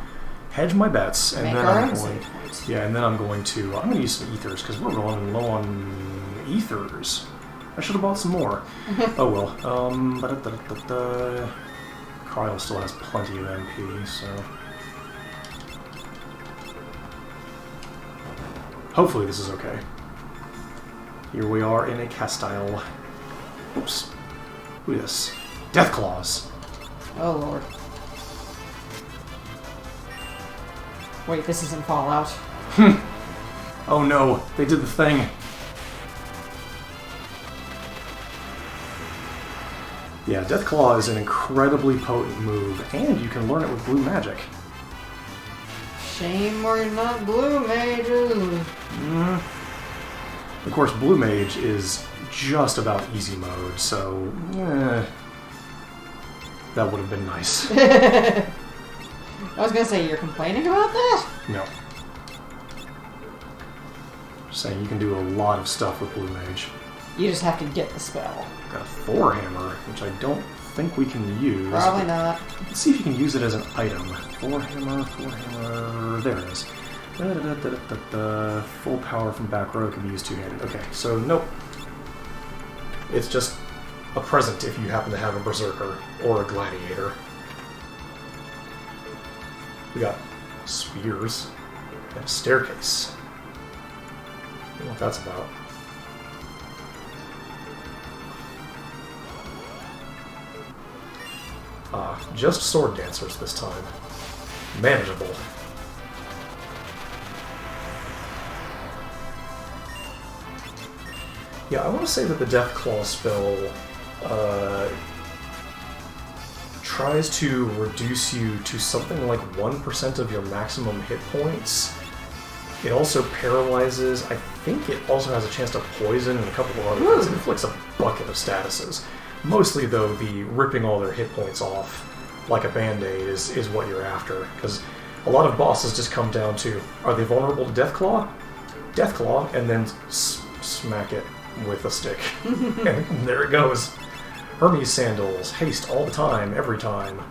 hedge my bets, and Make then our I'm own going. save points. Yeah, and then I'm going to. I'm going to use some ethers because we're running low on ethers. I should have bought some more. Oh well. Kyle still has plenty of MP, so hopefully this is okay. Here we are in a Castile. Oops. Who is this? Death Claws. Oh lord. Wait, this isn't Fallout. Oh no, they did the thing. Yeah, Death Claw is an incredibly potent move, and you can learn it with blue magic. Shame we're not blue mages. Of course, blue mage is just about easy mode, so that would have been nice. I was gonna say, you're complaining about that? No. Just saying you can do a lot of stuff with blue mage. You just have to get the spell. Got a Thor hammer, which I don't think we can use. Probably not. Let's see if you can use it as an item. Thor hammer, there it is. Full power from back row can be used two-handed. Okay, so nope. It's just a present if you happen to have a berserker or a gladiator. We got spears and a staircase. I don't know what that's about. Just sword dancers this time. Manageable. Yeah, I want to say that the Death Claw spell tries to reduce you to something like 1% of your maximum hit points. It also paralyzes. I think it also has a chance to poison and a couple of other things. It inflicts a bucket of statuses. Mostly, though, the ripping all their hit points off like a band-aid is what you're after. Because a lot of bosses just come down to, are they vulnerable to Death Claw? Death Claw, and then smack it with a stick. And there it goes. Hermes sandals, haste all the time, every time.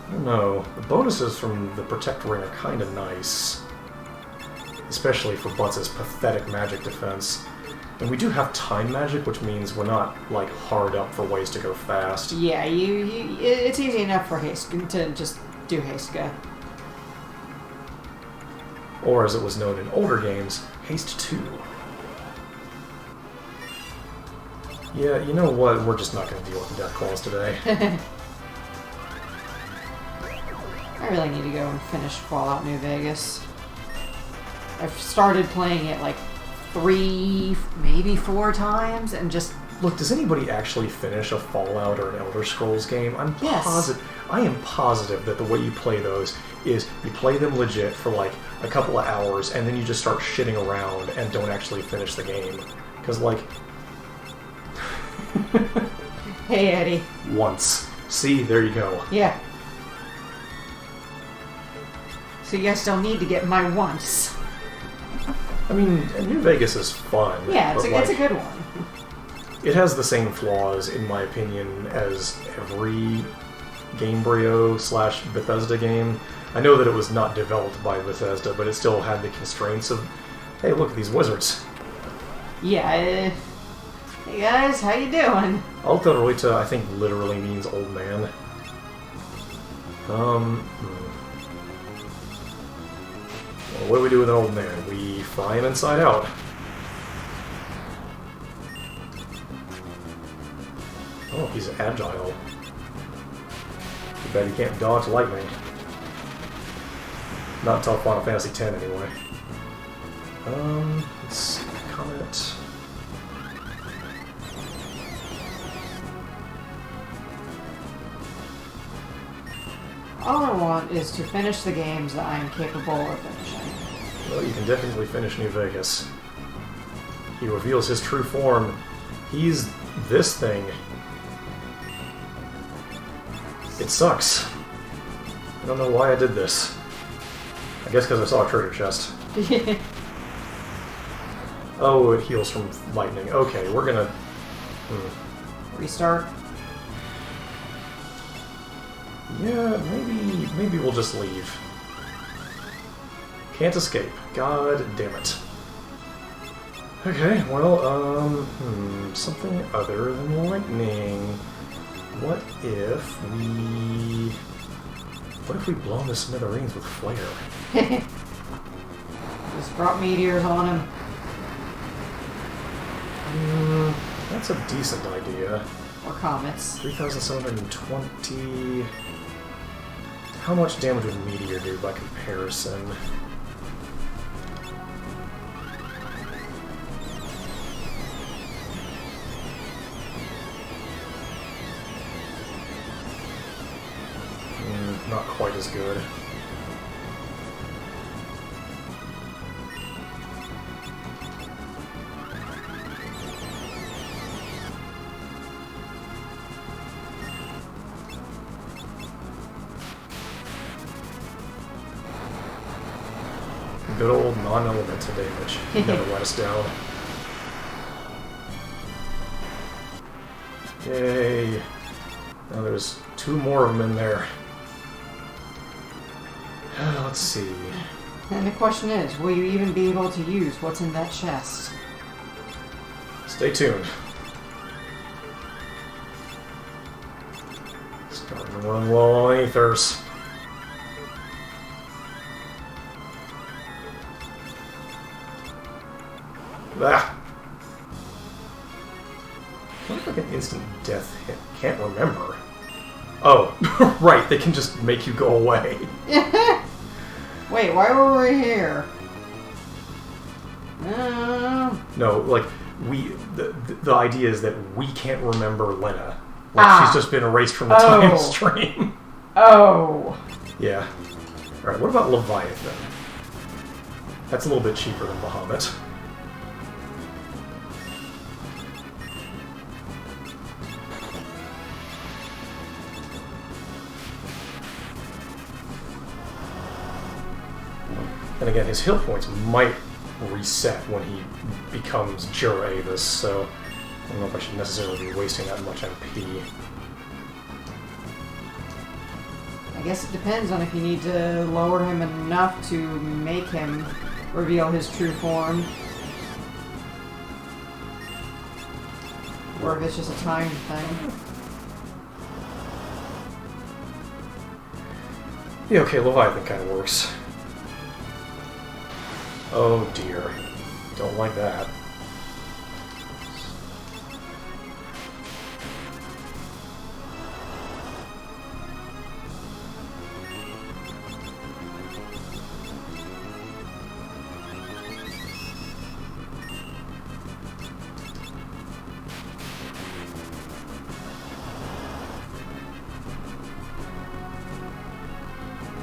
I don't know. The bonuses from the Protect Ring are kind of nice. Especially for Butts' pathetic magic defense. And we do have time magic, which means we're not, like, hard up for ways to go fast. Yeah, it's easy enough for haste to just do haste go. Or, as it was known in older games, haste 2. Yeah, you know what? We're just not going to deal with the Death Claws today. I really need to go and finish Fallout New Vegas. I've started playing it like 3, maybe 4 times, and just... Look, does anybody actually finish a Fallout or an Elder Scrolls game? I am positive that the way you play those is you play them legit for like a couple of hours, and then you just start shitting around and don't actually finish the game. Because, like... Hey, Eddie. Once. See, there you go. Yeah. So you guys don't need to get my once. I mean, New Vegas is fun. Yeah, it's a good one. It has the same flaws, in my opinion, as every Gamebryo/Bethesda game. I know that it was not developed by Bethesda, but it still had the constraints of, hey, look at these wizards. Yeah, hey guys, how you doing? Alta Roita, I think, literally means old man. Well, what do we do with an old man? We fry him inside out. Oh, he's agile. Too bad he can't dodge lightning. Not until Final Fantasy X, anyway. Let's see. Comment. All I want is to finish the games that I am capable of finishing. Well, you can definitely finish New Vegas. He reveals his true form. He's this thing. It sucks. I don't know why I did this. I guess because I saw a treasure chest. Oh, it heals from lightning. Okay, we're gonna... Restart? Yeah, maybe we'll just leave. Can't escape. God damn it. Okay, well, something other than lightning. What if we blow the smithereens with flare? Just drop meteors on him. That's a decent idea. Or comets. 3,720... How much damage would meteor do by comparison? Not quite as good. Good old non-elemental damage. Never let us down. Yay! Now there's 2 more of them in there. Let's see. And the question is, will you even be able to use what's in that chest? Stay tuned. Starting to run low on ethers. Ah! What if like an instant death hit? Can't remember. Oh, right, they can just make you go away. Wait, why were we here? No, like, the idea is that we can't remember Lena. Like, she's just been erased from the time stream. Oh. Yeah. Alright, what about Leviathan? That's a little bit cheaper than Bahamut. And again, his hit points might reset when he becomes Jura Avis, so I don't know if I should necessarily be wasting that much MP. I guess it depends on if you need to lower him enough to make him reveal his true form. Or if it's just a time thing. Yeah, okay, Leviathan kind of works. Oh dear. Don't like that.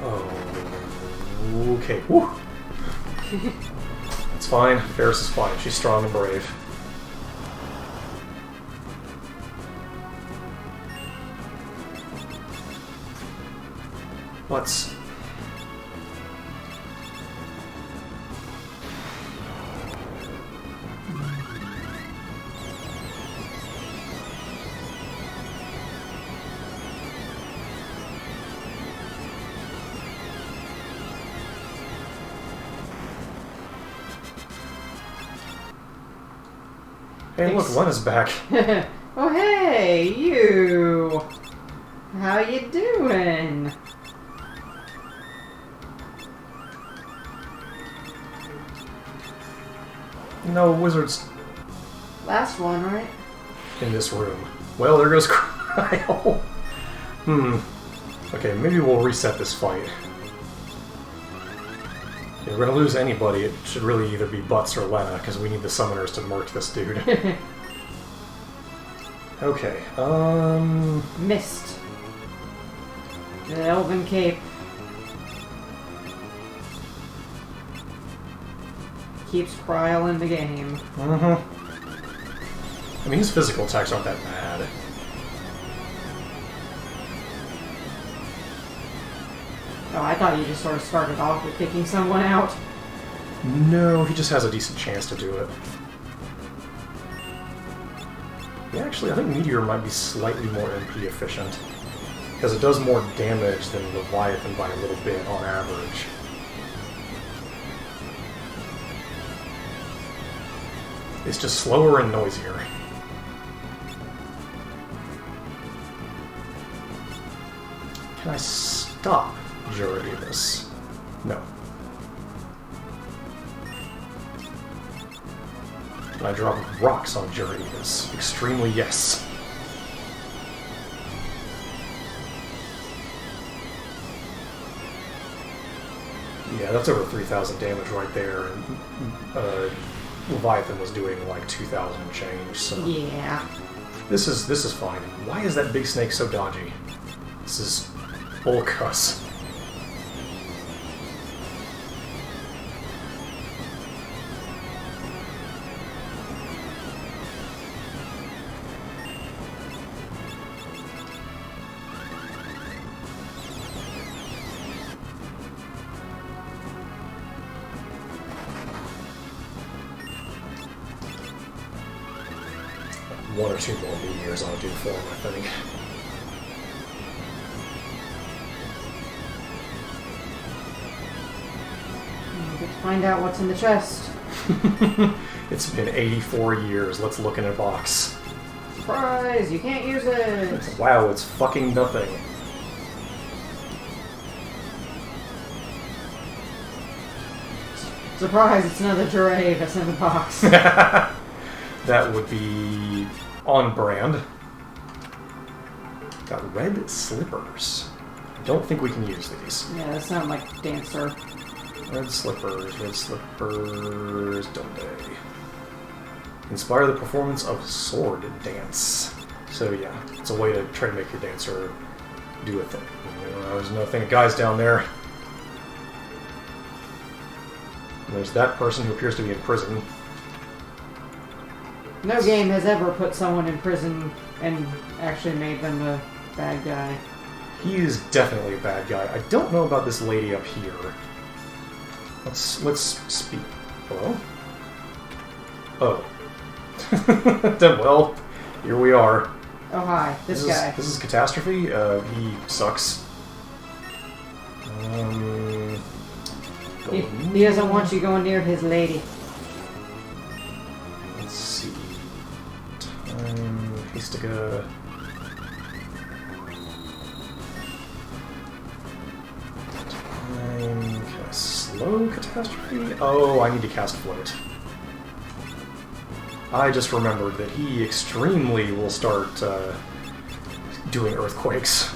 Oh, okay. Woo. It's fine. Ferris is fine. She's strong and brave. Let's... Hey, look, Lena's back. Oh, hey, you! How you doing? No wizards Last one, right? in this room. Well, there goes Cryo. Okay, maybe we'll reset this fight. If we're gonna lose anybody, it should really either be Butts or Lena, because we need the summoners to murk this dude. Okay, Mist. The Elven Cape. Keeps Cryo in the game. I mean, his physical attacks aren't that bad. Oh, I thought you just sort of started off with kicking someone out. No, he just has a decent chance to do it. Yeah, actually, I think Meteor might be slightly more MP efficient. Because it does more damage than Leviathan by a little bit on average. It's just slower and noisier. Can I stop Juravis? No. Can I drop rocks on Juravis? Extremely yes. Yeah, that's over 3,000 damage right there, and Leviathan was doing like 2,000 and change. So yeah, this is fine. Why is that big snake so dodgy? This is bull cuss. One or two more meteors I'll do for him, I think. Let's find out what's in the chest. It's been 84 years. Let's look in a box. Surprise! You can't use it! Wow, it's fucking nothing. Surprise, it's another Drave that's in the box. That would be on brand. Got red slippers. I don't think we can use these. Yeah, that sounds like Dancer. Red slippers, don't they? Inspire the performance of sword dance. So yeah, it's a way to try to make your dancer do a thing. There's no thing of guys down there. And there's that person who appears to be in prison. No game has ever put someone in prison and actually made them a bad guy. He is definitely a bad guy. I don't know about this lady up here. Let's speak. Hello? Oh. Well, here we are. Oh hi, this guy. This is Catastrophe. He sucks. He doesn't want you going near his lady. Let's see. Time. Fiesta. Time. Can I slow Catastrophe? Oh, I need to cast Float. I just remembered that he extremely will start doing earthquakes.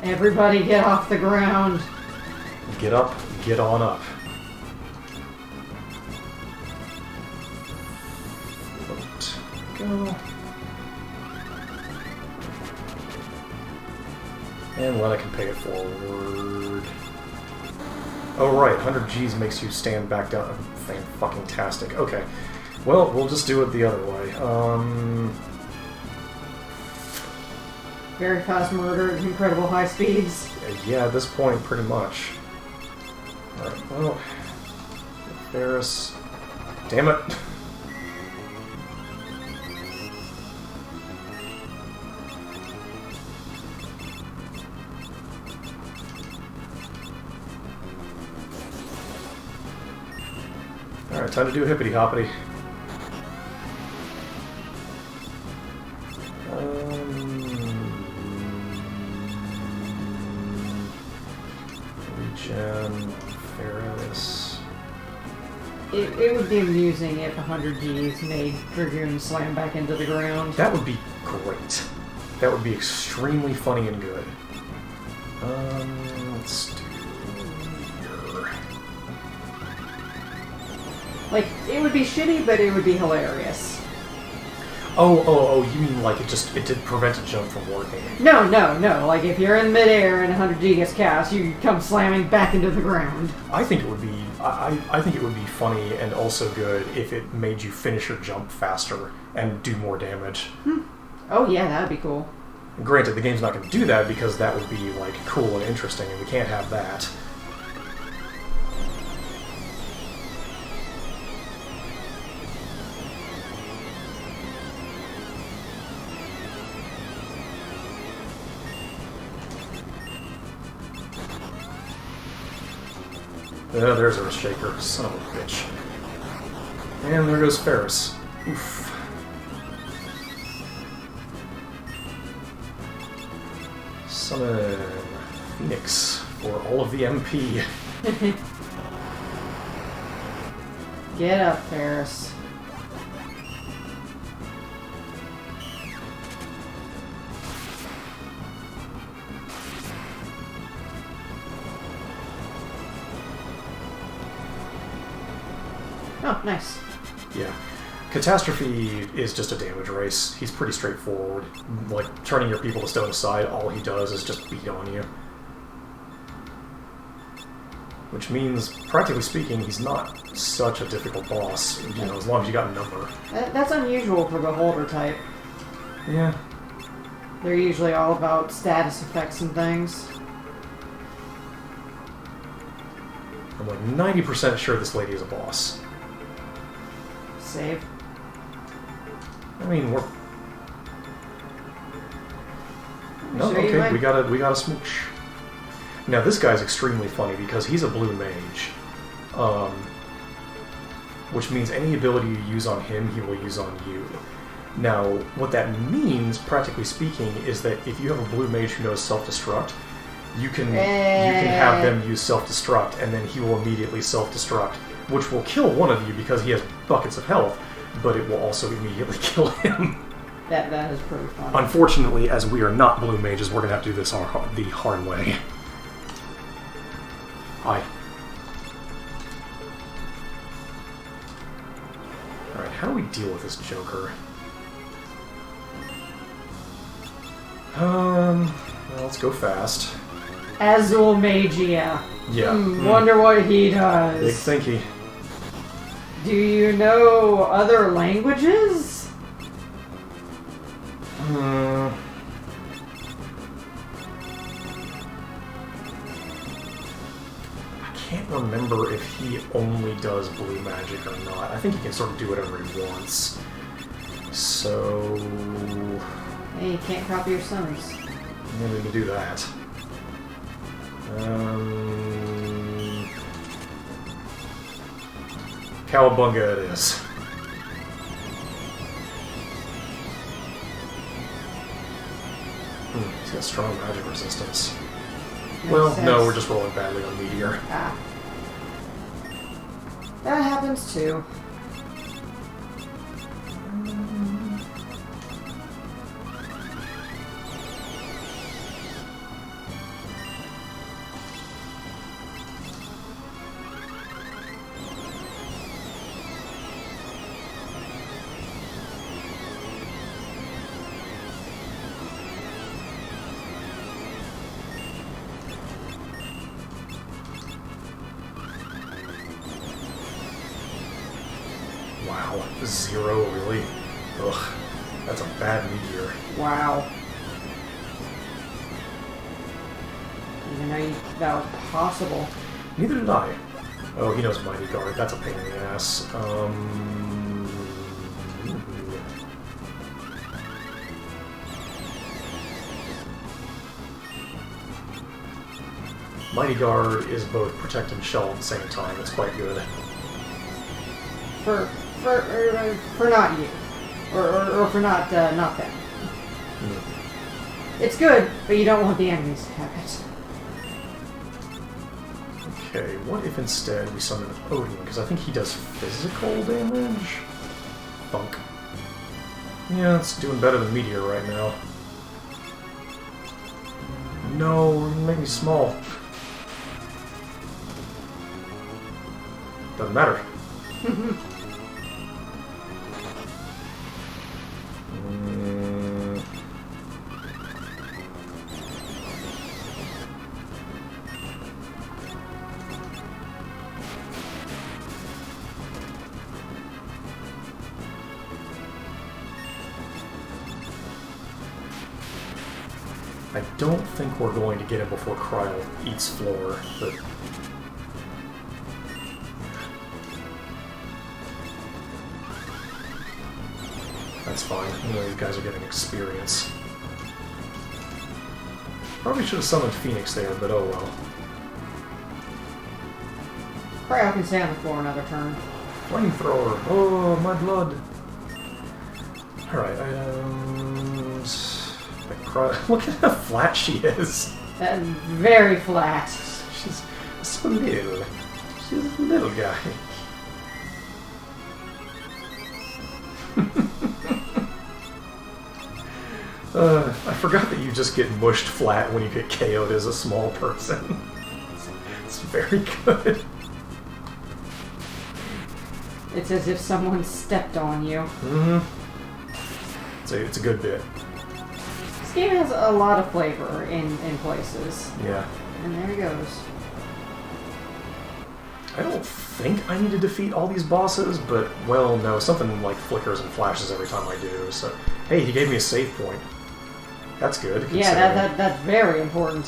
Everybody get off the ground. Get up, get on up. Go. And then I can pay it forward. Oh right, 100 Gs makes you stand back down. Fan-fucking-tastic. Okay. Well, we'll just do it the other way. Very fast murder at incredible high speeds. Yeah, at this point, pretty much. Alright, well... Ferris... Damn it! Alright, time to do a hippity-hoppity. Regen, Ferris. It would be amusing if 100 Gs made Dragoon slam back into the ground. That would be great. That would be extremely funny and good. Let's do your... Like, it would be shitty, but it would be hilarious. Oh, you mean like it did prevent a jump from working? No. Like, if you're in midair and 100 G gets cast, you come slamming back into the ground. I think it would be... I think it would be funny and also good if it made you finish your jump faster and do more damage. Oh yeah, that'd be cool. Granted, the game's not going to do that because that would be, like, cool and interesting, and we can't have that. There's Earthshaker, son of a bitch. And there goes Ferris. Oof. Summon Phoenix for all of the MP. Get up, Ferris. Oh, nice. Yeah. Catastrophe is just a damage race. He's pretty straightforward. Like, turning your people to stone aside, all he does is just beat on you. Which means, practically speaking, he's not such a difficult boss, you know, as long as you got a number. That's unusual for the holder type. Yeah. They're usually all about status effects and things. I'm like 90% sure this lady is a boss. Save. I mean, we're... No, sure okay, we got a smooch. Now, this guy's extremely funny because he's a blue mage. Which means any ability you use on him, he will use on you. Now, what that means, practically speaking, is that if you have a blue mage who knows self-destruct, you can have them use self-destruct, and then he will immediately self-destruct, which will kill one of you because he has buckets of health, but it will also immediately kill him. That is pretty funny. Unfortunately, as we are not blue mages, we're going to have to do this the hard way. Hi. Alright, how do we deal with this Joker? Well, let's go fast. Azul Magia. Yeah. Wonder what he does. Big thinky. Do you know other languages? I can't remember if he only does blue magic or not. I think he can sort of do whatever he wants. So... Hey, you can't copy your summons. Maybe we can do that. Cowabunga it is. He's got strong magic resistance. Well, no, we're just rolling badly on Meteor. Ah. That happens too. Wow, 0, really? Ugh, that's a bad Meteor. Wow. Even know that was possible. Neither did I. Oh, he knows Mighty Guard. That's a pain in the ass. Mighty Guard is both protect and shell at the same time. It's quite good. For not you, or for not them. It's good, but you don't want the enemies to have it. Okay, what if instead we summon Odin? Because I think he does physical damage? Funk. Yeah, it's doing better than Meteor right now. No, make me small. Doesn't matter. I don't think we're going to get him before Cryo eats floor, but... That's fine. You know, these guys are getting experience. Probably should have summoned Phoenix there, but oh well. Cryo can stay on the floor another turn. Flamethrower. Oh, my blood. Alright, items... Look at how flat she is. Very flat. She's so little. She's a little guy. I forgot that you just get mushed flat when you get KO'd as a small person. It's very good. It's as if someone stepped on you. Mm-hmm. It's a good bit. This game has a lot of flavor in places. Yeah. And there he goes. I don't think I need to defeat all these bosses, but, well, no, something like flickers and flashes every time I do, so... Hey, he gave me a save point. That's good. Yeah, that's very important.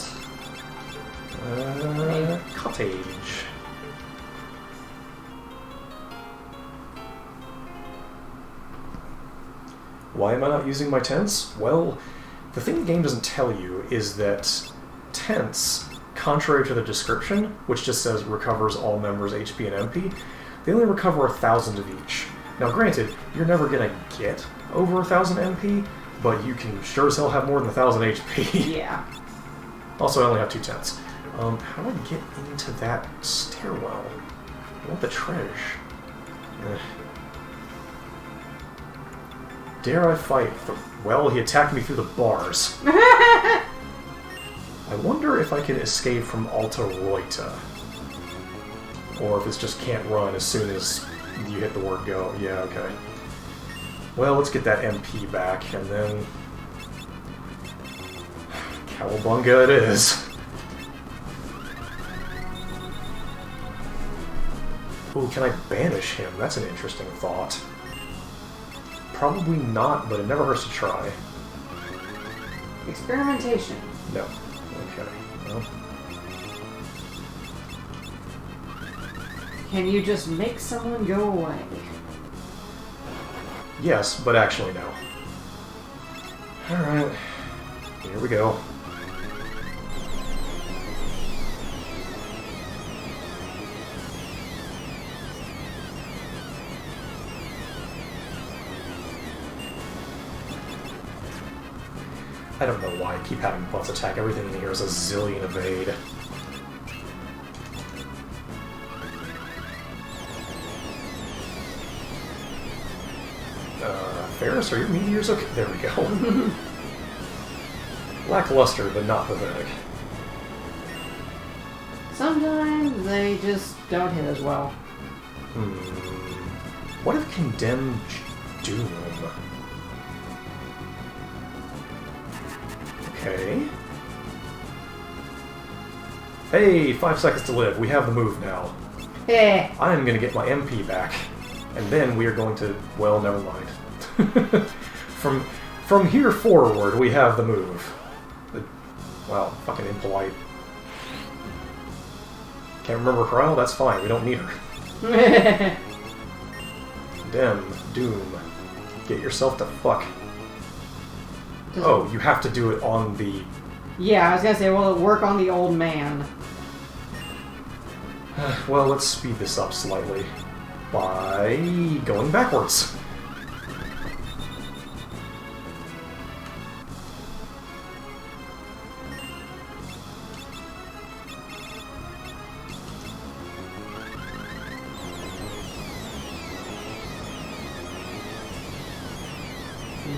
Cottage. Why am I not using my tents? Well, the thing the game doesn't tell you is that tents, contrary to the description, which just says recovers all members' HP and MP, they only recover 1,000 of each. Now granted, you're never gonna get over 1,000 MP, but you can sure as hell have more than 1,000 HP. Yeah. Also, I only have 2 tents. How do I get into that stairwell? I want the treasure. Dare I fight? Well, he attacked me through the bars. I wonder if I can escape from Alta Reuta. Or if it's just can't run as soon as you hit the word go. Yeah, okay. Well, let's get that MP back, and then... Cowabunga it is. Ooh, can I banish him? That's an interesting thought. Probably not, but it never hurts to try. Experimentation. No. Okay. Well. Can you just make someone go away? Yes, but actually no. Alright. Here we go. I don't know why I keep having plus attack. Everything in here is a zillion evade. Ferris, are your meteors okay? There we go. Lackluster, but not pathetic. Sometimes they just don't hit as well. What if Condemned Doom? Okay. Hey, 5 seconds to live. We have the move now. Eh. I'm gonna get my MP back. And then we are going to... Well, never mind. From here forward, we have the move. Wow, fucking impolite. Can't remember Corral? That's fine. We don't need her. Doom. Get yourself to fuck. Oh, you have to do it on the... Yeah, I was gonna say, will it work on the old man? Well, let's speed this up slightly. By going backwards.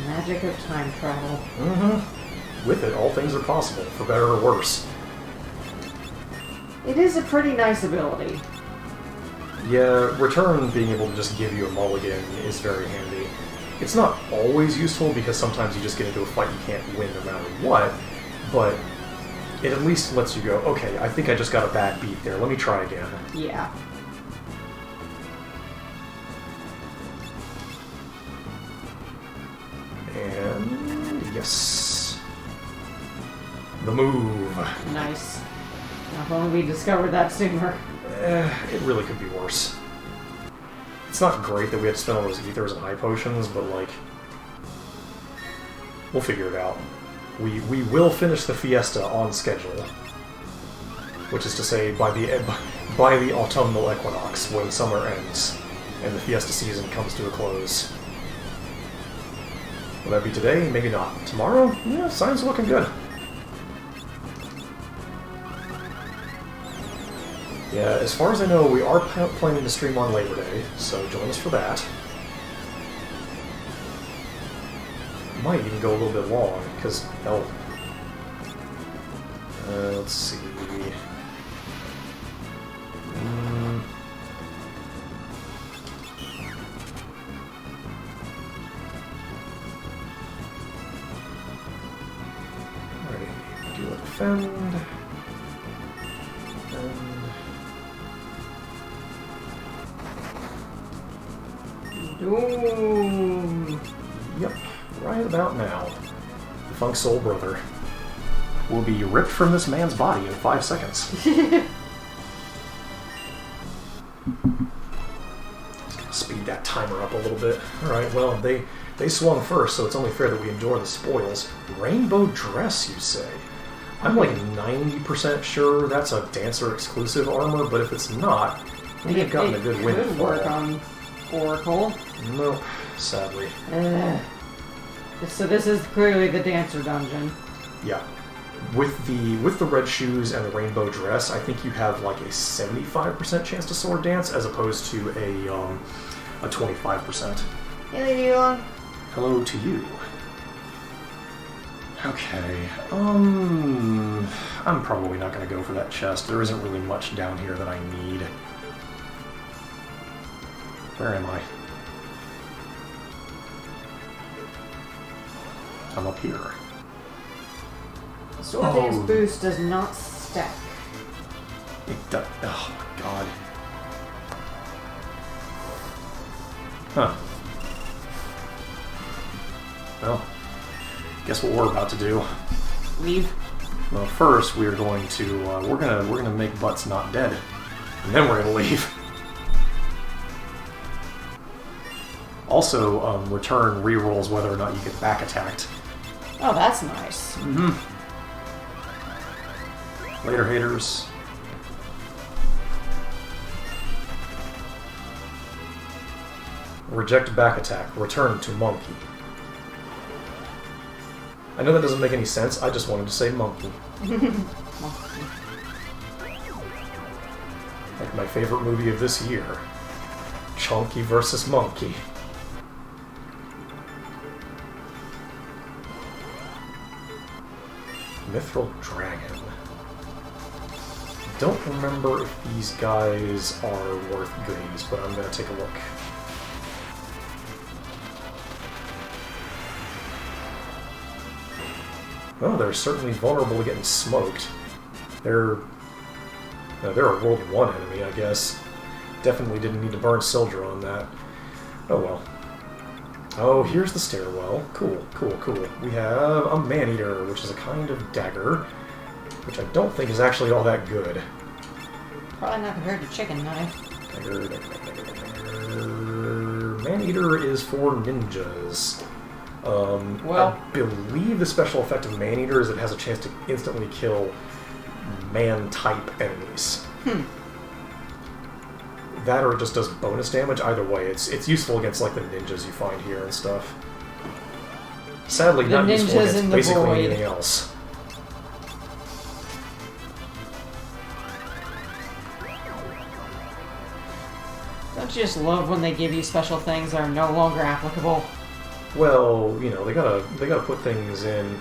Magic of time travel. With it, all things are possible, for better or worse. It is a pretty nice ability. Yeah, Return being able to just give you a mulligan is very handy. It's not always useful, because sometimes you just get into a fight you can't win no matter what, but it at least lets you go, okay, I think I just got a bad beat there, let me try again. Yeah. And... yes. The move. Nice. Now, if only we discovered that sooner. It really could be worse. It's not great that we had to spend all those ethers and high potions, but, like... we'll figure it out. We will finish the Fiesta on schedule. Which is to say, by by the autumnal equinox, when summer ends and the Fiesta season comes to a close. Will that be today? Maybe not. Tomorrow? Yeah, signs are looking good. Yeah, as far as I know, we are planning to stream on Labor Day, so join us for that. Might even go a little bit long, because, hell... let's see... Alright, do a defend... Doom. Yep, right about now. The Funk Soul Brother will be ripped from this man's body in 5 seconds. Just gonna speed that timer up a little bit. Alright, well, they swung first, so it's only fair that we enjoy the spoils. Rainbow Dress, you say? I'm like 90% sure that's a Dancer exclusive armor, but if it's not, we've gotten a good win. Good work on Oracle. Nope, sadly. So this is clearly the Dancer dungeon. Yeah. With the red shoes and the rainbow dress, I think you have like a 75% chance to sword dance as opposed to a 25%. Hello. Hello to you. Okay. I'm probably not going to go for that chest. There isn't really much down here that I need. Where am I? I'm up here. The sword dance boost does not stack. It does. Oh my god. Huh. Well, guess what we're about to do? Leave. Well, first we are going to we're gonna make butts not dead, and then we're gonna leave. Also, return rerolls whether or not you get back attacked. Oh, that's nice. Mm-hmm. Later, haters. Reject back attack. Return to monkey. I know that doesn't make any sense. I just wanted to say monkey. Like my favorite movie of this year. Chunky versus Monkey. Mithril Dragon. Don't remember if these guys are worth goodies, but I'm going to take a look. Well, they're certainly vulnerable to getting smoked. They're a World 1 enemy, I guess. Definitely didn't need to burn Sildra on that. Oh well. Oh, here's the stairwell. Cool, cool, cool. We have a man-eater, which is a kind of dagger, which I don't think is actually all that good. Probably not compared to chicken knife. Dagger. Man-eater is for ninjas. Well, I believe the special effect of Man-eater is it has a chance to instantly kill man-type enemies. That or it just does bonus damage. Either way, it's useful against like the ninjas you find here and stuff. Sadly, not useful against basically anything else. Don't you just love when they give you special things that are no longer applicable? Well, you know, they gotta put things in.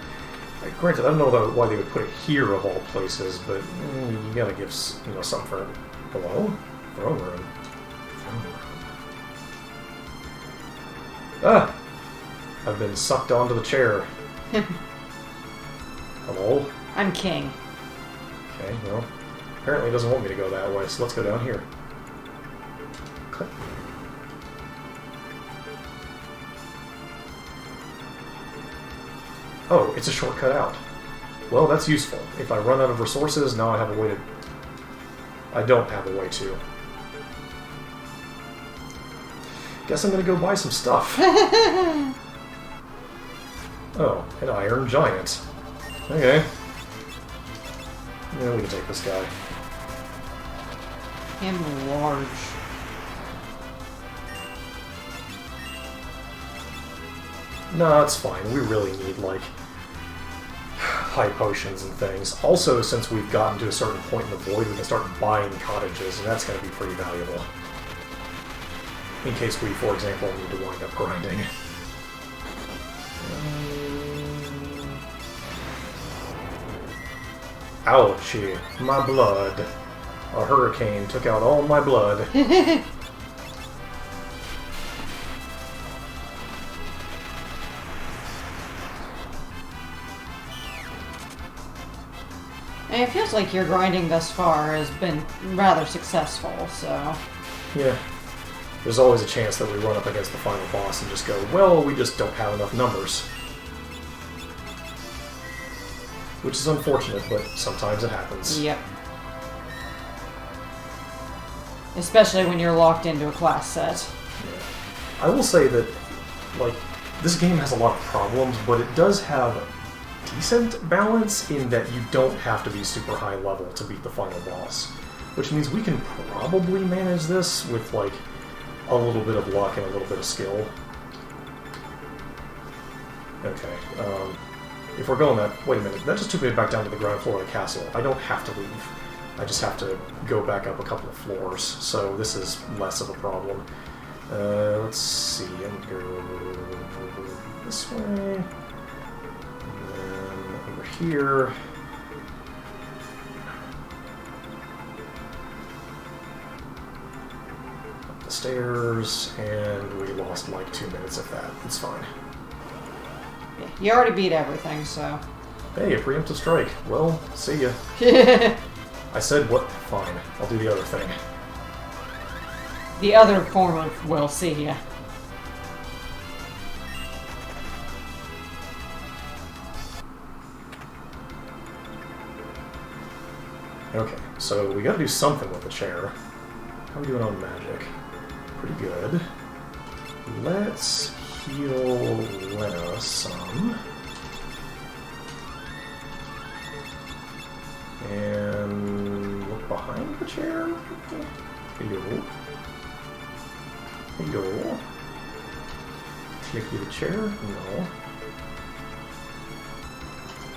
Granted, I don't know why they would put it here of all places, but you gotta give something for it. Hello? Throne room. Ah! I've been sucked onto the chair. Hello? I'm king. Okay, well, apparently it doesn't want me to go that way, so let's go down here. Click. Oh, it's a shortcut out. Well, that's useful. If I run out of resources, now I have a way to... I don't have a way to. Guess I'm gonna go buy some stuff. Oh, an iron giant. Okay. Yeah, we can take this guy. him large. No, it's fine. We really need, like, high potions and things. Also, since we've gotten to a certain point in the void, we can start buying cottages, and that's going to be pretty valuable. In case we, for example, need to wind up grinding. Ouchie, my blood. A hurricane took out all my blood. And it feels like your grinding thus far has been rather successful, so... Yeah. There's always a chance that we run up against the final boss and just go, well, we just don't have enough numbers. Which is unfortunate, but sometimes it happens. Yep. Especially when you're locked into a class set. Yeah. I will say that, like, this game has a lot of problems, but it does have decent balance in that you don't have to be super high level to beat the final boss. Which means we can probably manage this with, like, a little bit of luck and a little bit of skill. Okay, if we're going that... Wait a minute, that just took me back down to the ground floor of the castle. I don't have to leave. I just have to go back up a couple of floors, so this is less of a problem. Let's see, I'm gonna go this way, and then over here. Up the stairs, and we lost like 2 minutes of that. It's fine. Yeah, you already beat everything, so... Hey, a preemptive strike. Well, see ya. I said what? Fine. I'll do the other thing. The other form of we'll see ya. Okay, so we gotta do something with the chair. How are we doing on magic? Pretty good. Let's heal Lena some. And look behind the chair. Hello. Hello. Take you the chair? No.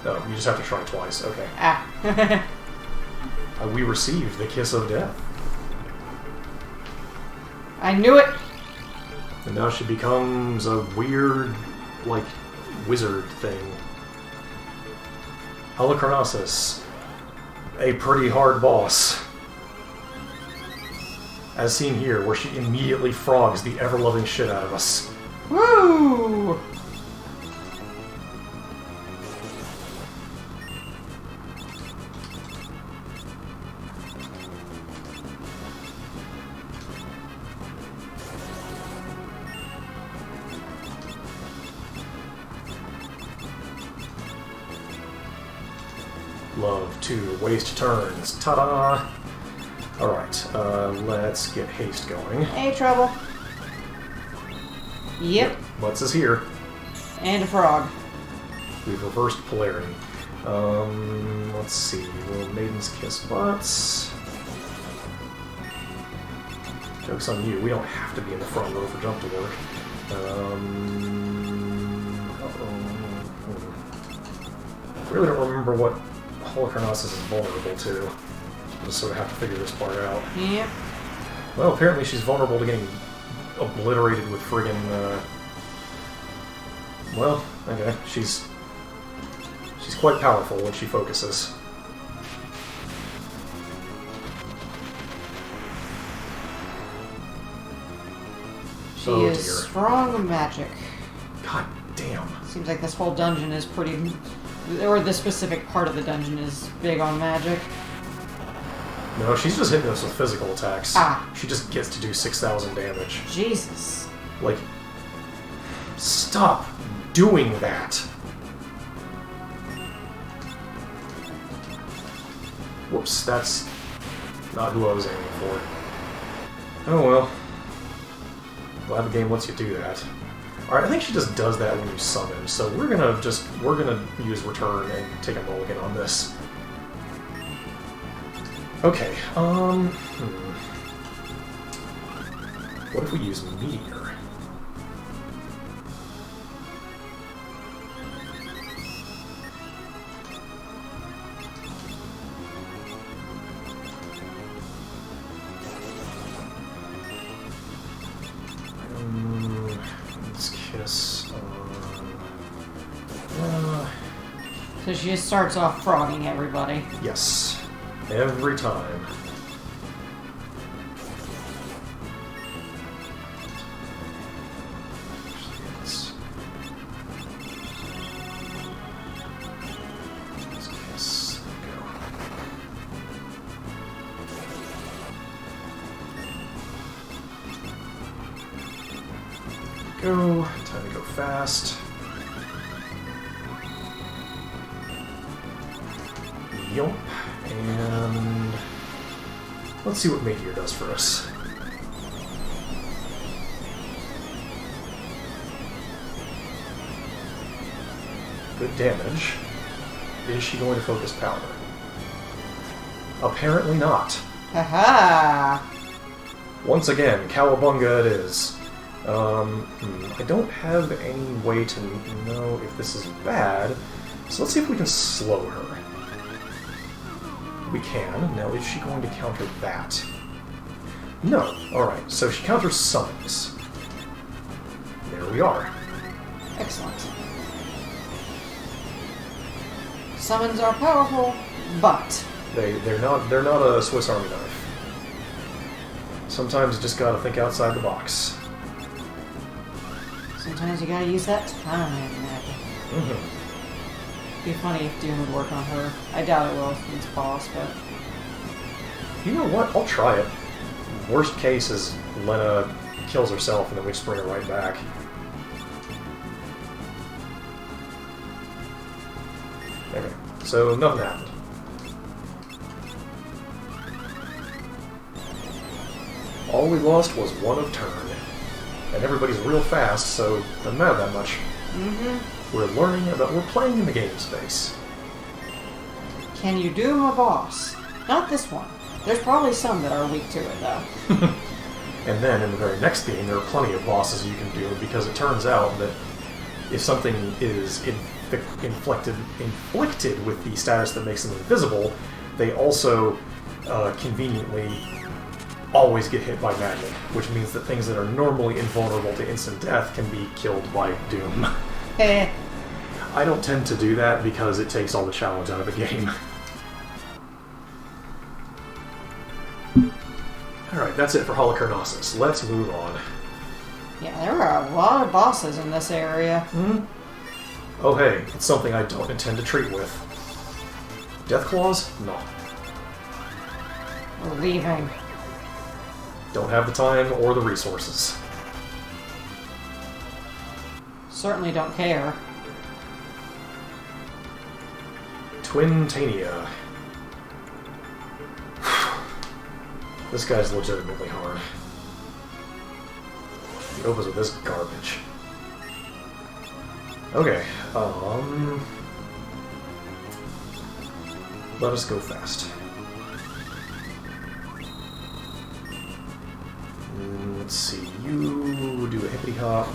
No, you just have to try twice. Okay. Ah. We received the kiss of death. I knew it! And now she becomes a weird, like, wizard thing. Helicarnassus. A pretty hard boss. As seen here, where she immediately frogs the ever-loving shit out of us. Woo! Love to waste turns. Ta-da! Alright, let's get haste going. Hey, trouble. Yep. What's this here? And a frog. We've reversed polarity. Let's see. Will maidens kiss butts? Joke's on you. We don't have to be in the front row for jump to work. I really don't remember what Helicarnassus is vulnerable to. We'll just sort of have to figure this part out. Yep. Well, apparently she's vulnerable to getting obliterated with friggin', well, okay, she's quite powerful when she focuses. She is strong in magic. God damn. Seems like this whole dungeon is pretty... Or this specific part of the dungeon is big on magic. No, she's just hitting us with physical attacks. Ah. She just gets to do 6,000 damage. Jesus. Like, stop doing that. Whoops, that's not who I was aiming for. Oh well. Glad the game lets you do that. Alright, I think she just does that when you summon, so we're gonna use return and take a mulligan on this. Okay, What if we use Meteor? Let's kiss. So she just starts off frogging everybody. Yes. Every time. Let's kiss. Go. Time to go fast. Yup. And let's see what Meteor does for us. Good damage. Is she going to focus power? Apparently not. Haha! Once again, Cowabunga it is. I don't have any way to know if this is bad, so let's see if we can slow her. We can. Now, is she going to counter that? No. Alright, so she counters summons. There we are. Excellent. Summons are powerful, but... They're not a Swiss Army knife. Sometimes you just gotta think outside the box. Sometimes you gotta use that time magic. Mm-hmm. It'd be funny if Doom would work on her. I doubt it will if it's boss, but... You know what? I'll try it. Worst case is Lena kills herself and then we just bring her right back. Okay, so nothing happened. All we lost was one of turn. And everybody's real fast, so it doesn't matter that much. Mm-hmm. We're learning about... We're playing in the game space. Can you doom a boss? Not this one. There's probably some that are weak to it, though. And then, in the very next game, there are plenty of bosses you can do, because it turns out that if something is inflicted with the status that makes them invisible, they also conveniently always get hit by magic, which means that things that are normally invulnerable to instant death can be killed by Doom. I don't tend to do that because it takes all the challenge out of the game. Alright, that's it for Holocarnossus. Let's move on. Yeah, there are a lot of bosses in this area. Oh hey, it's something I don't intend to treat with. Deathclaws? No. We're leaving. Don't have the time or the resources. Certainly don't care. Twintania. This guy's legitimately hard. He opens with this garbage. Okay, let us go fast. Let's see, you do a hippity hop.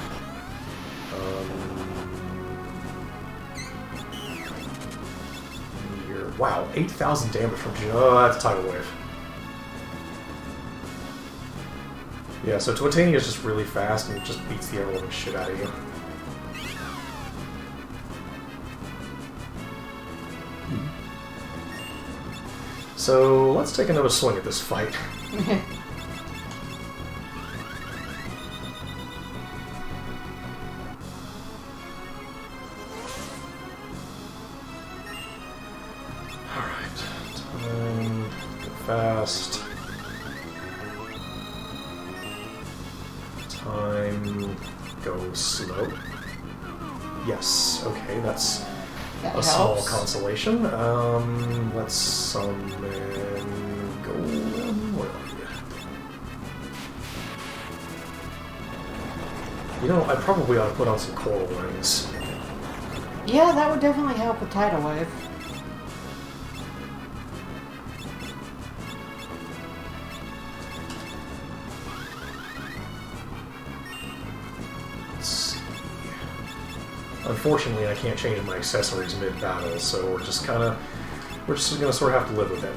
Wow, 8,000 damage from Gino. Oh, that's a tidal wave. Yeah, so Twintania is just really fast and just beats the ever-living shit out of you. So, let's take another swing at this fight. Alright, time, go fast. Time, go slow. Yes, okay, that's that a helps. small consolation. Let's summon... Go... Where are you? You know, I probably ought to put on some coral rings. Yeah, that would definitely help with tidal wave. unfortunately, I can't change my accessories mid-battle, so we're just gonna sort of have to live with it.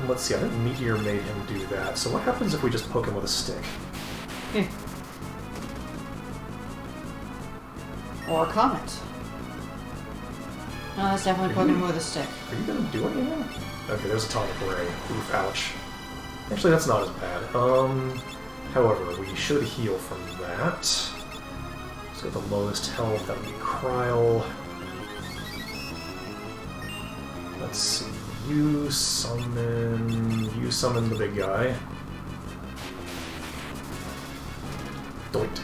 Let's see, I think Meteor made him do that, so what happens if we just poke him with a stick? Or a comet. No, that's definitely poking him with a stick. Are you gonna do anything? Okay, there's a tonic ray. Oof, ouch. Actually, that's not as bad. However, we should heal from that. So the lowest health, that would be Kryl. Let's see. You summon the big guy. Doit.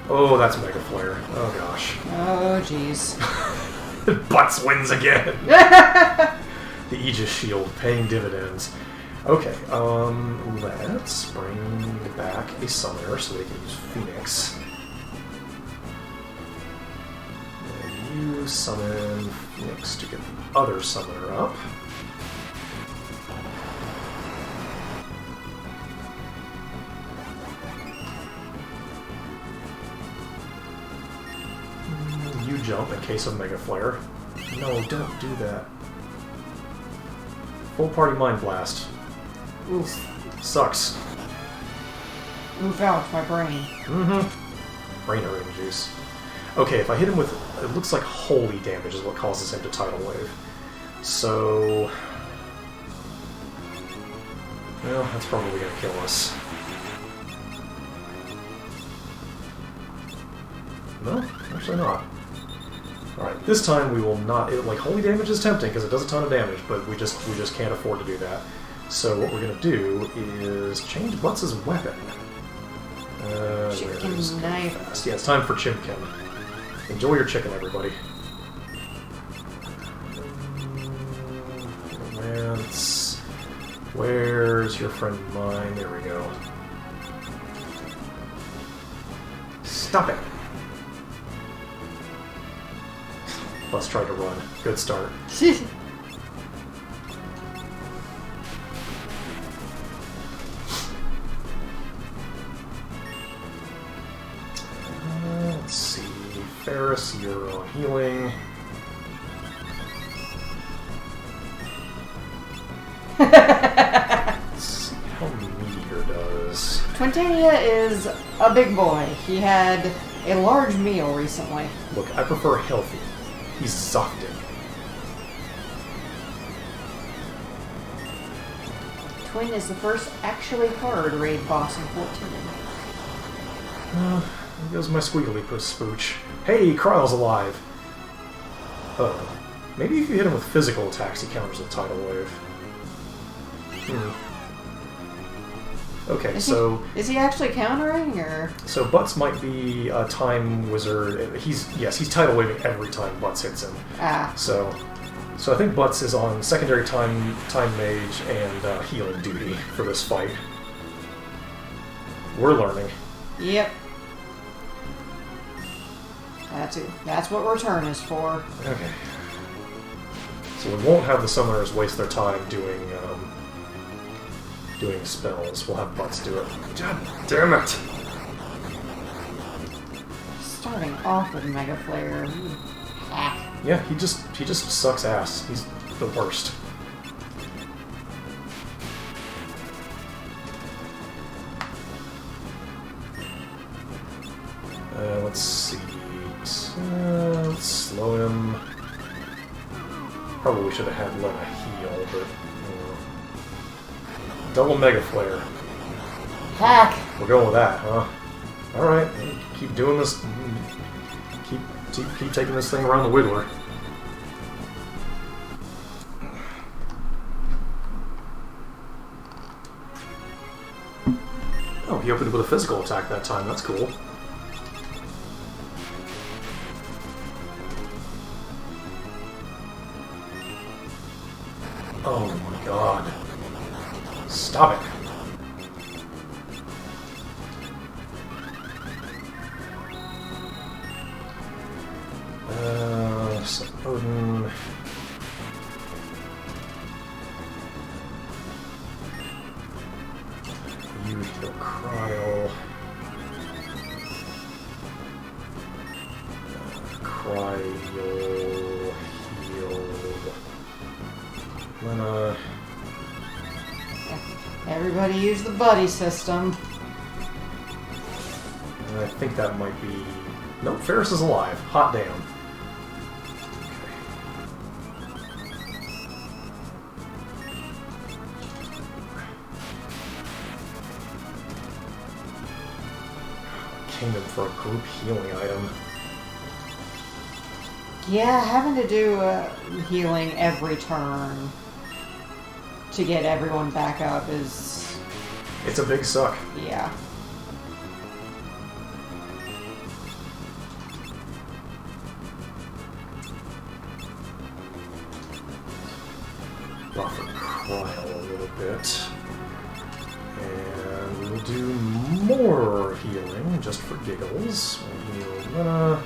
Oh, that's Mega Flare. Oh gosh. Oh jeez. Butts wins again! The Aegis Shield, paying dividends. Okay, let's bring back a summoner so they can use Phoenix. And you summon Phoenix to get the other summoner up. You jump in case of Mega Flare. No, don't do that. Full party Mind Blast. Oof. Sucks. Oof, ouch, my brain. Brain ring juice. Okay, if I hit him with... It looks like holy damage is what causes him to Tidal Wave. So... Well, that's probably gonna kill us. No, actually not. Alright, this time we will not... like, holy damage is tempting because it does a ton of damage, but we just can't afford to do that. So what we're going to do is change Butts' weapon. Chicken knife. Yeah, it's time for Chimkin. Enjoy your chicken, everybody. Lance. Where's your friend of mine? There we go. Stop it! Butts tried to run. Good start. Let's see. Ferris, you're on healing. Let's see how Meteor does. Twintania is a big boy. He had a large meal recently. Look, I prefer healthy. He's Zoctic. Twin is the first actually hard raid boss in 14. There goes my squiggly spooch. Hey, Kryl's alive! Oh. Maybe if you hit him with physical attacks, he counters a Tidal Wave. Okay, so... Is he actually countering, or...? So Butts might be a Time Wizard. He's Tidal Waving every time Butts hits him. So I think Butts is on secondary Time Mage and healing duty for this fight. We're learning. Yep. That's what return is for. Okay. So we won't have the summoners waste their time doing spells. We'll have Butts do it. God damn it! Starting off with Mega Flare. Hack. Yeah, he just sucks ass. He's the worst. Let's see. Let's slow him. Probably should have had Lena heal, but... Double Mega Flare. Hack! We're going with that, huh? Alright, keep doing this. Keep taking this thing around the Wiggler. Oh, he opened with a physical attack that time. That's cool. Oh my god. Stop it. So Odin... You heal Kryl. Cryo healed. Lena. Everybody use the buddy system. I think that might be... Nope, Ferris is alive. Hot damn. Kingdom for a group healing item. Yeah, having to do healing every turn to get everyone back up is... It's a big suck. Yeah. Buffer Cryo a little bit. And we will do more healing, just for giggles. We'll heal Lena.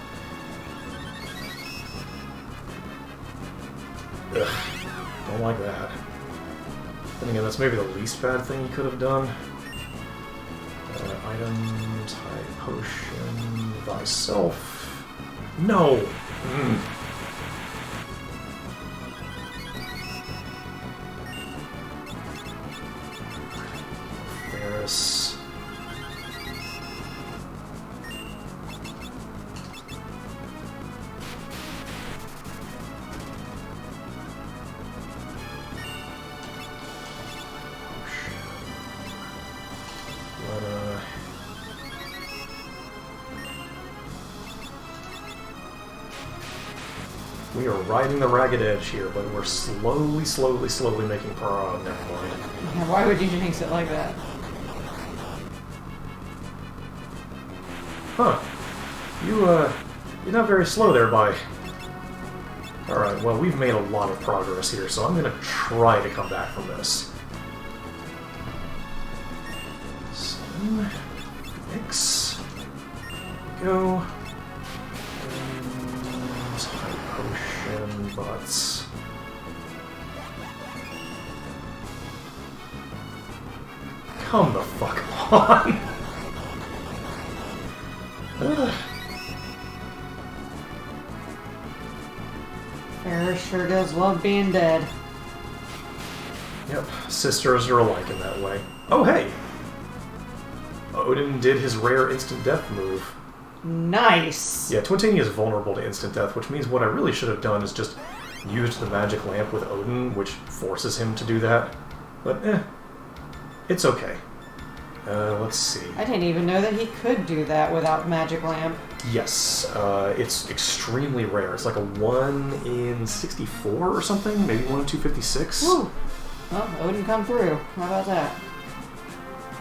Ugh, don't like that. Then again, that's maybe the least bad thing you could have done. Items, high potion, thyself. No! Ferris. We are riding the ragged edge here, but we're slowly making progress. Never mind. Yeah, why would you jinx it like that? Huh. You're not very slow there, bye. Alright, well, we've made a lot of progress here, so I'm gonna try to come back from this. So, X. Go. And high potion, butts. Come the fuck on! Ferris sure does love being dead. Yep, sisters are alike in that way. Oh, hey! Odin did his rare instant death move. Nice! Yeah, Twintini is vulnerable to instant death, which means what I really should have done is just used the magic lamp with Odin, which forces him to do that. But, it's okay. Let's see. I didn't even know that he could do that without magic lamp. Yes, it's extremely rare. It's like a 1 in 64 or something, maybe 1 in 256. Woo! Well, Odin come through. How about that?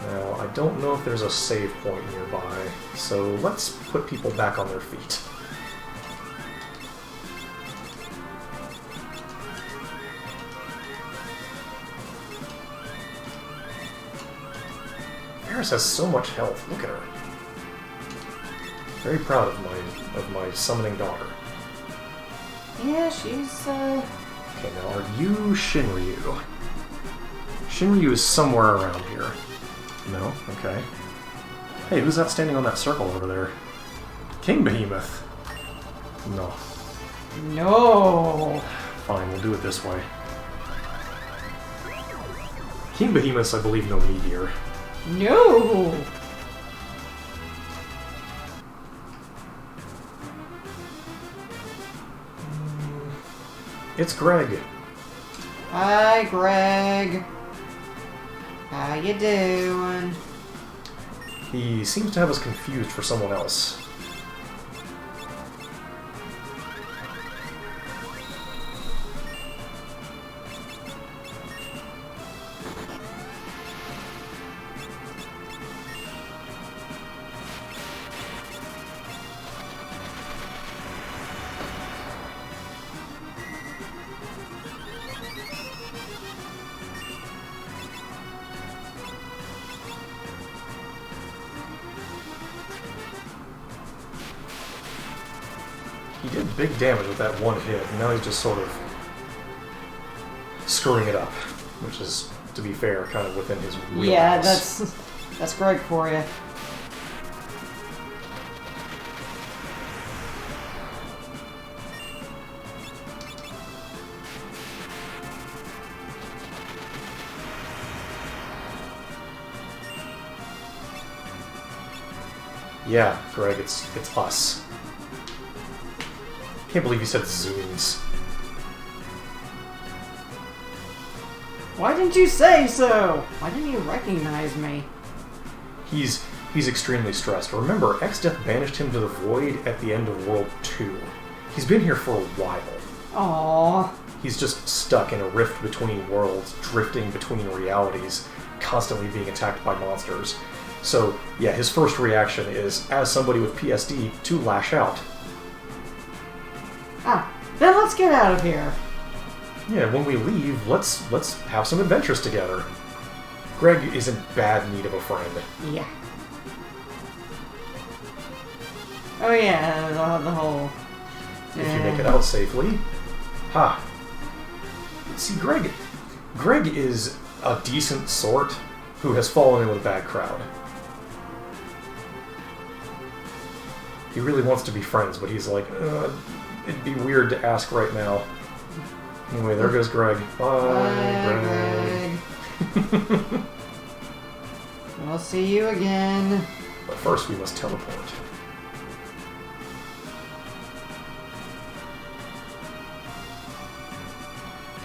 Now, I don't know if there's a save point nearby, so let's put people back on their feet. Ferris has so much health. Look at her. Very proud of my summoning daughter. Yeah, she's Okay, now are you Shinryu? Shinryu is somewhere around here. No? Okay. Hey, who's that standing on that circle over there? King Behemoth. No. No. Fine, we'll do it this way. King Behemoth's, I believe, no meteor. No. It's Greg. Hi, Greg. How you doing? He seems to have us confused for someone else. He did big damage with that one hit, and now he's just sort of screwing it up, which is, to be fair, kind of within his wheelhouse. Yeah, that's Greg for you. Yeah, Greg, it's us. Can't believe you said Zooms. Why didn't you say so? Why didn't you recognize me? He's extremely stressed. Remember, X-Death banished him to the Void at the end of World 2. He's been here for a while. Aww. He's just stuck in a rift between worlds, drifting between realities, constantly being attacked by monsters. So, yeah, his first reaction is, as somebody with PSD, to lash out. Ah, then let's get out of here. Yeah, when we leave, let's have some adventures together. Greg is in bad need of a friend. Yeah. Oh yeah, the whole... If you make it out safely. Ha. See, Greg is a decent sort who has fallen in with a bad crowd. He really wants to be friends, but he's like, it'd be weird to ask right now. Anyway, there goes Greg. Bye, Greg. I'll see you again. But first we must teleport.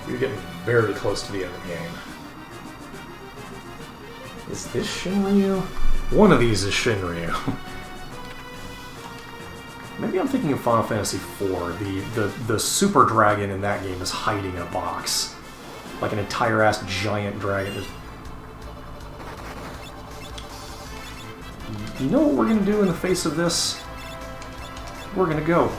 We're getting very close to the end of the game. Is this Shinryu? One of these is Shinryu. Maybe I'm thinking of Final Fantasy IV. The super dragon in that game is hiding in a box. Like an entire-ass giant dragon. You know what we're going to do in the face of this? We're going to go.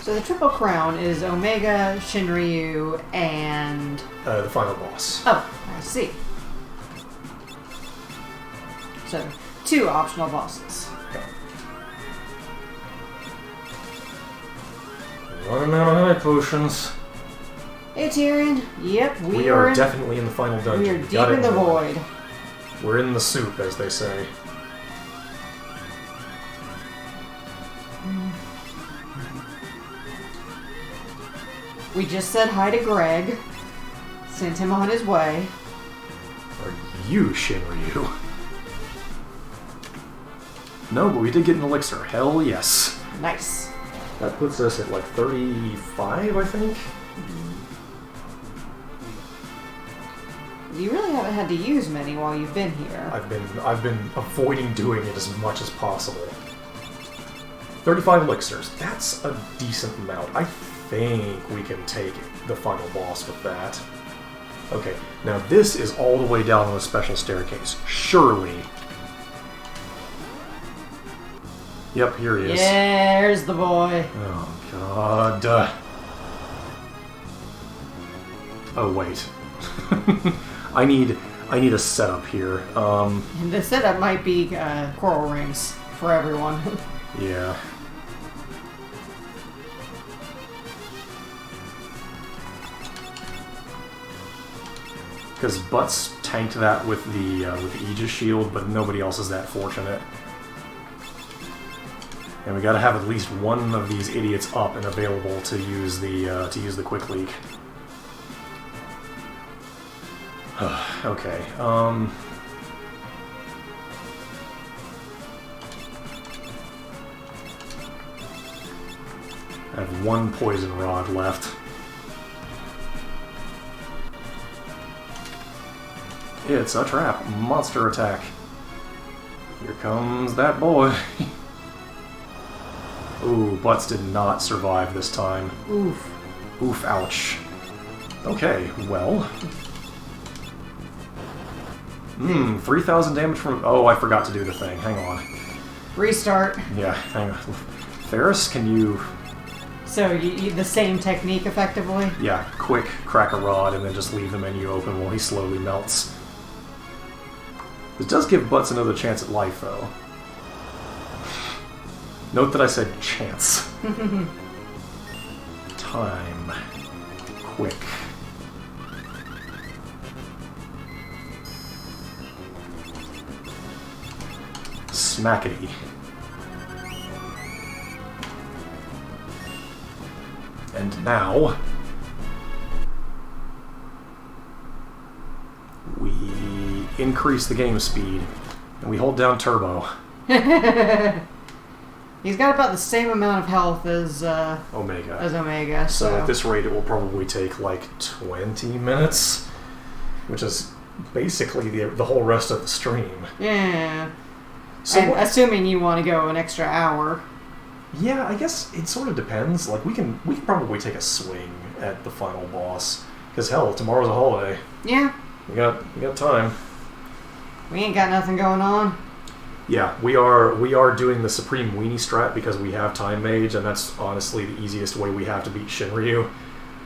So the Triple Crown is Omega, Shinryu, and... the final boss. Oh, I see. So, 2 optional bosses. Running out of high potions. Hey Tyrion. Yep, we are definitely in the final dungeon. We are deep in the void. We're in the soup, as they say. We just said hi to Greg. Sent him on his way. Are you Shinryu? No, but we did get an elixir. Hell yes. Nice. That puts us at like 35, I think. You really haven't had to use many while you've been here. I've been avoiding doing it as much as possible. 35 elixirs. That's a decent amount. I think we can take the final boss with that. Okay, now this is all the way down on a special staircase. Surely. Yep, here he is. Yeah, there's the boy. Oh, God. Oh, wait. I need a setup here. The setup might be coral rings for everyone. Yeah. Because Butts tanked that with the Aegis shield, but nobody else is that fortunate. And we got to have at least one of these idiots up and available to use the quick leak. Okay. I have one poison rod left. It's a trap. Monster attack. Here comes that boy. Ooh, Butts did not survive this time. Oof. Oof, ouch. Okay, well. 3,000 damage from... Oh, I forgot to do the thing. Hang on. Restart. Yeah, hang on. Ferris, can you... So, you the same technique, effectively? Yeah, quick, crack a rod, and then just leave the menu open while he slowly melts. This does give Butts another chance at life, though. Note that I said chance. Time. Quick. Smackety. And now... increase the game speed, and we hold down turbo. He's got about the same amount of health as Omega. So at this rate, it will probably take like 20 minutes, which is basically the whole rest of the stream. Yeah. So and assuming you want to go an extra hour. Yeah, I guess it sort of depends. Like we can probably take a swing at the final boss, because hell, tomorrow's a holiday. Yeah. We got time. We ain't got nothing going on. Yeah, we are doing the Supreme Weenie Strat because we have Time Mage, and that's honestly the easiest way we have to beat Shinryu,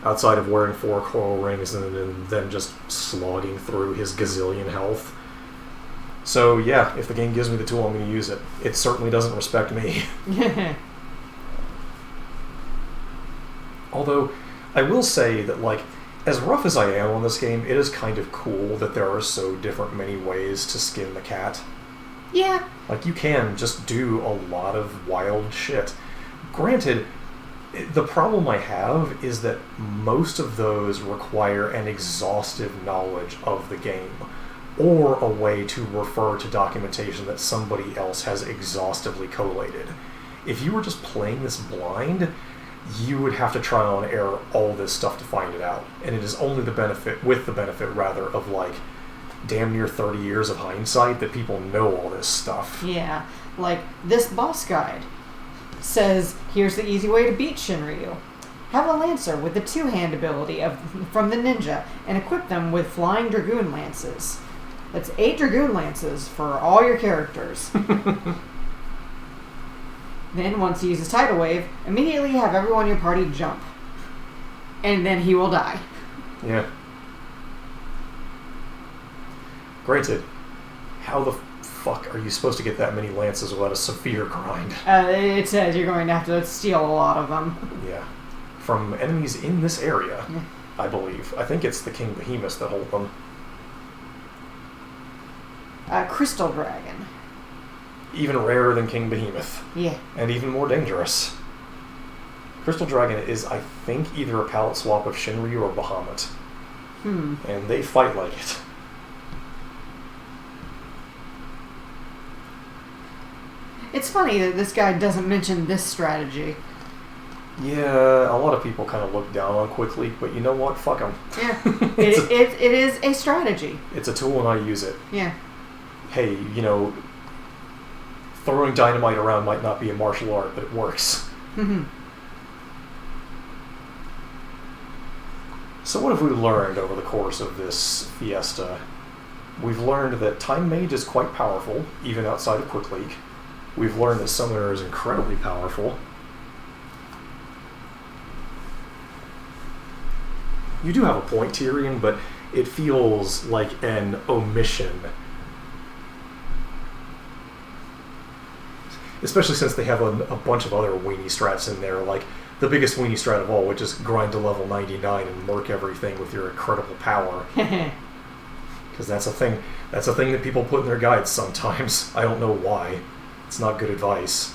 outside of wearing 4 coral rings and then just slogging through his gazillion health. So yeah, if the game gives me the tool, I'm going to use it. It certainly doesn't respect me. Although, I will say that, like, as rough as I am on this game, it is kind of cool that there are so many ways to skin the cat. Yeah. Like, you can just do a lot of wild shit. Granted, the problem I have is that most of those require an exhaustive knowledge of the game, or a way to refer to documentation that somebody else has exhaustively collated. If you were just playing this blind, you would have to trial and error all this stuff to find it out. And it is only the benefit of like damn near 30 years of hindsight that people know all this stuff. Yeah, like this boss guide says, here's the easy way to beat Shinryu. Have a Lancer with the 2-hand ability from the ninja and equip them with flying Dragoon lances. That's 8 Dragoon lances for all your characters. Then, once he uses Tidal Wave, immediately have everyone in your party jump. And then he will die. Yeah. Granted, how the fuck are you supposed to get that many lances without a severe grind? It says you're going to have to steal a lot of them. Yeah. From enemies in this area, I believe. I think it's the King Behemoths that hold them. Crystal Dragon. Even rarer than King Behemoth. Yeah. And even more dangerous. Crystal Dragon is, I think, either a palette swap of Shinryu or Bahamut. And they fight like it. It's funny that this guy doesn't mention this strategy. Yeah, a lot of people kind of look down on Quick Leap, but you know what? Fuck them. Yeah. it is a strategy. It's a tool and I use it. Yeah. Hey, you know, throwing dynamite around might not be a martial art, but it works. So what have we learned over the course of this Fiesta? We've learned that Time Mage is quite powerful, even outside of Quick Leap. We've learned that Summoner is incredibly powerful. You do have a point, Tyrion, but it feels like an omission. Especially since they have a bunch of other weenie strats in there, like the biggest weenie strat of all, which is grind to level 99 and murk everything with your incredible power. Because that's a thing that people put in their guides sometimes. I don't know why. It's not good advice.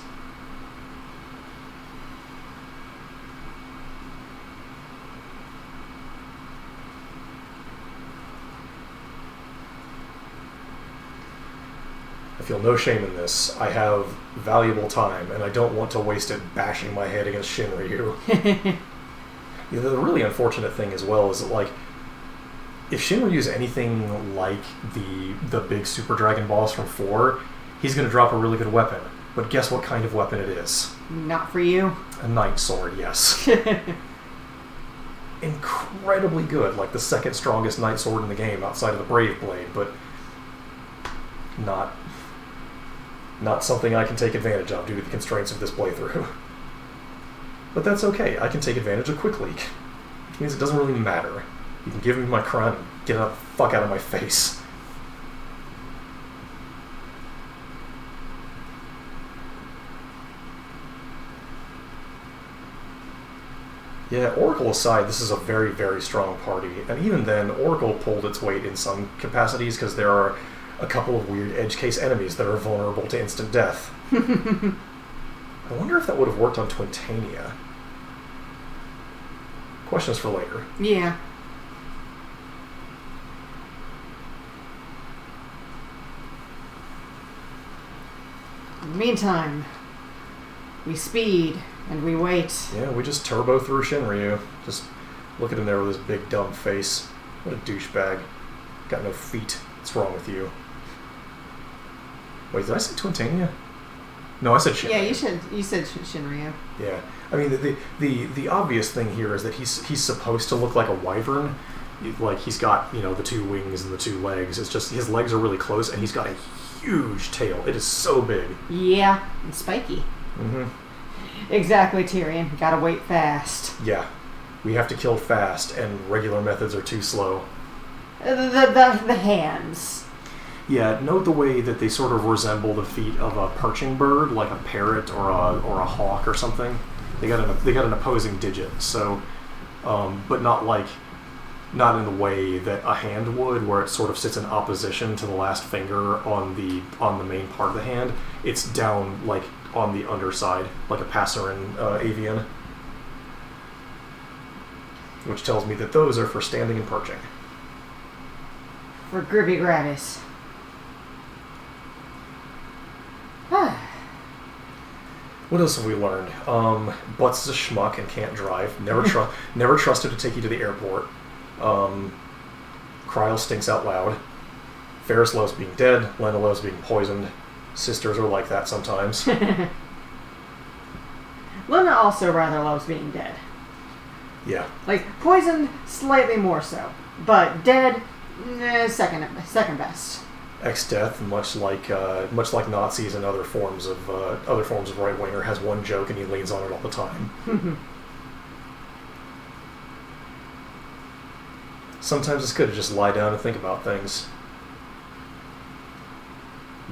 I feel no shame in this. I have valuable time, and I don't want to waste it bashing my head against Shinryu. The really unfortunate thing as well is that, like, if Shinryu's anything like the big Super Dragon boss from 4, he's going to drop a really good weapon. But guess what kind of weapon it is? Not for you. A Night Sword, yes. Incredibly good, like the second strongest Night Sword in the game outside of the Brave Blade, but not something I can take advantage of due to the constraints of this playthrough. But that's okay, I can take advantage of Quick Leak. Which means it doesn't really matter. You can give me my crown and get the fuck out of my face. Yeah, Oracle aside, this is a very, very strong party. And even then, Oracle pulled its weight in some capacities because there are a couple of weird edge case enemies that are vulnerable to instant death. I wonder if that would have worked on Twintania. Questions for later. Yeah. In the meantime, we speed and we wait. Yeah, we just turbo through Shinryu. Just look at him there with his big dumb face. What a douchebag. Got no feet. What's wrong with you? Wait, did I say Twintania? No, I said Shinryu. Yeah, you said Shinryu. Yeah. I mean, the obvious thing here is that he's supposed to look like a wyvern. Like, he's got, the two wings and the two legs. It's just, his legs are really close, and he's got a huge tail. It is so big. Yeah, and spiky. Mm-hmm. Exactly, Tyrion. Gotta wait fast. Yeah. We have to kill fast, and regular methods are too slow. The hands. Yeah, note the way that they sort of resemble the feet of a perching bird, like a parrot or a hawk or something. They got an opposing digit, so, but not in the way that a hand would, where it sort of sits in opposition to the last finger on the main part of the hand. It's down like on the underside, like a passerine avian, which tells me that those are for standing and perching. For Gribby Gravis. What else have we learned? Butts is a schmuck and can't drive. Never trust him to take you to the airport. Kryl stinks out loud. Ferris loves being dead. Lena loves being poisoned. Sisters are like that sometimes. Lena also rather loves being dead. Yeah. Like, poisoned, slightly more so. But dead, second best. Ex-Death, much like Nazis and other forms of right-winger, has one joke and he leans on it all the time. Sometimes it's good to just lie down and think about things.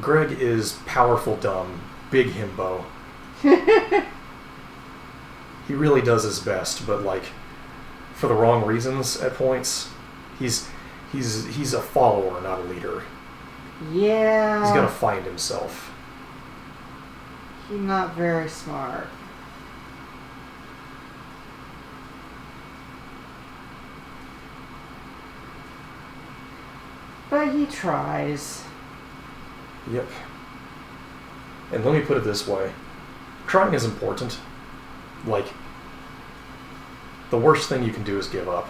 Greg is powerful dumb, big himbo. He really does his best, but for the wrong reasons at points. He's a follower, not a leader. Yeah. He's got to find himself. He's not very smart. But he tries. Yep. And let me put it this way. Trying is important. The worst thing you can do is give up.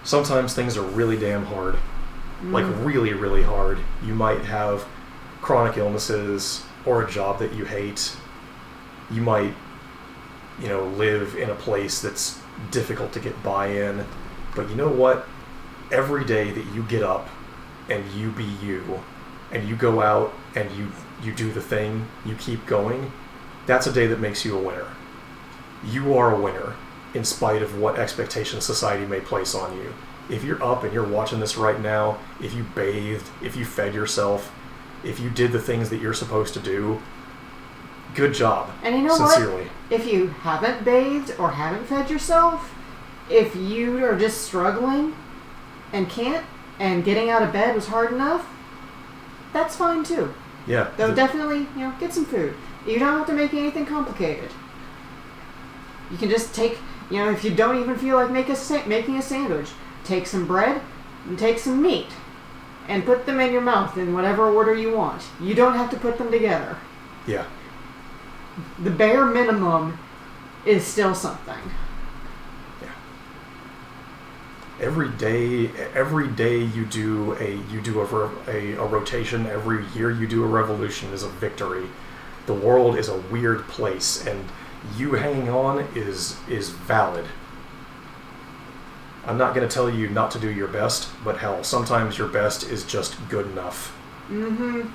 Sometimes things are really damn hard. Really, really hard. You might have chronic illnesses or a job that you hate. You might, live in a place that's difficult to get by in. But you know what? Every day that you get up and you be you, and you go out and you do the thing, you keep going, that's a day that makes you a winner. You are a winner, in spite of what expectations society may place on you. If you're up and you're watching this right now, if you bathed, if you fed yourself, if you did the things that you're supposed to do, good job. And you know sincerely. What? If you haven't bathed or haven't fed yourself, if you are just struggling and can't, and getting out of bed was hard enough, that's fine too. Yeah. Though definitely, get some food. You don't have to make anything complicated. You can just take, if you don't even feel like making a sandwich, take some bread and take some meat and put them in your mouth in whatever order you want. You don't have to put them together. Yeah. The bare minimum is still something. Yeah. Every day you do a rotation. Every year you do a revolution is a victory. The world is a weird place, and you hanging on is valid. I'm not going to tell you not to do your best, but hell, sometimes your best is just good enough. Mm-hmm.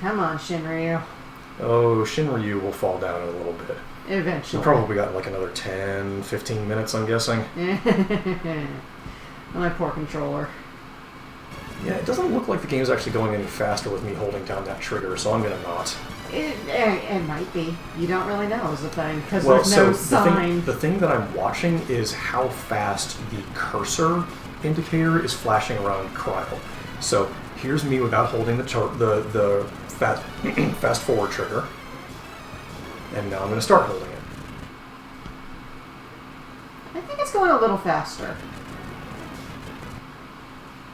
Come on, Shinryu. Oh, Shinryu will fall down in a little bit. Eventually. He probably got another 10, 15 minutes, I'm guessing. My poor controller. Yeah, it doesn't look like the game's actually going any faster with me holding down that trigger, so I'm going to not. It might be. You don't really know is the thing, because there's no sign. The thing that I'm watching is how fast the cursor indicator is flashing around Kryl. So here's me without holding the fast forward trigger, and now I'm going to start holding it. I think it's going a little faster.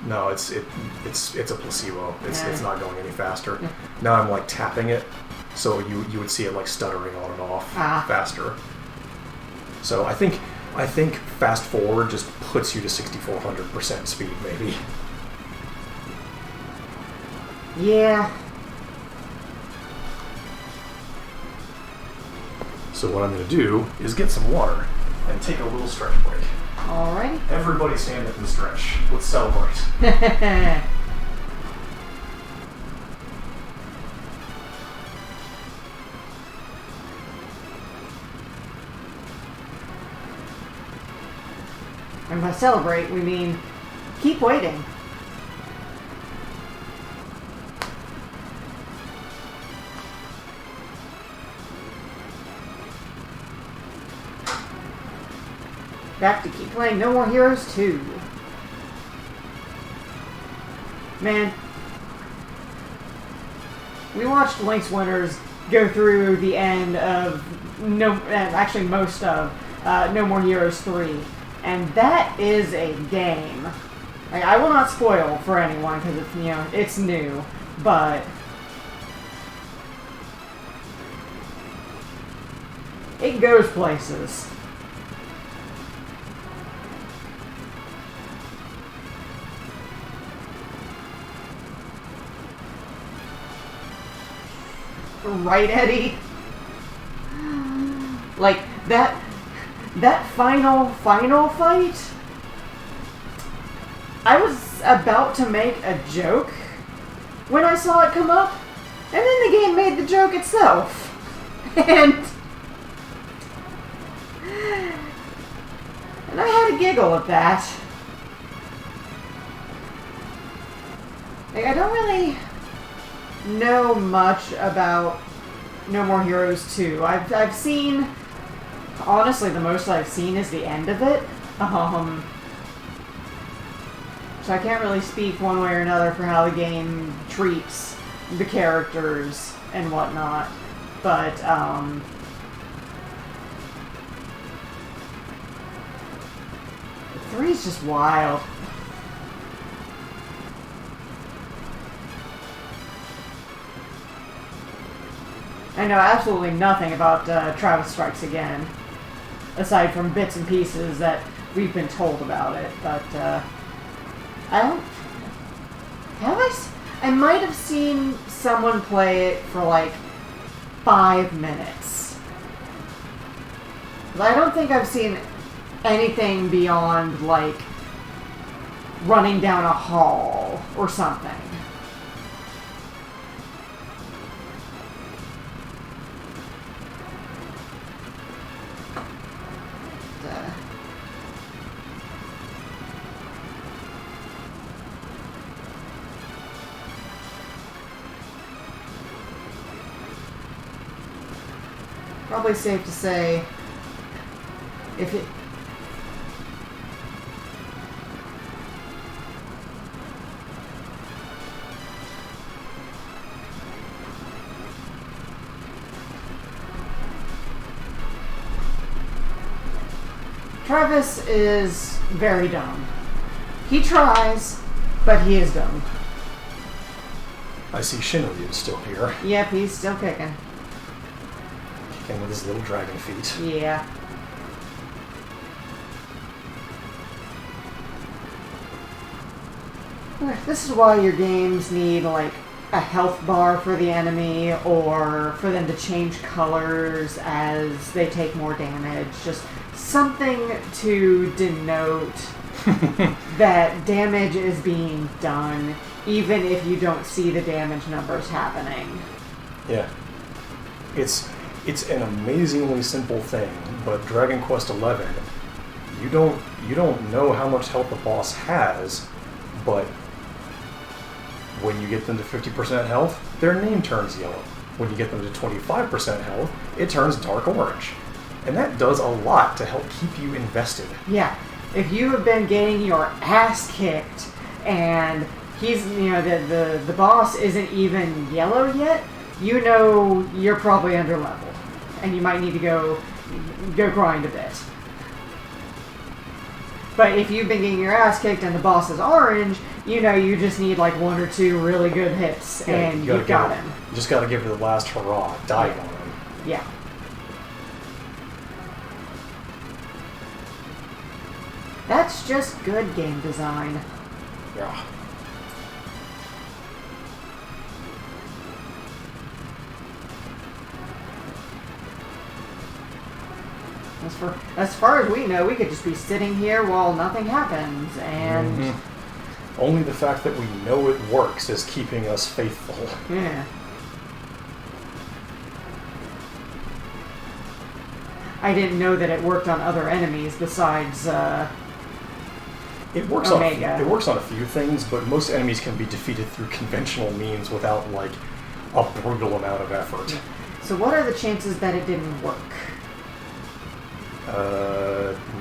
No, it's a placebo. It's not going any faster. Yeah. Now I'm like tapping it, so you would see it like stuttering on and off faster. So I think fast forward just puts you to 6400% speed, maybe. Yeah. So what I'm going to do is get some water and take a little stretch break. Alright. Everybody stand up and stretch. Let's celebrate. And by celebrate, we mean keep waiting. Back to keep playing No More Heroes 2. Man, we watched Link's Winners go through the end of actually most of No More Heroes 3, and that is a game. Like, I will not spoil for anyone because it's new, but it goes places. Right, Eddie? Like, that final fight, I was about to make a joke when I saw it come up, and then the game made the joke itself. And I had a giggle at that. Like, I don't really know much about No More Heroes 2. I've seen, honestly, the most I've seen is the end of it. So I can't really speak one way or another for how the game treats the characters and whatnot. But 3 is just wild. I know absolutely nothing about Travis Strikes Again, aside from bits and pieces that we've been told about it. But I don't. I might have seen someone play it for like 5 minutes. But I don't think I've seen anything beyond like running down a hall or something. Probably safe to say, if it... Travis is very dumb. He tries, but he is dumb. I see Shinryu is still here. Yep, he's still kicking. With his little dragon feet. Yeah. This is why your games need like a health bar for the enemy, or for them to change colors as they take more damage. Just something to denote that damage is being done, even if you don't see the damage numbers happening. Yeah. It's an amazingly simple thing, but Dragon Quest XI, you don't know how much health the boss has, but when you get them to 50% health, their name turns yellow. When you get them to 25% health, it turns dark orange. And that does a lot to help keep you invested. Yeah. If you have been getting your ass kicked and he's, the boss isn't even yellow yet, you know you're probably under leveled. And you might need to go grind a bit. But if you've been getting your ass kicked and the boss is orange, you know you just need like 1 or 2 really good hits, and you've got him. You just got to give it the last hurrah, dive on him. Yeah. That's just good game design. Yeah. As far as we know, we could just be sitting here while nothing happens, and... Only the fact that we know it works is keeping us faithful. Yeah. I didn't know that it worked on other enemies besides, It works Omega. It works on a few things, but most enemies can be defeated through conventional means without, like, a brutal amount of effort. So what are the chances that it didn't work?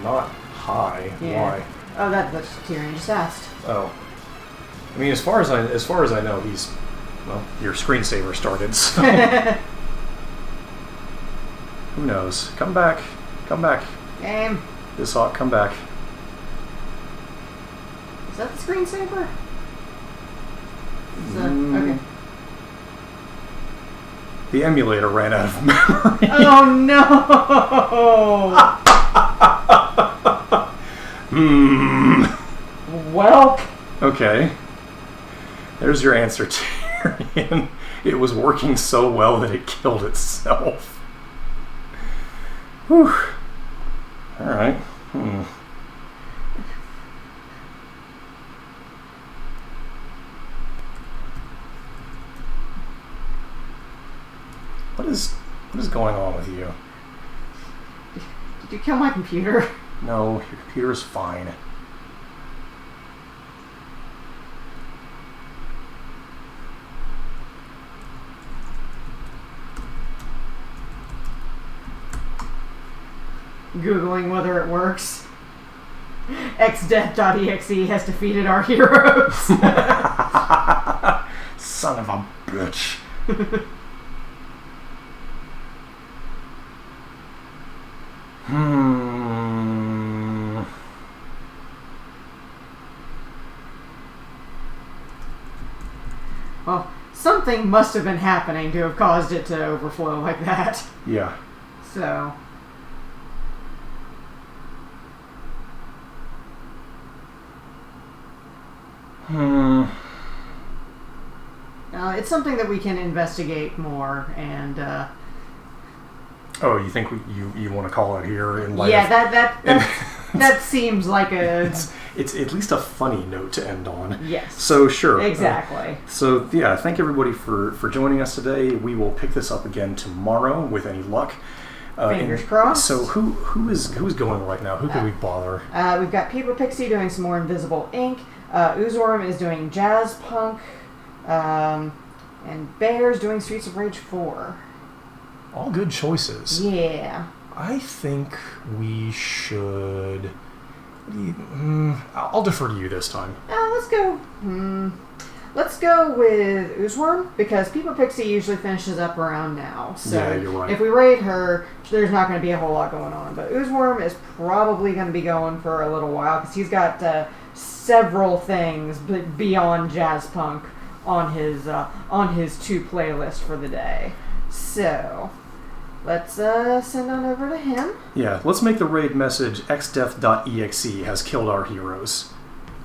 Not high. Yeah. Why? Oh, that's Tyrion just asked. Oh. I mean, as far as I know, he's... Well, your screensaver started, so... Who knows? Come back. Come back. Game. This hawk, come back. Is that the screensaver? Okay. The emulator ran out of memory. Oh no! Well. Okay. There's your answer, Tyrion. It was working so well that it killed itself. Whew. Alright. What is going on with you? Did you kill my computer? No, your computer's fine. Googling whether it works. xdeath.exe has defeated our heroes. Son of a bitch. Well, something must have been happening to have caused it to overflow like that. Yeah. So... it's something that we can investigate more, and oh, you think you want to call it here in light? Yeah, that seems like a. It's at least a funny note to end on. Yes. So sure. Exactly. So yeah, thank everybody for joining us today. We will pick this up again tomorrow with any luck. Fingers crossed. So who's going right now? Who can we bother? We've got Paper Pixie doing some more Invisible Ink. Oozworm is doing Jazz Punk. And Bear's doing Streets of Rage 4. All good choices. Yeah. I think we should... I'll defer to you this time. Let's go... Let's go with Oozworm, because Paper Pixie usually finishes up around now. So yeah, you're right. If we raid her, there's not going to be a whole lot going on. But Oozworm is probably going to be going for a little while, because he's got several things beyond Jazz Punk on his 2 playlist for the day. So let's send on over to him. Yeah, let's make the raid message xdeath.exe has killed our heroes.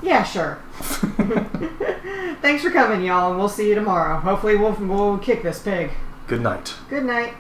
Yeah, sure. Thanks for coming, y'all, and we'll see you tomorrow. Hopefully we'll kick this pig. Good night. Good night.